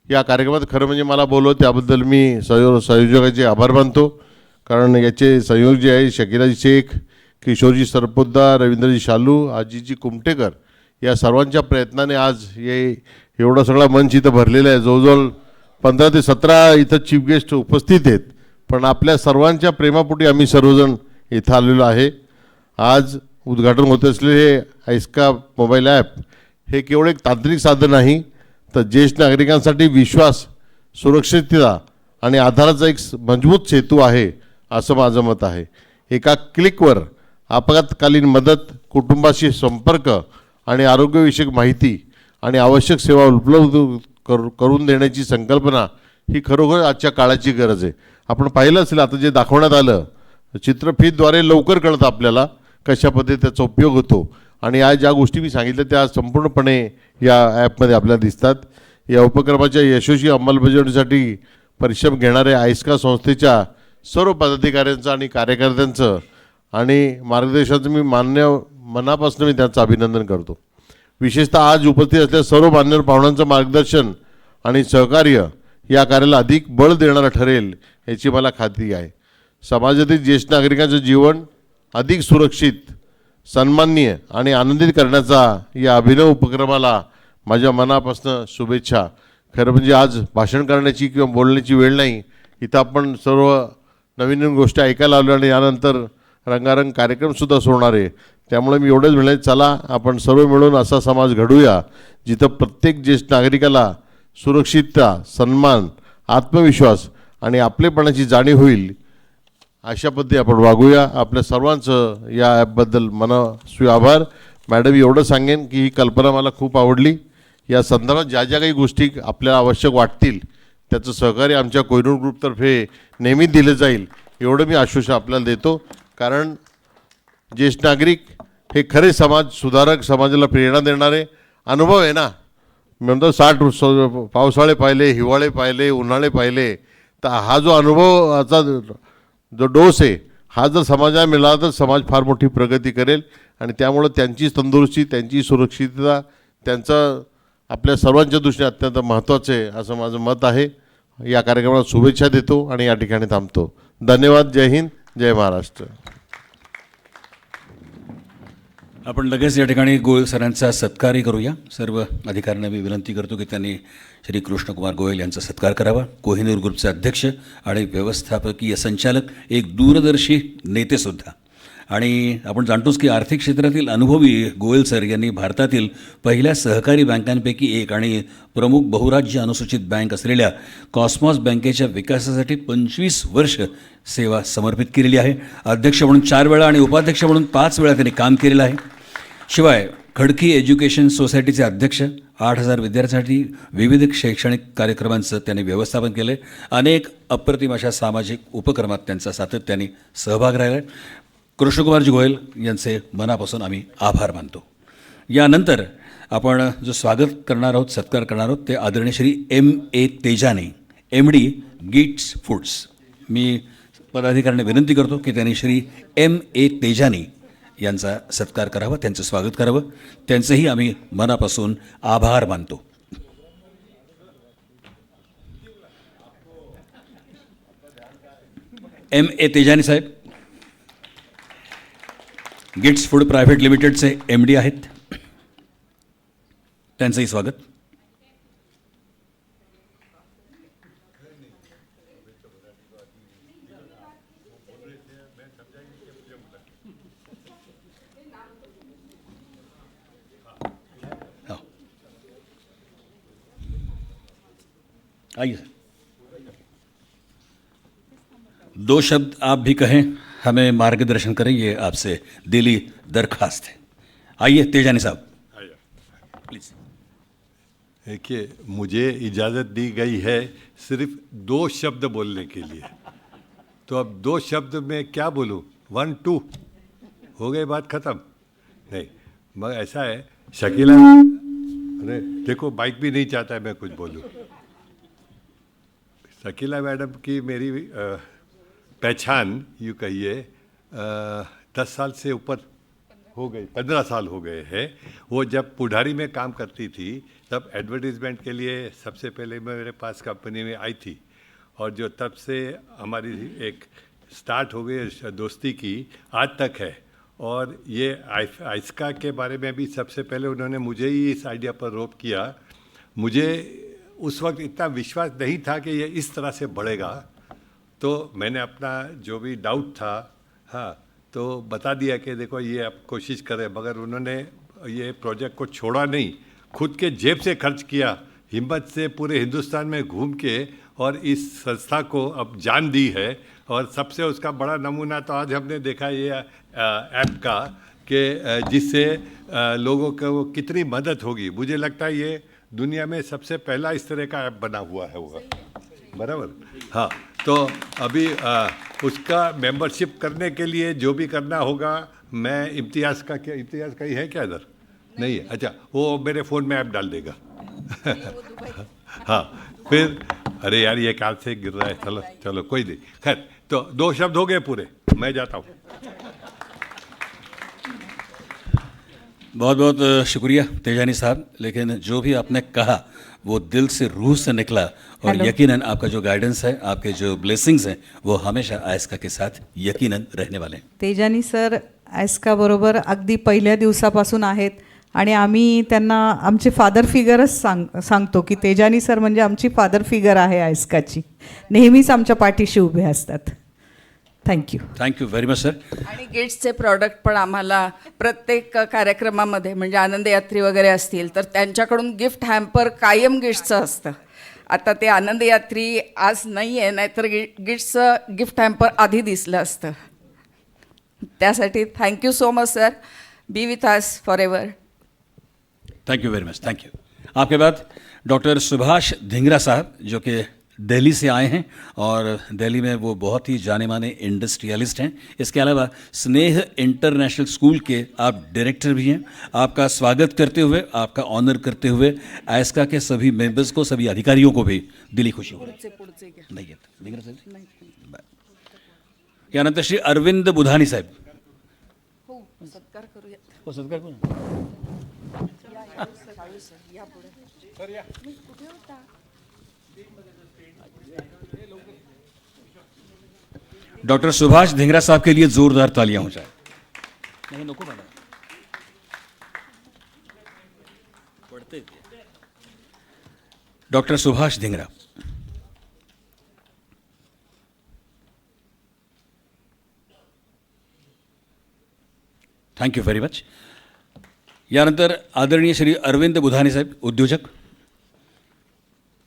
या कार्यक्रमात खरं म्हणजे मला बोलवलं त्याबद्दल मी संयोजकाचे आभार मानतो. कारण याचे संयोजक जे आहे शकीलाजी शेख, किशोरजी सरपोतदार, रवींद्रजी शालू, आजीजी कुमटेकर, या सर्वांच्या प्रयत्नाने आज हे एवढा सगळा मंच इथं भरलेला आहे. जवळजवळ 15 ते 17 इथं चीफ गेस्ट उपस्थित आहेत, पण आपल्या सर्वांच्या प्रेमापोटी आम्ही सर्वजण इथं आलेलो आहे. आज उद्घाटन होत असलेले हे आयस्का मोबाईल ॲप हे केवळ एक तांत्रिक साधन नाही, तर ज्येष्ठ नागरिकांसाठी विश्वास, सुरक्षितता आणि आधाराचा एक मजबूत सेतू आहे असं माझं मत आहे. एका क्लिकवर आपत्कालीन मदत, कुटुंबाशी संपर्क आणि आरोग्यविषयक माहिती आणि आवश्यक सेवा उपलब्ध करून देण्याची संकल्पना ही खरोखर आजच्या काळाची गरज आहे. आपण पाहिलं असेल आता जे दाखवण्यात आलं चित्रफीतद्वारे लवकर कळतं आपल्याला कशा पद्धतीने त्याचा उपयोग होतो आणि आज ज्या गोष्टी मी सांगितल्या त्या संपूर्णपणे या ॲपमध्ये आपल्याला दिसतात. या उपक्रमाच्या यशस्वी अंमलबजावणीसाठी परिश्रम घेणाऱ्या आयस्का संस्थेच्या सर्व पदाधिकाऱ्यांचं आणि कार्यकर्त्यांचं आणि मार्गदर्शनाचं मी मनापासून मी त्यांचं अभिनंदन करतो. विशेषतः आज उपस्थित असलेल्या सर्व मान्यवर पाहुण्यांचं मार्गदर्शन आणि सहकार्य या कार्याला अधिक बळ देणारं ठरेल याची मला खात्री आहे. समाजातील ज्येष्ठ नागरिकांचं जीवन अधिक सुरक्षित, सन्माननीय आणि आनंदित करण्याचा या अभिनव उपक्रमाला माझ्या मनापासून शुभेच्छा. खरं म्हणजे आज भाषण करण्याची किंवा बोलण्याची वेळ नाही, इथं आपण सर्व नवीन नवीन गोष्टी ऐकायला आलो आणि यानंतर रंगारंग कार्यक्रमसुद्धा सोडणार आहे. त्यामुळे मी एवढंच म्हणेन, चला आपण सर्व मिळून असा समाज घडूया जिथं प्रत्येक ज्येष्ठ नागरिकाला सुरक्षितता, सन्मान, आत्मविश्वास आणि आपलेपणाची जाणीव होईल अशा पद्धतीने आपण वागूया. आपल्या सर्वांचं या ॲपबद्दल मनस्वी आभार. मॅडम एवढं सांगेन की ही कल्पना मला खूप आवडली. या संदर्भात ज्या ज्या काही गोष्टी आपल्याला आवश्यक वाटतील त्याचं सहकार्य आमच्या कोहिनूर ग्रुपतर्फे नेहमी दिलं जाईल एवढं मी आश्वासन आपल्याला देतो. कारण ज्येष्ठ नागरिक हे खरे समाज सुधारक, समाजाला प्रेरणा देणारे अनुभव आहे ना. म्हणतो 60 पावसाळे पाहिले, हिवाळे पाहिले, उन्हाळे पाहिले, तर हा जो अनुभवाचा जो डोस आहे हा जर समाजाला मिळाला तर समाज फार मोठी प्रगती करेल आणि त्यामुळं त्यांची तंदुरुस्ती, त्यांची सुरक्षितता, त्यांचं आपल्या सर्वांच्या दृष्टीने अत्यंत महत्त्वाचं आहे असं माझं मत आहे. या कार्यक्रमाला शुभेच्छा देतो आणि या ठिकाणी थांबतो. धन्यवाद. जय हिंद, जय महाराष्ट्र. आपण लगेच या ठिकाणी गोयल सरांचा सत्कारही करूया. सर्व अधिकाऱ्यांना मी विनंती करतो की त्यांनी श्री कृष्णकुमार गोयल यांचा सत्कार करावा. कोहिनूर ग्रुपचे अध्यक्ष आणि व्यवस्थापकीय संचालक, एक दूरदर्शी नेतेसुद्धा आणि आपण जाणतोच की आर्थिक क्षेत्रातील अनुभवी गोयल सर यांनी भारतातील पहिल्या सहकारी बँकांपैकी एक आणि प्रमुख बहुराज्य अनुसूचित बँक असलेल्या कॉस्मॉस बँकेच्या विकासासाठी 25 वर्ष सेवा समर्पित केलेली आहे. अध्यक्ष म्हणून 4 वेळा आणि उपाध्यक्ष म्हणून 5 वेळा त्यांनी काम केलेलं आहे. शिवाय खडकी एज्युकेशन सोसायटीचे अध्यक्ष, 8,000 विद्यार्थ्यांसाठी विविध शैक्षणिक कार्यक्रमांचं त्यांनी व्यवस्थापन केले. अनेक अप्रतिम अशा सामाजिक उपक्रमात त्यांचा सातत्याने सहभाग राहिला आहे. कृष्णकुमारजी गोयल यांचे मनापासून आम्ही आभार मानतो. यानंतर आपण जो स्वागत करणार आहोत, सत्कार करणार आहोत, ते आदरणीय Shri M.A. Tejani, MD Gits foods. मी पदाधिकाऱ्यांना विनंती करतो की त्यांनी श्री M.A. तेजानी यांचा सत्कार करावा, त्यांचं स्वागत करावं. त्यांचंही आम्ही मनापासून आभार मानतो. M.A. तेजानी साहेब गिट्स फूड प्रायव्हेट लिमिटेडचे MD आहेत. त्यांचंही स्वागत. आइए, 2 शब्द आप भी कहें, हमें मार्गदर्शन करें, ये आपसे दिली दरखास्त है. आइए तेजानी साहब, प्लीज. देखिए, मुझे इजाज़त दी गई है सिर्फ 2 शब्द बोलने के लिए, तो अब 2 शब्द में क्या बोलूं? 1 2 हो गई, बात ख़त्म. नहीं, मगर ऐसा है शकीला, अरे देखो माइक भी नहीं चाहता है मैं कुछ बोलूं. शकीला मैडम की मेरी पहचान यूँ कहिए 10 साल से ऊपर हो गई, 15 साल हो गए हैं. वो जब पुढ़ारी में काम करती थी तब एडवर्टीज़मेंट के लिए सबसे पहले मेरे पास कंपनी में आई थी, और जो तब से हमारी एक स्टार्ट हो गई दोस्ती की, आज तक है. और ये आइस्का के बारे में भी सबसे पहले उन्होंने मुझे ही इस आइडिया पर रोक किया. मुझे उस वक्त इतना विश्वास नहीं था कि ये इस तरह से बढ़ेगा, तो मैंने अपना जो भी डाउट था, हाँ, तो बता दिया कि देखो ये आप कोशिश करें. मगर उन्होंने ये प्रोजेक्ट को छोड़ा नहीं, खुद के जेब से खर्च किया, हिम्मत से पूरे हिंदुस्तान में घूम के, और इस संस्था को अब जान दी है. और सबसे उसका बड़ा नमूना तो आज हमने देखा ये ऐप का, कि जिससे लोगों को कितनी मदद होगी. मुझे लगता है ये दुनिया में सबसे पहला इस तरह का ऐप बना हुआ है होगा, बराबर. हाँ, तो अभी उसका मेंबरशिप करने के लिए जो भी करना होगा, मैं इम्तियाज़ का, क्या इम्तियाज़ का ही है क्या इधर? नहीं है, अच्छा, वो मेरे फ़ोन में ऐप डाल देगा. हाँ, फिर अरे यार ये कार से गिर रहा है, चलो चलो कोई नहीं. खैर, तो 2 शब्द हो गए पूरे, मैं जाता हूँ. बहुत बहुत शुक्रिया तेजानी साहब. लेकिन जो भी आपने कहा वो दिल से, रूह से निकला, और यकीनन आपका जो गाइडेंस है, आपके जो ब्लेसिंग्स हैं, वो हमेशा आयस्का के साथ यकीनन रहने वाले हैं. तेजानी सर आयस्का बरोबर अगदी पहिल्या दिवसापासून आहेत आणि आम्ही त्यांना आमचे फादर फिगरच सांगतो की तेजानी सर म्हणजे आमची फादर फिगर आहे आयस्काची. नेहमीच आमच्या पाठीशी उभे असतात. Thank you. Thank you very much sir. आणि गिट्सचे प्रॉडक्ट पण आम्हाला प्रत्येक कार्यक्रमामध्ये, म्हणजे आनंद यात्री वगैरे असतील तर त्यांच्याकडून गिफ्ट हॅम्पर कायम गिट्सचं असतं. आता ते आनंद यात्री आज नाही आहे, नाहीतर गिट्सचं गिफ्ट हॅम्पर आधी दिसलं असतं. त्यासाठी thank you so much sir. B with us for ever. Thank you very much. Thank you. आपके बाद डॉक्टर सुभाष धिंगरा साहब, जो कि दिल्ली से आए हैं, और दिल्ली में वो बहुत ही जाने माने इंडस्ट्रियलिस्ट हैं. इसके अलावा स्नेह इंटरनेशनल स्कूल के आप डायरेक्टर भी हैं. आपका स्वागत करते हुए, आपका ऑनर करते हुए आयस्का के सभी मेंबर्स को, सभी अधिकारियों को भी दिली खुशी हो नहीं है. यानंतर श्री अरविंद बुधानी साहेब. सत्कार करूया. हो, सत्कार करू. डॉक्टर सुभाष धिंगरा साहब के लिए जोरदार तालियां हो जाए. नहीं नको बना पढ़ते. Doctor Subhash Dhingra. Thank you very much. यानंतर आदरणीय श्री अरविंद बुधानी साहेब, उद्योजक.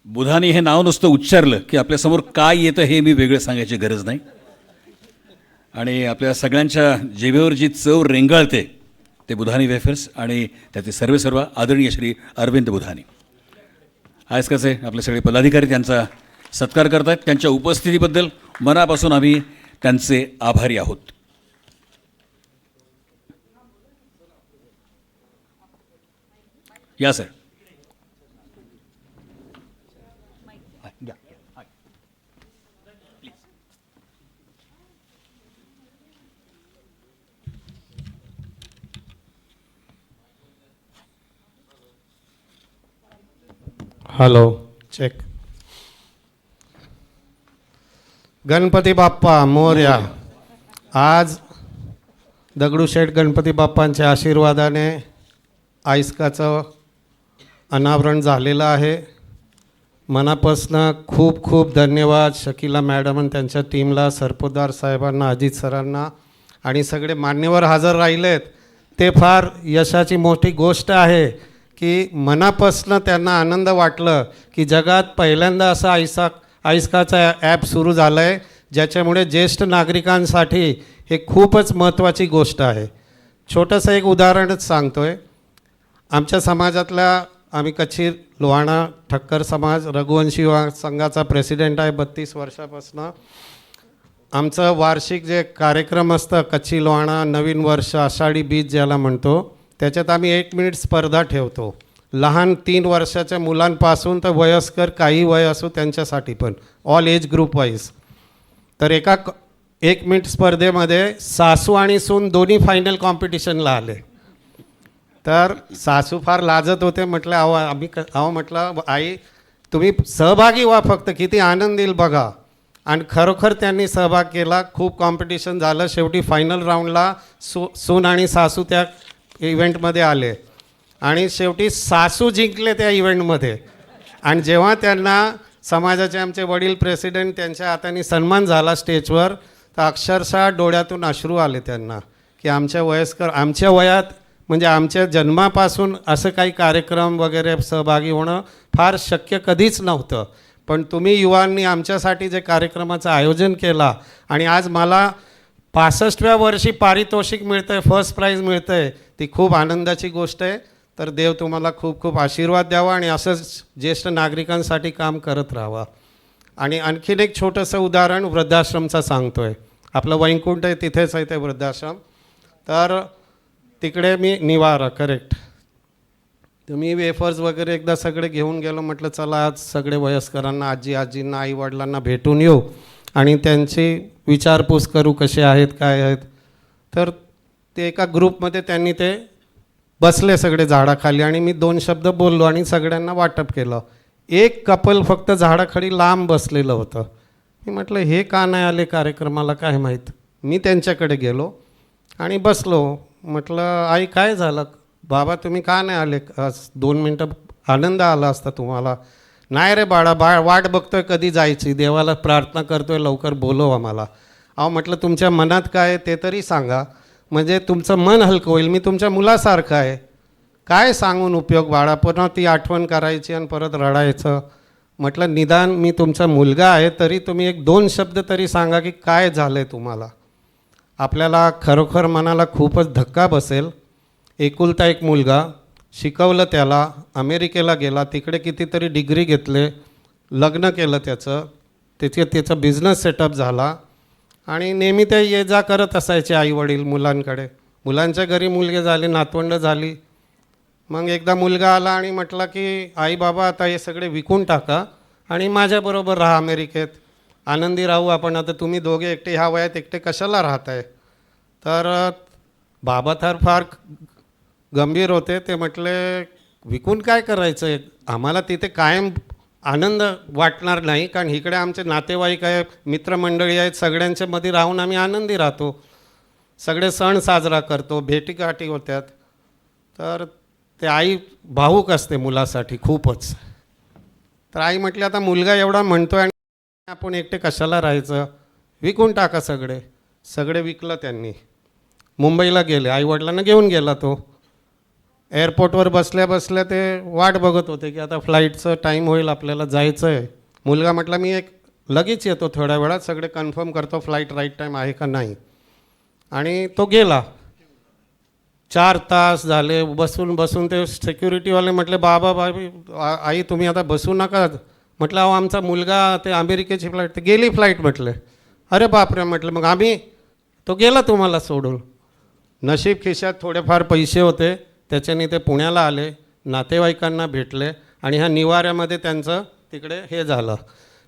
बुधानी हे नाव नुसतं उच्चारलं की आपल्यासमोर काय येतं हे मी वेगळं सांगायची गरज नाही, आणि आपल्या सगळ्यांच्या जिभेवर जी चव रेंगाळते ते बुधानी वेफर्स आणि त्याचे सर्व आदरणीय श्री अरविंद बुधानी. आयस्काचे आपले सगळे पदाधिकारी त्यांचा सत्कार करत आहेत. त्यांच्या उपस्थितीबद्दल मनापासून आम्ही त्यांचे आभारी आहोत. या sir. Hello, check. Ganpati Bappa Morya. आज दगडूशेठ गणपती बाप्पांच्या आशीर्वादाने आयस्काचं अनावरण झालेलं आहे. मनापासून खूप खूप धन्यवाद शकीला मॅडम आणि त्यांच्या टीमला, सरपोतदार साहेबांना, अजित सरांना आणि सगळे मान्यवर हजर राहिलेत. ते फार यशाची मोठी गोष्ट आहे की मनापासून त्यांना आनंद वाटलं की जगात पहिल्यांदा असा आयस्काचा ॲप सुरू झालं आहे ज्याच्यामुळे ज्येष्ठ नागरिकांसाठी हे खूपच महत्त्वाची गोष्ट आहे. छोटंसं एक उदाहरणच सांगतो आहे. आमच्या समाजातल्या आम्ही कच्ची लोहाणा ठक्कर समाज रघुवंशी संघाचा प्रेसिडेंट आहे 32 वर्षापासून. आमचं वार्षिक जे कार्यक्रम असतं कच्ची लोहाणा नवीन वर्ष आषाढी बीज ज्याला म्हणतो, त्याच्यात आम्ही 1 मिनिट स्पर्धा ठेवतो. लहान 3 वर्षाच्या मुलांपासून तर वयस्कर काही वय असो त्यांच्यासाठी पण, ऑल एज ग्रुप वाईज. तर एका 1 मिनिट स्पर्धेमध्ये सासू आणि सून दोन्ही फायनल कॉम्पिटिशनला आले. तर सासू फार लाजत होते. म्हटलं अहो म्हटलं आई तुम्ही सहभागी व्हा, फक्त किती आनंद येईल बघा. आणि खरोखर त्यांनी सहभाग केला. खूप कॉम्पिटिशन झालं. शेवटी फायनल राऊंडला सून आणि सासू त्या इव्हेंटमध्ये आले आणि शेवटी सासू जिंकले त्या इव्हेंटमध्ये. आणि जेव्हा त्यांना समाजाचे आमचे वडील प्रेसिडेंट त्यांच्या हाताने सन्मान झाला स्टेजवर, तर अक्षरशः डोळ्यातून अश्रू आले त्यांना की आमच्या वयात म्हणजे आमच्या जन्मापासून असं काही कार्यक्रम वगैरे सहभागी होणं फार शक्य कधीच नव्हतं. पण तुम्ही युवांनी आमच्यासाठी जे कार्यक्रमाचं आयोजन केला आणि आज मला 65व्या वर्षी पारितोषिक मिळतं आहे, फर्स्ट प्राईज मिळतं आहे, ती खूप आनंदाची गोष्ट आहे. तर देव तुम्हाला खूप खूप आशीर्वाद द्यावा आणि असंच ज्येष्ठ नागरिकांसाठी काम करत राहावा. आणि आणखीन एक छोटंसं उदाहरण वृद्धाश्रमचं सांगतो आहे. आपलं वैकुंठ आहे तिथेच आहे ते वृद्धाश्रम. तर तिकडे मी निवारा करेक्ट. तर मी वेफर्स वगैरे एकदा सगळे घेऊन गेलो. म्हटलं चला आज सगळे वयस्करांना, आजींना, आईवडिलांना भेटून येऊ आणि त्यांची विचारपूस करू कसे आहेत काय आहेत. तर ते एका ग्रुपमध्ये त्यांनी ते बसले सगळे झाडाखाली आणि मी 2 शब्द बोललो आणि सगळ्यांना वाटप केलं. एक कपल फक्त झाडाखाली लांब बसलेलं होतं. मी म्हटलं हे का नाही आले कार्यक्रमाला काय माहीत. मी त्यांच्याकडे गेलो आणि बसलो. म्हटलं आई काय झालं, बाबा तुम्ही का नाही आले, 2 मिनटं आनंद आला असता तुम्हाला. नाही रे बाळा, वाट बघतोय कधी जायची, देवाला प्रार्थना करतोय लवकर बोलव आम्हाला. अहो म्हटलं तुमच्या मनात काय ते तरी सांगा, म्हणजे तुमचं मन हलकं होईल. मी तुमच्या मुलासारखं आहे, काय सांगून उपयोग बाळा, पुन्हा ती आठवण करायची आणि परत रडायचं. म्हटलं निदान मी तुमचा मुलगा आहे तरी तुम्ही 1-2 शब्द तरी सांगा की काय झालं आहे तुम्हाला. आपल्याला खरोखर मनाला खूपच धक्का बसेल. एकुलता एक मुलगा, शिकवलं त्याला, अमेरिकेला गेला, तिकडे कितीतरी डिग्री घेतले, लग्न केलं त्याचा बिझनेस सेटअप झाला आणि नेहमी ते ये जा करत असायचे आईवडील मुलांकडे. मुलांच्या घरी मुलगे झाले, नातवंड झाली. मग एकदा मुलगा आला आणि म्हटला की आई बाबा आता हे सगळे विकून टाका आणि माझ्याबरोबर राहा अमेरिकेत, आनंदी राहू आपण. आता तुम्ही दोघे एकटे ह्या वयात एकटे कशाला राहत आहे. तर बाबा तर फार गंभीर होते. ते म्हटले विकून काय करायचं आहे, आम्हाला तिथे कायम आनंद वाटणार नाही, कारण इकडे आमचे नातेवाईक आहे, मित्रमंडळी आहेत, सगळ्यांच्यामध्ये राहून आम्ही आनंदी राहतो, सगळे सण साजरा करतो, भेटीगाठी होत्यात. तर ते आई भावूक असते मुलासाठी खूपच. तर आई म्हटली आता मुलगा एवढा म्हणतो आहे आणि आपण एकटे कशाला राहायचं, विकून टाका सगळे विकलं त्यांनी. मुंबईला गेले, आईवडिलांना घेऊन गेला तो. एअरपोर्टवर बसल्या बसल्या ते वाट बघत होते की आता फ्लाईटचं टाईम होईल, आपल्याला जायचं आहे. मुलगा म्हटला मी लगेच येतो, थोड्या वेळात सगळे कन्फर्म करतो फ्लाईट राईट टाईम आहे का नाही. आणि तो गेला. 4 तास झाले बसून बसून. ते सिक्युरिटीवाले म्हटले बाबा आई तुम्ही आता बसू नका. म्हटलं अहो आमचा मुलगा ते अमेरिकेची फ्लाईट, ते गेली फ्लाईट. म्हटले अरे बापरे. म्हटलं मग तो गेला तुम्हाला सोडून. नशीब खिशात थोडेफार पैसे होते, त्याच्याने ते पुण्याला आले, नातेवाईकांना भेटले आणि ह्या निवाऱ्यामध्ये त्यांचं तिकडे हे झालं.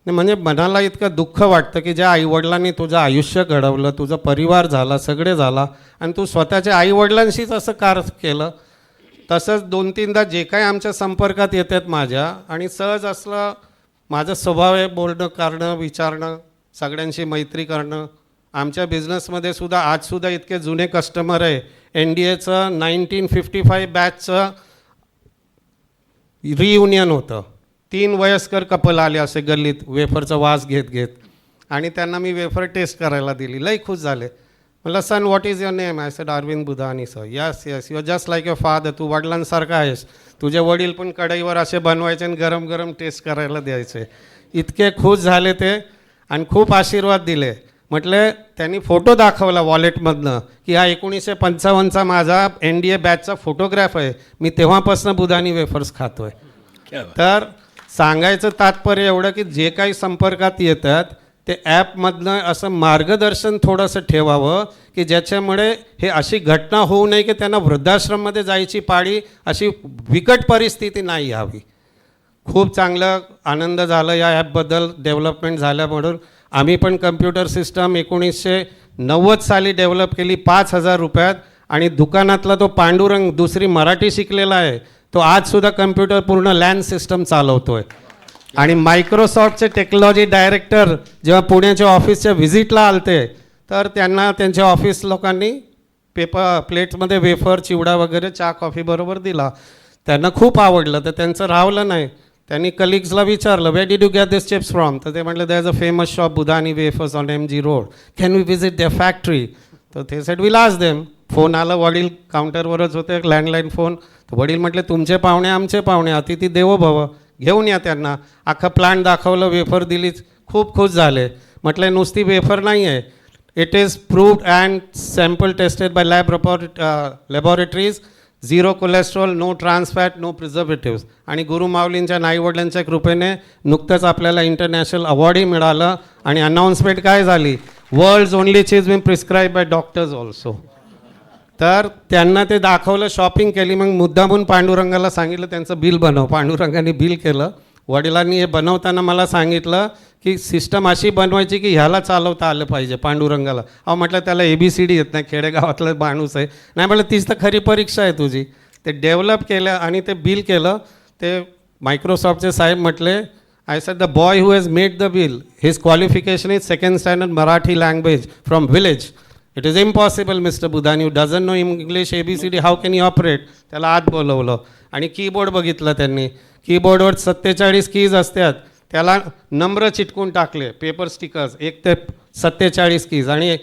म्हणजे मनाला इतकं दुःख वाटतं की ज्या आईवडिलांनी तुझं आयुष्य घडवलं, तुझा परिवार झाला, सगळे झाला, आणि तू स्वतःच्या आईवडिलांशीच असं कार केलं. तसंच 2-3दा जे काही आमच्या संपर्कात येतात माझ्या, आणि सहज असलं माझा स्वभाव आहे बोलणं करणं, विचारणं, सगळ्यांशी मैत्री करणं. आमच्या बिझनेसमध्ये सुद्धा आजसुद्धा इतके जुने कस्टमर आहे. NDAचं 1955 बॅचचं रियुनियन होतं. 3 वयस्कर कपल आले असे गल्लीत वेफरचा वास घेत घेत, आणि त्यांना मी वेफर टेस्ट करायला दिली. लई खुश झाले. म्हटलं son what is your name? I said Arvind Budhani sir. Yes yes, you are just like your father. तू वडिलांसारखा आहेस. तुझे वडील पण कढईवर असे बनवायचे आणि गरम गरम टेस्ट करायला द्यायचे. इतके खुश झाले ते आणि खूप आशीर्वाद दिले. म्हटले त्यांनी फोटो दाखवला वॉलेटमधनं की हा 1955चा माझा NDA बॅचचा फोटोग्राफ आहे, मी तेव्हापासून बुधानी वेफर्स खातो आहे. तर सांगायचं तात्पर्य एवढं की जे काही संपर्कात येतात ते ॲपमधनं असं मार्गदर्शन थोडंसं ठेवावं की ज्याच्यामुळे हे अशी घटना होऊ नये की त्यांना वृद्धाश्रममध्ये जायची पाळी, अशी बिकट परिस्थिती नाही यावी. खूप चांगलं आनंद झाला या ॲपबद्दल डेव्हलपमेंट झाल्या. म्हणून आम्ही पण कम्प्युटर सिस्टम 1990 साली डेव्हलप केली 5,000 रुपयात. आणि दुकानातला तो पांडुरंग, दुसरी मराठी शिकलेला आहे, तो आजसुद्धा कम्प्युटर पूर्ण लॅन सिस्टम चालवतो आहे. आणि मायक्रोसॉफ्टचे टेक्नॉलॉजी डायरेक्टर जेव्हा पुण्याच्या ऑफिसच्या व्हिजिटला आलते, तर त्यांना त्यांच्या ऑफिस लोकांनी प्लेट्समध्ये वेफर, चिवडा वगैरे चहा कॉफी बरोबर दिला. त्यांना खूप आवडलं. तर त्यांचं राहवलं नाही. त्यांनी कलिग्सला विचारलं where did you get this chips from? तर ते म्हटलं there is a famous shop Budhani wafers on MG road, can we visit their factory? तर ते said will ask them. Phone आला, वडील काउंटरवरच होते, लँडलाईन फोन. तर वडील म्हटले तुमचे पाहुणे आमचे पाहुणे, अतिथी देवो भव, घेऊन या त्यांना. अख्खं प्लांट दाखवलं, वेफर दिलीच, खूप खुश झाले. म्हटले नुसती वेफर नाही आहे, it is proved and sample tested by laboratories, 0 cholesterol, no trans fat, no preservatives. आणि गुरु माऊलींच्या नाईवडिलांच्या कृपेने नुकतंच आपल्याला इंटरनॅशनल अवॉर्डही मिळालं. आणि अनाऊन्समेंट काय झाली, world's only cheese been prescribed by doctors also. तर त्यांना ते दाखवलं, शॉपिंग केली. मग मुद्दामून पांडुरंगाला सांगितलं त्यांचं बिल बनव. पांडुरंगाने बिल केलं. वडिलांनी हे बनवताना मला सांगितलं की सिस्टम अशी बनवायची की ह्याला चालवता आलं पाहिजे पांडुरंगाला. अहो म्हटलं त्याला ABCD येत नाही, खेडेगावातला माणूस आहे. नाही म्हटलं तीच तर खरी परीक्षा आहे तुझी. ते डेव्हलप केलं आणि ते बिल केलं. ते मायक्रोसॉफ्टचे साहेब म्हटले, I said the boy who has made the bill, his qualification is 2nd standard Marathi language from village. It is impossible mister Budhani, you doesn't know English ABCD, how can you operate? त्याला आत बोलवलं आणि keyboard बघितलं त्यांनी. कीबोर्डवर 47 keys असतात, त्याला number चिटकून टाकले, पेपर स्टिकर्स, 1 ते 47 कीज. आणि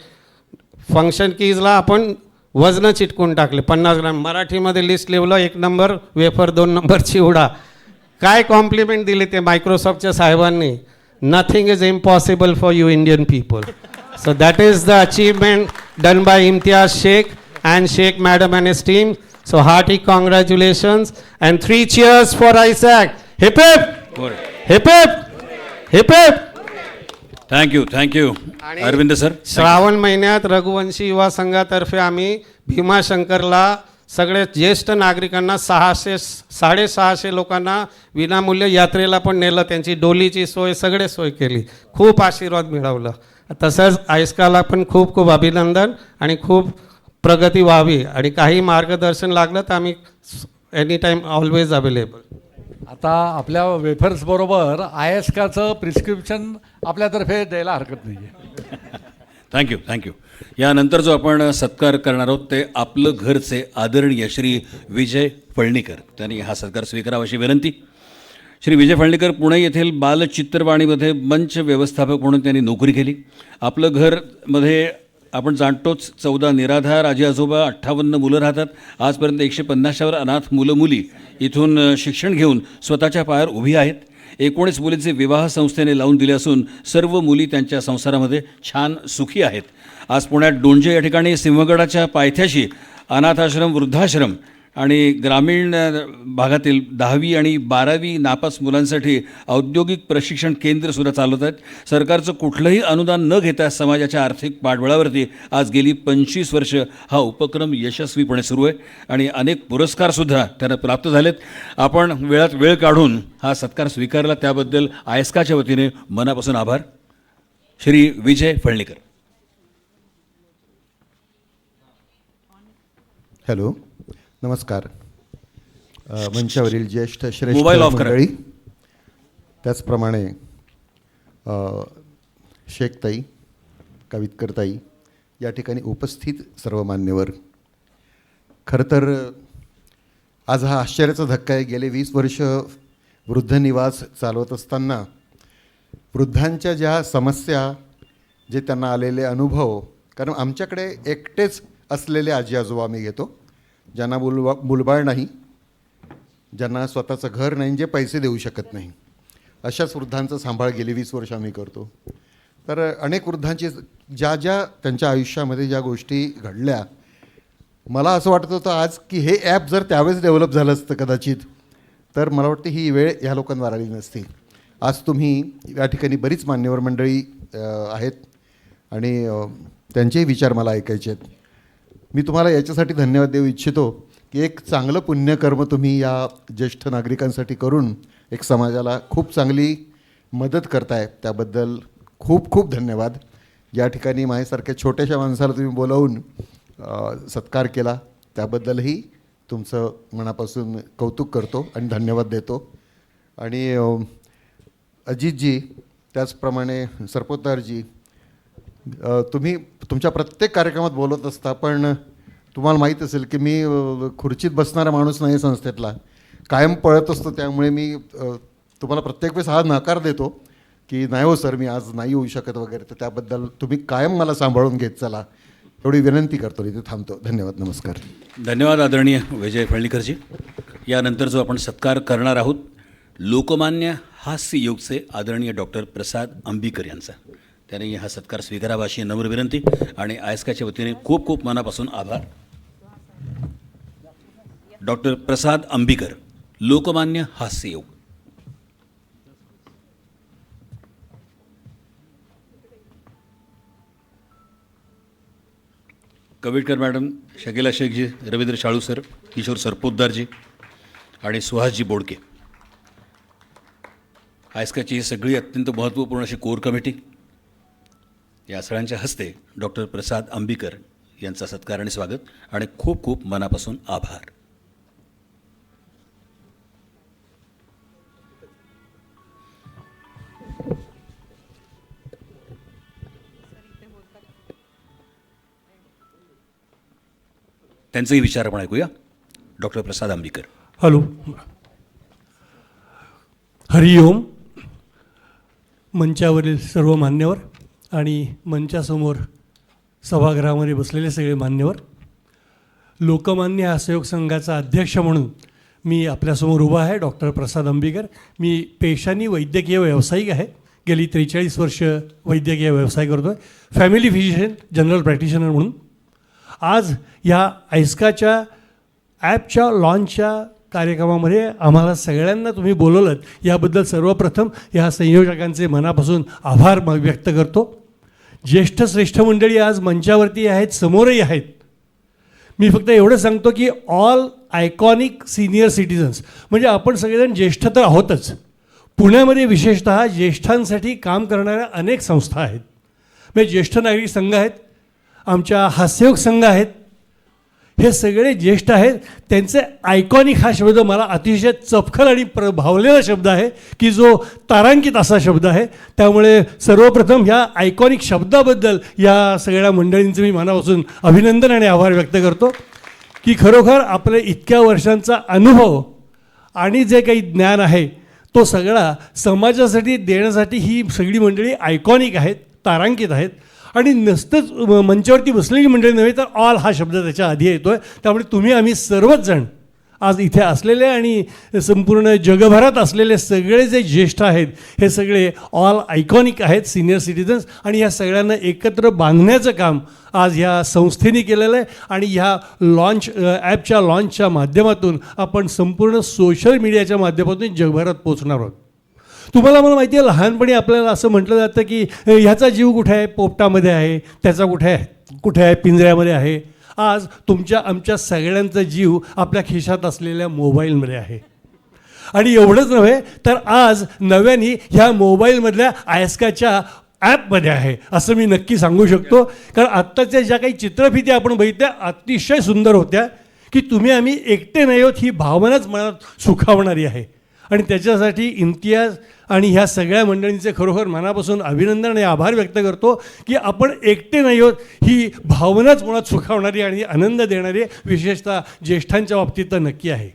फंक्शन कीजला आपण वजनं चिटकून टाकले, 50 ग्राम. मराठीमध्ये लिस्ट लिहिलं, 1 नंबर वेफर, 2 नंबर चिवडा. काय कॉम्प्लिमेंट दिली ते मायक्रोसॉफ्टच्या साहेबांनी. Nothing is impossible for you Indian people. So that is the achievement done by Imtiaz Sheikh and Sheikh Madam and his team. So hearty congratulations and 3 cheers for Isaac. Hip hip! Hip hip! Hip hip! Thank you thank you Arvind sir. Shravan महिन्यात रघुवंशी युवा संघातर्फे आम्ही भीमाशंकरला सगळे ज्येष्ठ नागरिकांना 600-650 लोकांना विनामूल्य यात्रेला पण नेलं. त्यांची डोलीची सोय, सगळे सोय केली. खूप आशीर्वाद मिळवलं. तसंच आयस्काला पण खूप खूप अभिनंदन आणि खूप प्रगती व्हावी. आणि काही मार्गदर्शन लागलं तर आम्ही एनी टाईम ऑलवेज अवेलेबल. आता आपल्या वेफर्सबरोबर आयस्काचं प्रिस्क्रिप्शन आपल्यातर्फे द्यायला हरकत नाही आहे. Thank you thank you. यानंतर जो आपण सत्कार करणार आहोत ते आपलं घरचे आदरणीय श्री विजय फळणीकर. त्यांनी हा सत्कार स्वीकारावा अशी विनंती. श्री विजय फळणीकर पुणे येथील बालचित्रवाणीमध्ये मंच व्यवस्थापक म्हणून त्यांनी नोकरी केली. आपलं घरमध्ये आपण जाणतोच 14 निराधार आजी आजोबा, 58 मुलं राहतात. आजपर्यंत 150वर अनाथ मुलं मुली इथून शिक्षण घेऊन स्वतःच्या पायावर उभी आहेत. 19 मुलींचे विवाह संस्थेने लावून दिले असून सर्व मुली त्यांच्या संसारामध्ये छान सुखी आहेत. आज पुण्यात डोंजे या ठिकाणी सिंहगडाच्या पायथ्याशी अनाथाश्रम, वृद्धाश्रम आणि ग्रामीण भागातील 10वी आणि 12वी नापास मुलांसाठी औद्योगिक प्रशिक्षण केंद्र सुद्धा चालवत आहेत. सरकारचं कुठलंही अनुदान न घेता समाजाच्या आर्थिक पाठबळावरती आज गेली 25 वर्ष हा उपक्रम यशस्वीपणे सुरू आहे आणि अनेक पुरस्कारसुद्धा त्यांना प्राप्त झालेत. आपण वेळात वेळ काढून हा सत्कार स्वीकारला त्याबद्दल आयस्काच्या वतीने मनापासून आभार. श्री विजय फळणीकर. हॅलो, नमस्कार. मंचावरील ज्येष्ठ श्रेष्ठ मोबाईल ऑफ करा. मंडळी, त्याचप्रमाणे शेखताई, कवितकरताई, या ठिकाणी उपस्थित सर्व मान्यवर. खरं तर आज हा आश्चर्याचा धक्का आहे. गेले 20 वर्ष वृद्ध निवास चालवत असताना वृद्धांच्या ज्या समस्या, जे त्यांना आलेले अनुभव, कारण आमच्याकडे एकटेच असलेले आजी आजोबा आम्ही घेतो, ज्यांना मुलबाळ नाही, ज्यांना स्वतःचं घर नाही, जे पैसे देऊ शकत नाही, अशाच वृद्धांचा सांभाळ गेली 20 वर्ष आम्ही करतो. तर अनेक वृद्धांची ज्या त्यांच्या आयुष्यामध्ये ज्या गोष्टी घडल्या, मला असं वाटत होतं आज की हे ॲप जर त्यावेळेस डेव्हलप झालं असतं कदाचित, तर मला वाटतं ही वेळ ह्या लोकांवर आली नसती. आज तुम्ही या ठिकाणी बरीच मान्यवर मंडळी आहेत आणि त्यांचेही विचार मला ऐकायचे आहेत. मी तुम्हाला याच्यासाठी धन्यवाद देऊ इच्छितो की एक चांगलं पुण्यकर्म तुम्ही या ज्येष्ठ नागरिकांसाठी करून एक समाजाला खूप चांगली मदत करताय, त्याबद्दल खूप खूप धन्यवाद. या ठिकाणी माझ्यासारख्या छोट्याशा माणसाला तुम्ही बोलावून सत्कार केला, त्याबद्दलही तुमचं मनापासून कौतुक करतो आणि धन्यवाद देतो. आणि अजितजी, त्याचप्रमाणे सरपोतदारजी, तुम्ही तुमच्या प्रत्येक कार्यक्रमात बोलत असता, पण तुम्हाला माहीत असेल की मी खुर्चीत बसणारा माणूस नाही संस्थेतला, कायम पळत असतो. त्यामुळे मी तुम्हाला प्रत्येक वेळेस हा नकार देतो की नाही हो सर, मी आज नाही येऊ शकत वगैरे. तर त्याबद्दल तुम्ही कायम मला सांभाळून घेत चला, एवढी विनंती करतो. इथे थांबतो. धन्यवाद. नमस्कार. धन्यवाद आदरणीय विजय फळणीकरजी. यानंतर जो आपण सत्कार करणार आहोत, लोकमान्य हास्य युगचे आदरणीय डॉक्टर प्रसाद अंबिकर यांचा. त्याने हा सत्कार स्वीकारावा अशी नम्र विनंती आणि आयस्काच्या वतीने खूप खूप मनापासून आभार. डॉक्टर प्रसाद अंबिकर, लोकमान्य हास्य योग. कविटकर मॅडम, शकीला शेखजी, रवींद्र शाळू सर, किशोर सरपोतदारजी आणि सुहासजी बोडके. आयस्काची ही सगळी अत्यंत महत्त्वपूर्ण अशी कोर कमिटी, या सगळ्यांच्या हस्ते डॉक्टर प्रसाद अंबिकर यांचा सत्कार आणि स्वागत आणि खूप खूप मनापासून आभार. त्यांचेही विचार आपण ऐकूया. डॉक्टर प्रसाद अंबिकर. हॅलो, हरिओम. मंचावरील सर्व मान्यवर आणि मंचासमोर सभागृहामध्ये बसलेले सगळे मान्यवर, लोकमान्य हास्ययोग संघाचा अध्यक्ष म्हणून मी आपल्यासमोर उभा आहे. डॉक्टर प्रसाद अंबिकर. मी पेशाने वैद्यकीय व्यावसायिक आहे. गेली 43 वर्ष वैद्यकीय व्यवसाय करतो आहे, फॅमिली फिजिशियन, जनरल प्रॅक्टिशनर म्हणून. आज ह्या आयस्काच्या ॲपच्या लॉन्चच्या कार्यक्रमामध्ये आम्हाला सगळ्यांना तुम्ही बोलवलं, याबद्दल सर्वप्रथम ह्या संयोजकांचे मनापासून आभार व्यक्त करतो. ज्येष्ठ श्रेष्ठ मंडळी आज मंचावरती आहेत, समोरही आहेत. मी फक्त एवढं सांगतो की ऑल आयकॉनिक सिनियर सिटिझन्स, म्हणजे आपण सगळेजण ज्येष्ठ तर आहोतच, पुण्यामध्ये विशेषतः ज्येष्ठांसाठी काम करणाऱ्या अनेक संस्था आहेत. म्हणजे ज्येष्ठ नागरिक संघ आहेत, आमच्या हास्ययोग संघ आहेत, हे सगळे ज्येष्ठ आहेत. त्यांचे आयकॉनिक हा शब्द मला अतिशय चपखल आणि भावलेला शब्द आहे की जो तारांकित असा शब्द आहे. त्यामुळे सर्वप्रथम ह्या आयकॉनिक शब्दाबद्दल या सगळ्या मंडळींचं मी मनापासून अभिनंदन आणि आभार व्यक्त करतो की खरोखर आपले इतक्या वर्षांचा अनुभव आणि जे काही ज्ञान आहे तो सगळा समाजासाठी देण्यासाठी ही सगळी मंडळी आयकॉनिक आहेत, तारांकित आहेत. आणि नुसतंच मंचावरती बसलेली मंडळी नव्हे तर ऑल हा शब्द त्याच्या आधी येतो आहे. त्यामुळे तुम्ही आम्ही सर्वच जण आज इथे असलेले आणि संपूर्ण जगभरात असलेले सगळे जे ज्येष्ठ आहेत हे सगळे ऑल आयकॉनिक आहेत, सिनियर सिटिझन्स, आणि या सगळ्यांना एकत्र बांधण्याचं काम आज ह्या संस्थेने केलेलं आहे. आणि ह्या ॲपच्या लॉन्चच्या माध्यमातून आपण संपूर्ण सोशल मीडियाच्या माध्यमातून जगभरात पोचणार आहोत. तुम्हाला मला माहिती आहे, लहानपणी आपल्याला असं म्हटलं जातं की ह्याचा जीव कुठे आहे, पोपटामध्ये आहे, त्याचा कुठे आहे, पिंजऱ्यामध्ये आहे. आज तुमच्या आमच्या सगळ्यांचा जीव आपल्या खिशात असलेल्या मोबाईलमध्ये आहे. आणि एवढंच नव्हे तर आज नव्याने ह्या मोबाईलमधल्या आयस्काच्या ॲपमध्ये आहे असं मी नक्की सांगू शकतो. कारण आत्ताच्या ज्या काही चित्रफिती आपण बघितल्या अतिशय सुंदर होत्या की तुम्ही आम्ही एकटे नाही आहोत ही भावनाच मनात सुखावणारी आहे. आणि त्याच्यासाठी इम्तियाज आणि ह्या सगळ्या मंडळींचे खरोखर मनापासून अभिनंदन आणि आभार व्यक्त करतो की आपण एकटे नाही आहोत ही भावनाच मुळात सुखावणारी आणि आनंद देणारी विशेषतः ज्येष्ठांच्या बाबतीत तर नक्की आहे.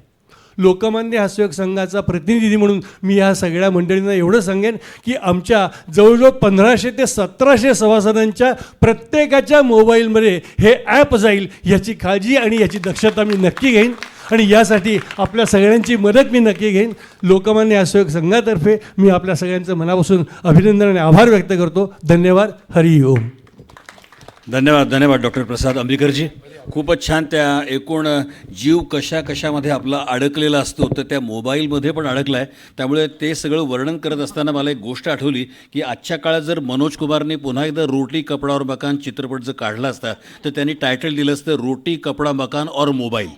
लोकमान्य हास्ययोग संघाचा प्रतिनिधी म्हणून मी ह्या सगळ्या मंडळींना एवढं सांगेन की आमच्या जवळजवळ 1500 ते 1700 सभासदांच्या प्रत्येकाच्या मोबाईलमध्ये हे ॲप जाईल याची काळजी आणि याची दक्षता मी नक्की घेईन. आणि यासाठी आपल्या सगळ्यांची मदत मी नक्की घेईन. लोकमान्य हास्ययोग संघातर्फे मी आपल्या सगळ्यांचं मनापासून अभिनंदन आणि आभार व्यक्त करतो. धन्यवाद. हरी ओम. धन्यवाद डॉक्टर प्रसाद अंबिकरजी. खूपच छान. त्या एकूण जीव कशामध्ये आपला अडकलेला असतो तर त्या मोबाईलमध्ये पण अडकला आहे. त्यामुळे ते सगळं वर्णन करत असताना मला एक गोष्ट आठवली की आजच्या काळात जर मनोज कुमारने पुन्हा एकदा रोटी कपडा और मकान चित्रपट जर काढला असता तर त्यांनी टायटल दिलं असतं रोटी कपडा मकान और मोबाईल.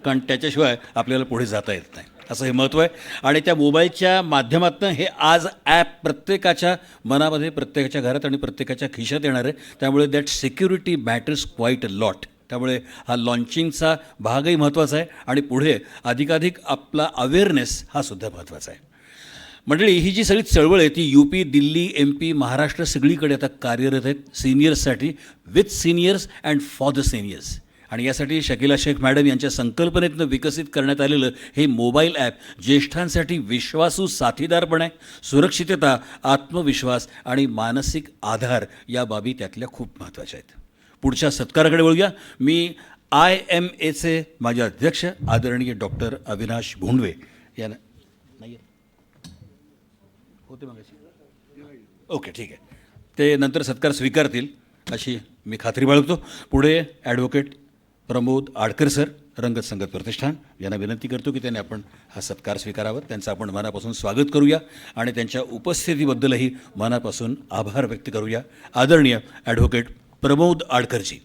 कारण त्याच्याशिवाय आपल्याला पुढे जाता येत नाही असं हे महत्त्व आहे. आणि त्या मोबाईलच्या माध्यमातून हे आज ॲप प्रत्येकाच्या मनामध्ये, प्रत्येकाच्या घरात आणि प्रत्येकाच्या खिशात येणार आहे. त्यामुळे that security matters quiet a lot. त्यामुळे हा लॉन्चिंगचा भागही महत्त्वाचा आहे आणि पुढे अधिकाधिक आपला अवेअरनेस हा सुद्धा महत्त्वाचा आहे. मंडळी, ही जी सगळी चळवळ आहे ती UP, दिल्ली, MP, महाराष्ट्र सगळीकडे आता कार्यरत आहेत सिनियर्ससाठी, with seniors and for the seniors. आणि यासाठी शकीला शेख मॅडम यांच्या संकल्पनेतनं विकसित करण्यात आलेलं हे मोबाईल ॲप ज्येष्ठांसाठी विश्वासू साथीदार पण आहे. सुरक्षितता, आत्मविश्वास आणि मानसिक आधार या बाबी त्यातल्या खूप महत्त्वाच्या आहेत. पुढच्या सत्काराकडे वळूया. मी IMAचे माझे अध्यक्ष आदरणीय डॉक्टर अविनाश भोंडवे यांना नाही होते मग ओके ठीक आहे ते नंतर सत्कार स्वीकारतील अशी मी खात्री बाळगतो. पुढे ॲडव्होकेट प्रमोद आडकर सर, रंगत संगत प्रतिष्ठान यांना विनंती करतो की त्यांनी आपण हा सत्कार स्वीकारावा. त्यांचं आपण मनापासून स्वागत करूया आणि त्यांच्या उपस्थितीबद्दलही मनापासून आभार व्यक्त करूया. आदरणीय ॲडव्होकेट प्रमोद आडकरजी.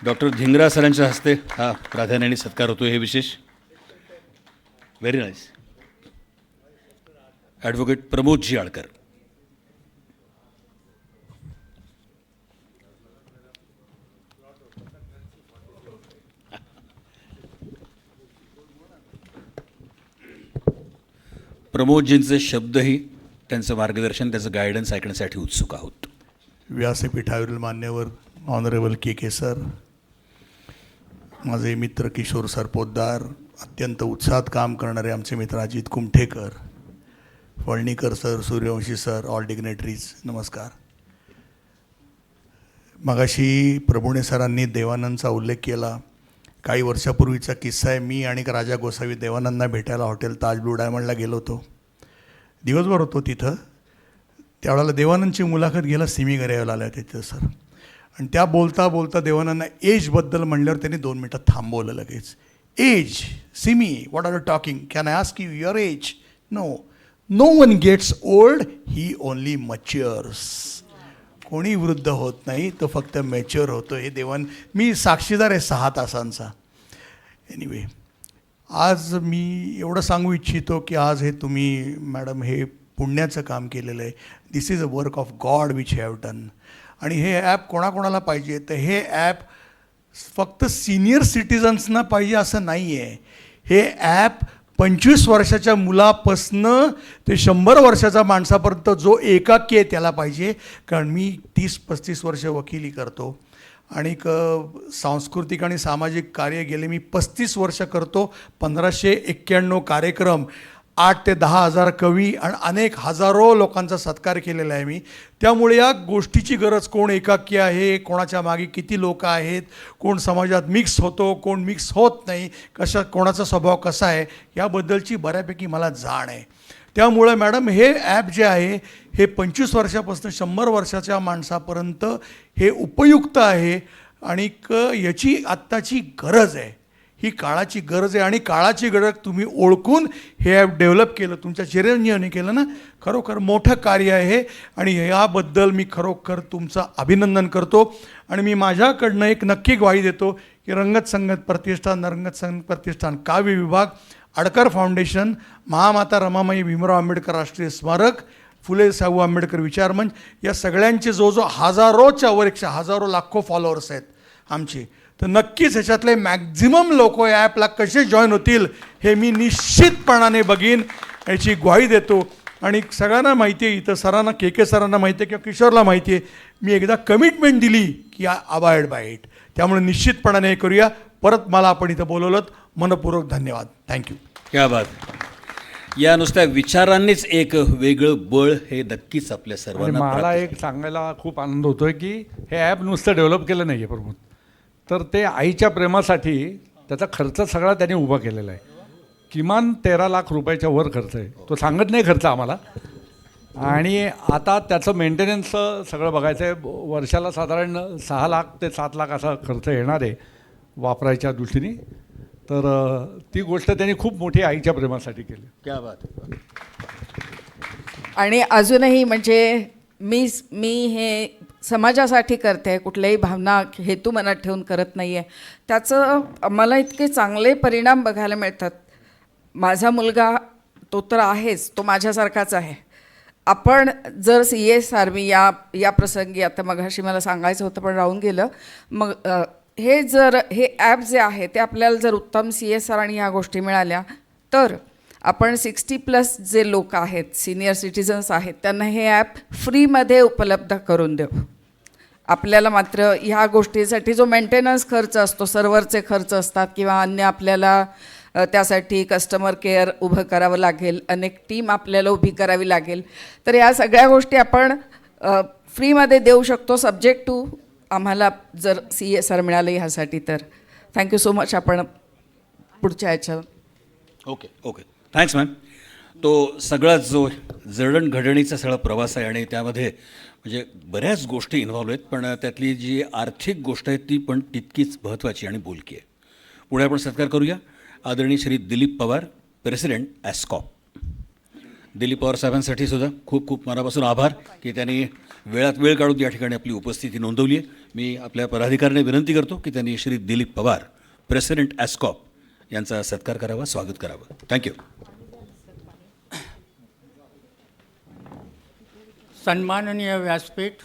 डॉक्टर धिंगरा सरांच्या हस्ते हा प्राधान्याने सत्कार होतो. हे विशेष. Very nice. Advocate Pramod ji Adkar. प्रमोदजींचे शब्दही, त्यांचं मार्गदर्शन, त्याचं गायडन्स ऐकण्यासाठी उत्सुक आहोत. व्यासपीठावरील मान्यवर ऑनरेबल के सर, माझे मित्र किशोर सर पोद्दार, अत्यंत उत्साहात काम करणारे आमचे मित्र Ajit Kumthekar, Phalnikar sir, Suryavanshi sir, all dignitaries, नमस्कार. मगाशी प्रभुणे सरांनी देवानंदचा उल्लेख केला. काही वर्षापूर्वीचा किस्सा आहे. मी आणि राजा गोसावी देवानंदना भेटायला हॉटेल ताज ब्लू डायमंडला गेलो होतो. दिवसभर होतो तिथं. त्यावेळेला देवानंदची मुलाखत गेला सिमी गरेवाला आल्या तिथं सर. आणि त्या बोलता बोलता देवानंदना एजबद्दल म्हणल्यावर त्यांनी 2 मिनटं थांबवलं लगेच. Age, Simi, what are you talking? Can I ask you your age? No one gets old, he only matures. कोणी वृद्ध होत नाही, तो फक्त मॅच्युअर होतो. हे मी साक्षीदार आहे 6 तासांचा. एनिवे, आज मी एवढं सांगू इच्छितो की आज हे तुम्ही मॅडम हे पुण्याचं काम केलेलं आहे. This is a work of God which have done. आणि हे ॲप कोणाकोणाला पाहिजे तर हे ॲप फक्त सिनियर सिटिझन्सना पाहिजे असं नाही आहे. हे ॲप 25 वर्षाच्या मुलापासनं ते 100 वर्षाच्या माणसापर्यंत जो एकाकी आहे त्याला पाहिजे. कारण मी 30-35 वर्ष वकिली करतो आणि सांस्कृतिक आणि सामाजिक कार्य गेले मी 35 वर्ष करतो. 1591 कार्यक्रम 8 ते 10 हजार कवी आणि अनेक हजारो लोकांचा सत्कार केलेला आहे मी. त्यामुळे या गोष्टीची गरज, कोण एकाकी आहे, कोणाच्या मागे किती लोक आहेत, कोण समाजात मिक्स होतो, कोण मिक्स होत नाही, कोणाचा स्वभाव कसा आहे, याबद्दलची बऱ्यापैकी मला जाण आहे. त्यामुळे मॅडम हे ॲप जे आहे हे 25 वर्षापासून 100 वर्षाच्या माणसापर्यंत हे उपयुक्त आहे आणि याची आत्ताची गरज आहे, ही काळाची गरज आहे. आणि काळाची गरज तुम्ही ओळखून हे ॲप डेव्हलप केलं, तुमच्या चिरंजीवांनी केलं ना, खरोखर मोठं कार्य आहे आणि याबद्दल मी खरोखर तुमचं अभिनंदन करतो. आणि मी माझ्याकडनं एक नक्की ग्वाही देतो की रंगत संगत प्रतिष्ठान, रंगत संगत प्रतिष्ठान काव्य विभाग, आडकर फाउंडेशन, महामाता रमाबाई भीमराव आंबेडकर राष्ट्रीय स्मारक, फुले शाहू आंबेडकर विचार मंच, या सगळ्यांचे जो हजारोच्या वर, हजारो लाखो फॉलोअर्स आहेत आमचे, तर नक्कीच ह्याच्यातले मॅक्झिमम लोक या ॲपला कसे जॉईन होतील हे मी निश्चितपणाने बघीन, याची ग्वाही देतो. आणि सगळ्यांना माहिती आहे, इथं सरांना, के सरांना माहिती आहे किंवा किशोरला माहिती आहे, मी एकदा कमिटमेंट दिली की अबाईड बाय इट. त्यामुळे निश्चितपणाने हे करूया. परत मला आपण इथं बोलवलं, मनपूर्वक धन्यवाद. थँक्यू. क्या बात. या नुसत्या विचारांनीच एक वेगळं बळ हे नक्कीच आपल्या सर्वांना. मला एक सांगायला खूप आनंद होतोय की हे ॲप नुसतं डेव्हलप केलं नाही आहे प्रमोद, तर ते आईच्या प्रेमासाठी त्याचा खर्च सगळा त्याने उभा केलेला आहे. किमान 13 लाख रुपयाच्या वर खर्च आहे, तो सांगत नाही खर्च आम्हाला. आणि आता त्याचं मेंटेनन्स सगळं बघायचं आहे. वर्षाला साधारण 6 लाख ते 7 लाख असा खर्च येणार आहे वापरायच्या दृष्टीने. तर ती गोष्ट त्यांनी खूप मोठी आईच्या प्रेमासाठी केली. क्या बात. आणि अजूनही म्हणजे मी हे समाजासाठी करते, कुठल्याही भावना हेतू मनात ठेवून करत नाही आहे. त्याचं मला इतके चांगले परिणाम बघायला मिळतात. माझा मुलगा तो तर आहेच, तो माझ्यासारखाच आहे. आपण जर CSR, मी या प्रसंगी आता मघाशी मला सांगायचं होतं पण राहून गेलं, मग हे ॲप जे आहे ते आपल्याला जर उत्तम CSR आणि ह्या गोष्टी मिळाल्या तर आपण 60+ जे लोक आहेत, सिनियर सिटिझन्स आहेत, त्यांना हे ॲप फ्रीमध्ये उपलब्ध करून देऊ. आपल्याला मात्र ह्या गोष्टीसाठी जो मेंटेनन्स खर्च असतो, सर्व्हरचे खर्च असतात किंवा अन्य आपल्याला त्यासाठी कस्टमर केअर उभं करावं लागेल, अनेक टीम आपल्याला उभी करावी लागेल. तर या सगळ्या गोष्टी आपण फ्रीमध्ये देऊ शकतो, सब्जेक्ट टू आम्हाला जर CSR मिळालं ह्यासाठी. तर थँक्यू सो मच. आपण पुढच्या ह्याच्या. Okay thanks ma'am. तो सगळा जो जडणघडणीचा सगळा प्रवास आहे आणि त्यामध्ये म्हणजे बऱ्याच गोष्टी इन्व्हॉल्व आहेत, पण त्यातली जी आर्थिक गोष्ट आहे ती पण तितकीच महत्त्वाची आणि बोलकी आहे. पुढे आपण सत्कार करूया आदरणीय श्री दिलीप पवार, प्रेसिडेंट ॲस्कॉप. दिलीप पवार साहेबांसाठी सुद्धा खूप खूप मनापासून आभार की त्यांनी वेळात वेळ काढून या ठिकाणी आपली उपस्थिती नोंदवली आहे. मी आपल्या पदाधिकाऱ्यांना विनंती करतो की त्यांनी श्री दिलीप पवार, प्रेसिडेंट ॲस्कॉप यांचा सत्कार करावा, स्वागत करावं. थँक्यू. सन्माननीय व्यासपीठ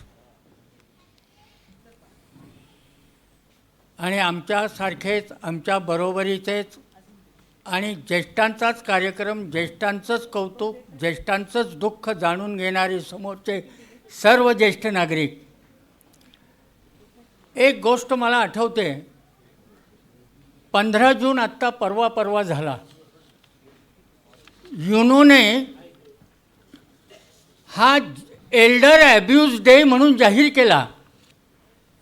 आणि आमच्यासारखेच, आमच्या बरोबरीचेच आणि ज्येष्ठांचाच कार्यक्रम, ज्येष्ठांचंच कौतुक, ज्येष्ठांचंच दुःख जाणून घेणारे समोरचे सर्व ज्येष्ठ नागरिक. एक गोष्ट मला आठवते, 15 जून आत्ता परवा झाला. युनोने हा एल्डर ॲब्यूज डे म्हणून जाहीर केला.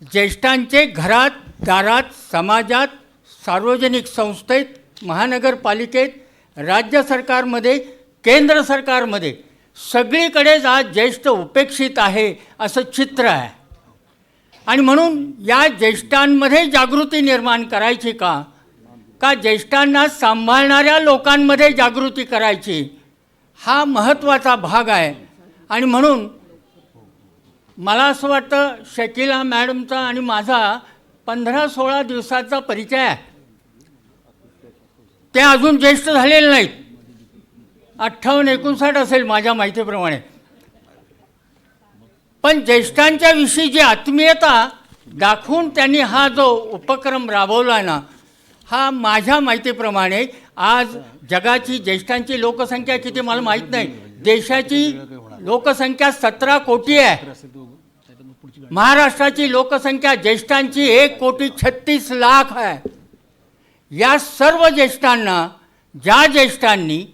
ज्येष्ठांचे घरात, दारात, समाजात, सार्वजनिक संस्थेत, महानगरपालिकेत, राज्य सरकारमध्ये, केंद्र सरकारमध्ये सगळीकडेच आज ज्येष्ठ उपेक्षित आहे असं चित्र आहे. आणि म्हणून या ज्येष्ठांमध्ये जागृती निर्माण करायची का ज्येष्ठांना सांभाळणाऱ्या लोकांमध्ये जागृती करायची, हा महत्त्वाचा भाग आहे. आणि म्हणून मला असं वाटतं शकिला मॅडमचा आणि माझा 15-16 दिवसाचा परिचय आहे. ते अजून ज्येष्ठ झालेले नाहीत. 58-59 असेल माझ्या माहितीप्रमाणे. पण ज्येष्ठांच्या विषयी जी आत्मीयता दाखवून त्यांनी हा जो उपक्रम राबवला ना, हा माझ्या माहितीप्रमाणे आज जगाची ज्येष्ठांची लोकसंख्या किती मला माहीत नाही, देशाची लोकसंख्या 17 कोटी आहे. महाराष्ट्राची लोकसंख्या ज्येष्ठांची 1,36,00,000 आहे. या सर्व ज्येष्ठांना, ज्या ज्येष्ठांनी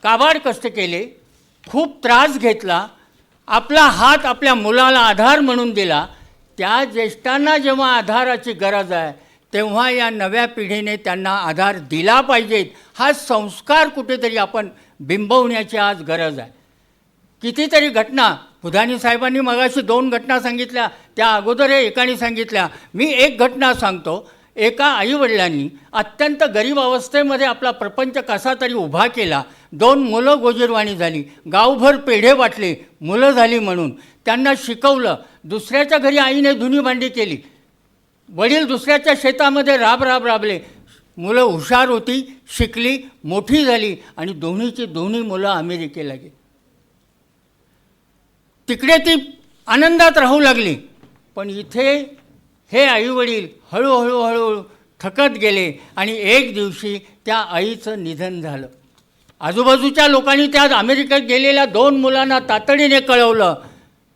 काबाड कष्ट केले, खूप त्रास घेतला, आपला हात आपल्या मुलाला आधार म्हणून दिला. त्या ज्येष्ठांना जेव्हा आधाराची गरज आहे तेव्हा या नव्या पिढीने त्यांना आधार दिला पाहिजेत. हा संस्कार कुठेतरी आपण बिंबवण्याची आज गरज आहे. कितीतरी घटना बुधानी साहेबांनी मगाशी 2 घटना सांगितल्या, त्या अगोदर एकाने सांगितल्या. मी एक घटना सांगतो. एका आईवडिलांनी अत्यंत गरीब अवस्थेमध्ये आपला प्रपंच कसा तरी उभा केला. 2 मुलं गोजीरवाणी झाली, गावभर पेढे वाटले मुलं झाली म्हणून. त्यांना शिकवलं. दुसऱ्याच्या घरी आईने धुणी भांडी केली, वडील दुसऱ्याच्या शेतामध्ये राबले. मुलं हुशार होती, शिकली, मोठी झाली आणि दोन्ही मुलं अमेरिकेला गेली. तिकडे ती आनंदात राहू लागली. पण इथे हे आईवडील हळूहळू थकत गेले आणि एक दिवशी त्या आईचं निधन झालं. आजूबाजूच्या लोकांनी त्या अमेरिकेत गेलेल्या 2 मुलांना तातडीने कळवलं.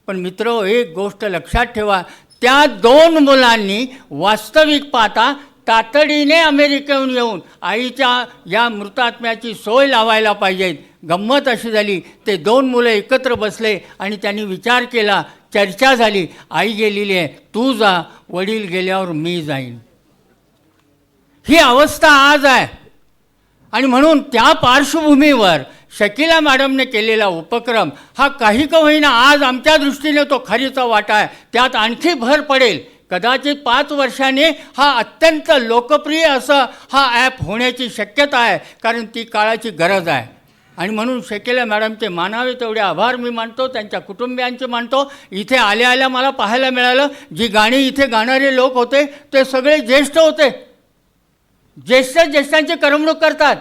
पण मित्र, एक गोष्ट लक्षात ठेवा, त्या 2 मुलांनी वास्तविक पाहता तातडीने अमेरिकेहून येऊन आईच्या या मृतात्म्याची सोय लावायला पाहिजेत. गंमत अशी झाली, ते 2 मुलं एकत्र बसले आणि त्यांनी विचार केला, चर्चा झाली. आई गेलेली आहे, तू जा, वडील गेल्यावर मी जाईन. ही अवस्था आज आहे. आणि म्हणून त्या पार्श्वभूमीवर शकिला मॅडमने केलेला उपक्रम हा काही का होईना आज आमच्या दृष्टीने तो खरीचा वाटा आहे. त्यात आणखी भर पडेल. कदाचित 5 वर्षांनी हा अत्यंत लोकप्रिय असं हा ॲप होण्याची शक्यता आहे, कारण ती काळाची गरज आहे. आणि म्हणून शकिला मॅडमचे मानावे तेवढे आभार मी मानतो, त्यांच्या कुटुंबियांचे मानतो. इथे आल्या मला पाहायला मिळालं, जी गाणी इथे गाणारे लोक होते ते सगळे ज्येष्ठ होते. ज्येष्ठांची करमणूक करतात.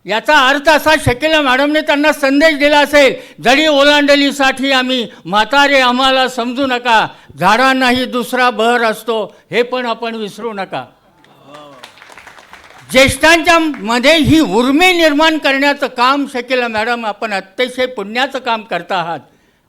याचा अर्थ असा, शकिला मॅडमने त्यांना संदेश दिला असेल, जडी ओलांडलीसाठी आम्ही म्हातारे आम्हाला समजू नका, झाडांनाही दुसरा बहर असतो हे पण आपण विसरू नका. ज्येष्ठांच्या मध्ये ही उर्मी निर्माण करण्याचं काम शकिला मॅडम आपण अतिशय पुण्याचं काम करता आहात.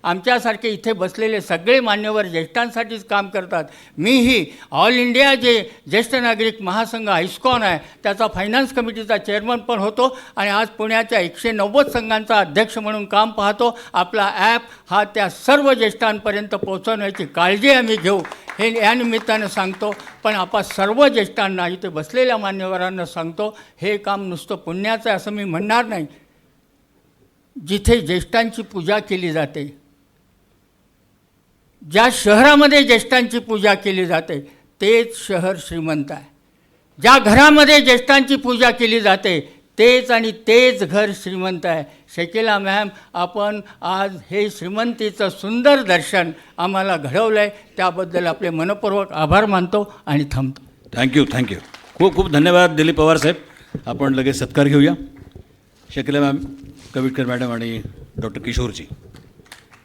आमच्यासारखे इथे बसलेले सगळे मान्यवर ज्येष्ठांसाठीच काम करतात. मीही ऑल इंडिया जे ज्येष्ठ नागरिक महासंघ आयस्कॉन आहे त्याचा फायनान्स कमिटीचा चेअरमन पण होतो आणि आज पुण्याच्या 190 संघांचा अध्यक्ष म्हणून काम पाहतो. आपला ॲप हा त्या सर्व ज्येष्ठांपर्यंत पोहोचवण्याची काळजी आम्ही घेऊ हे या निमित्तानं सांगतो. पण आपण सर्व ज्येष्ठांना, इथे बसलेल्या मान्यवरांना सांगतो, हे काम नुसतं पुण्याचं आहे असं मी म्हणणार नाही. जिथे ज्येष्ठांची पूजा केली जाते, ज्या शहरामध्ये ज्येष्ठांची पूजा केली जाते तेच शहर श्रीमंत आहे. ज्या घरामध्ये ज्येष्ठांची पूजा केली जाते तेच घर श्रीमंत आहे. शकिला मॅम, आपण आज हे श्रीमंतीचं सुंदर दर्शन आम्हाला घडवलं आहे, त्याबद्दल आपले मनपूर्वक आभार मानतो आणि थांबतो. थँक्यू. खूप धन्यवाद दिलीप पवार साहेब. आपण लगेच सत्कार घेऊया. शकिला मॅम, कविटकर मॅडम आणि डॉक्टर किशोरजी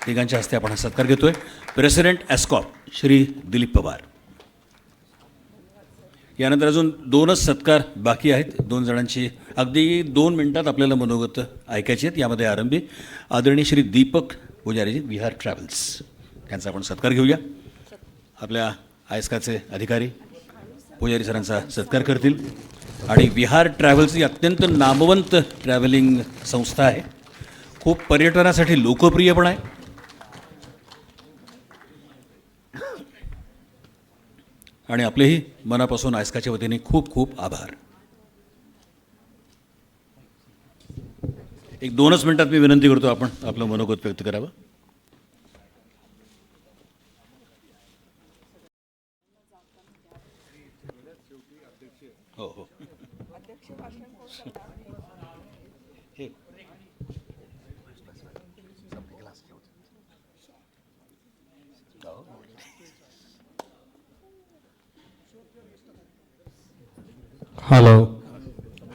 तिघांच्या हस्ते आपण हा सत्कार घेतो आहे. प्रेसिडेंट एस्कॉप श्री दिलीप पवार. यानंतर अजून 2च सत्कार बाकी आहेत. 2 जणांची अगदी 2 मिनटात आपल्याला मनोगत ऐकायची आहेत. यामध्ये आरंभी आदरणीय श्री दीपक पुजारीजी, विहार ट्रॅव्हल्स, त्यांचा आपण सत्कार घेऊया. आपल्या आयस्काचे अधिकारी पुजारी सरांचा सत्कार करतील. आणि विहार ट्रॅव्हल्स ही अत्यंत नामवंत ट्रॅव्हलिंग संस्था आहे, खूप पर्यटनासाठी लोकप्रिय पण आहे. आणि आपलेही मनापासून आयस्काच्या वतीने खूप आभार. एक 2च मिनटात मी विनंती करतो आपण आपलं मनोगत व्यक्त करावं. हो.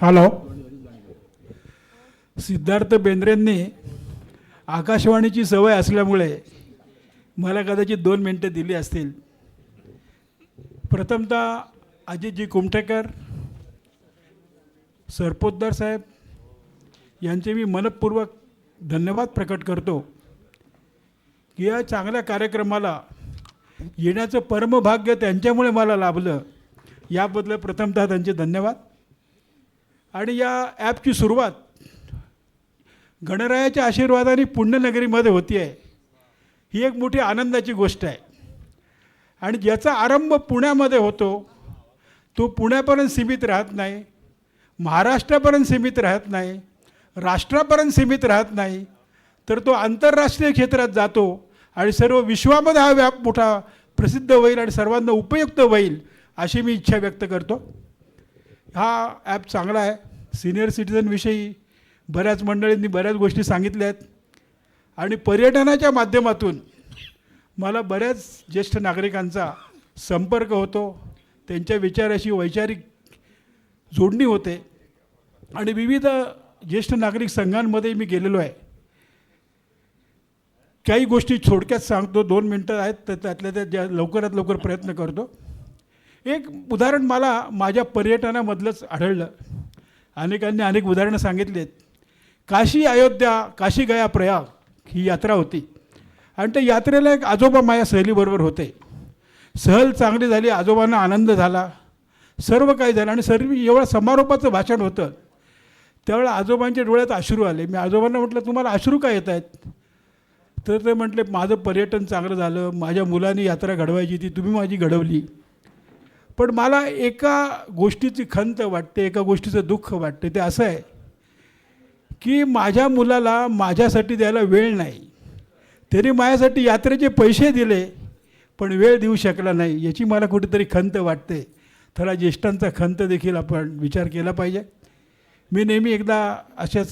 हॅलो. सिद्धार्थ बेंद्रेंनी आकाशवाणीची सवय असल्यामुळे मला कदाचित 2 मिनटं दिली असतील. प्रथमतः अजितजी कुमठेकर, सरपोतदार साहेब यांचे मी मनपूर्वक धन्यवाद प्रकट करतो की या चांगल्या कार्यक्रमाला येण्याचं परमभाग्य त्यांच्यामुळे मला लाभलं, याबद्दल प्रथमतः त्यांचे धन्यवाद. आणि या ॲपची सुरुवात गणरायाच्या आशीर्वादाने पुण्यनगरीमध्ये होती आहे, ही एक मोठी आनंदाची गोष्ट आहे. आणि ज्याचा आरंभ पुण्यामध्ये होतो तो पुण्यापर्यंत सीमित राहत नाही, महाराष्ट्रापर्यंत सीमित राहत नाही, राष्ट्रापर्यंत सीमित राहत नाही, तर तो आंतरराष्ट्रीय क्षेत्रात जातो आणि सर्व विश्वामध्ये हा व्याप मोठा प्रसिद्ध होईल आणि सर्वांना उपयुक्त होईल अशी मी इच्छा व्यक्त करतो. हा ॲप चांगला आहे. सिनियर सिटीजनविषयी बऱ्याच मंडळींनी बऱ्याच गोष्टी सांगितल्या आहेत आणि पर्यटनाच्या माध्यमातून मला बऱ्याच ज्येष्ठ नागरिकांचा संपर्क होतो, त्यांच्या विचाराशी वैचारिक जोडणी होते आणि विविध ज्येष्ठ नागरिक संघांमध्ये मी गेलेलो आहे. काही गोष्टी थोडक्यात सांगतो, 2 मिनटं आहेत तर त्यातल्या त्या ज्या लवकरात लवकर प्रयत्न करतो. एक उदाहरण मला माझ्या पर्यटनामधलंच आढळलं. अनेकांनी अनेक उदाहरणं सांगितली आहेत. काशी अयोध्या, काशी गया प्रयाग ही यात्रा होती आणि त्या यात्रेला एक आजोबा माझ्या सहलीबरोबर होते. सहल चांगली झाली, आजोबांना आनंद झाला, सर्व काही झालं आणि सर्व एवढं समारोपाचं भाषण होतं. त्यावेळेला आजोबांच्या डोळ्यात अश्रू आले. मी आजोबांना म्हटलं, तुम्हाला अश्रू काय येत आहेत? तर ते म्हटले, माझं पर्यटन चांगलं झालं, माझ्या मुलांनी यात्रा घडवायची ती तुम्ही माझी घडवली. पण मला एका गोष्टीची खंत वाटते, एका गोष्टीचं दुःख वाटते. ते असं आहे की माझ्या मुलाला माझ्यासाठी द्यायला वेळ नाही. त्याने माझ्यासाठी यात्रेचे पैसे दिले पण वेळ देऊ शकला नाही, याची मला कुठेतरी खंत वाटते. थोडा ज्येष्ठांचा खंत देखील आपण विचार केला पाहिजे. मी नेहमी एकदा अशाच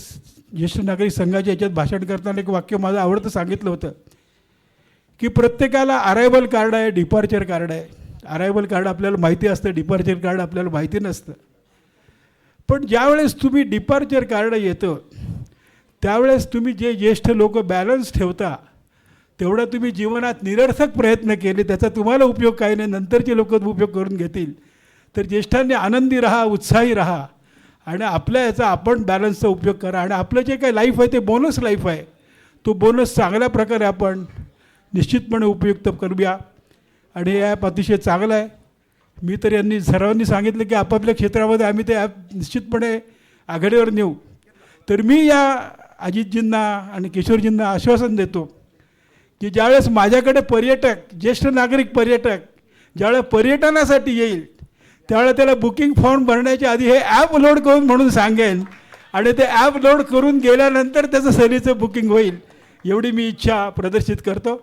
ज्येष्ठ नागरिक संघाच्या याच्यात भाषण करताना एक वाक्य माझं आवडतं सांगितलं होतं की प्रत्येकाला अरायवल कार्ड आहे, डिपार्चर कार्ड आहे. अरायवल कार्ड आपल्याला माहिती असतं, डिपार्चर कार्ड आपल्याला माहिती नसतं. पण ज्यावेळेस तुम्ही डिपार्चर कार्ड येतं त्यावेळेस तुम्ही जे ज्येष्ठ लोक बॅलन्स ठेवता तेवढा तुम्ही जीवनात निरर्थक प्रयत्न केले, त्याचा तुम्हाला उपयोग काही नाही, नंतरचे लोक उपयोग करून घेतील. तर ज्येष्ठांनी आनंदी राहा, उत्साही राहा आणि आपल्या याचा आपण बॅलन्सचा उपयोग करा. आणि आपलं जे काही लाईफ आहे ते बोनस लाईफ आहे, तो बोनस चांगल्या प्रकारे आपण निश्चितपणे उपयुक्त करूया. आणि हे ॲप अतिशय चांगलं आहे. मी तर यांनी सर्वांनी सांगितलं की आपापल्या क्षेत्रामध्ये आम्ही ते ॲप निश्चितपणे आघाडीवर नेऊ. तर मी या अजितजींना आणि किशोरजींना आश्वासन देतो की ज्यावेळेस माझ्याकडे पर्यटक, ज्येष्ठ नागरिक पर्यटक ज्यावेळेस पर्यटनासाठी येईल त्यावेळेला त्याला बुकिंग फॉर्म भरण्याच्या आधी हे ॲप लोड करून म्हणून सांगेन आणि ते ॲप लोड करून गेल्यानंतर त्याचं सहलीचं बुकिंग होईल, एवढी मी इच्छा प्रदर्शित करतो.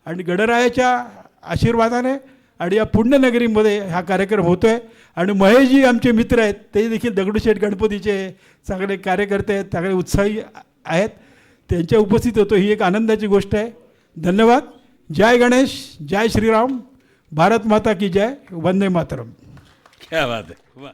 आणि गणरायाच्या आशीर्वादाने आणि या पुण्यनगरीमध्ये हा कार्यक्रम होतो आहे. आणि महेशजी आमचे मित्र आहेत, ते देखील दगडूशेठ गणपतीचे चांगले कार्यकर्ते आहेत, चांगले उत्साही आहेत. त्यांच्या उपस्थित होतो ही एक आनंदाची गोष्ट आहे. धन्यवाद. जय गणेश, जय श्रीराम, भारत माता की जय, वंदे मातरम. क्या बात है.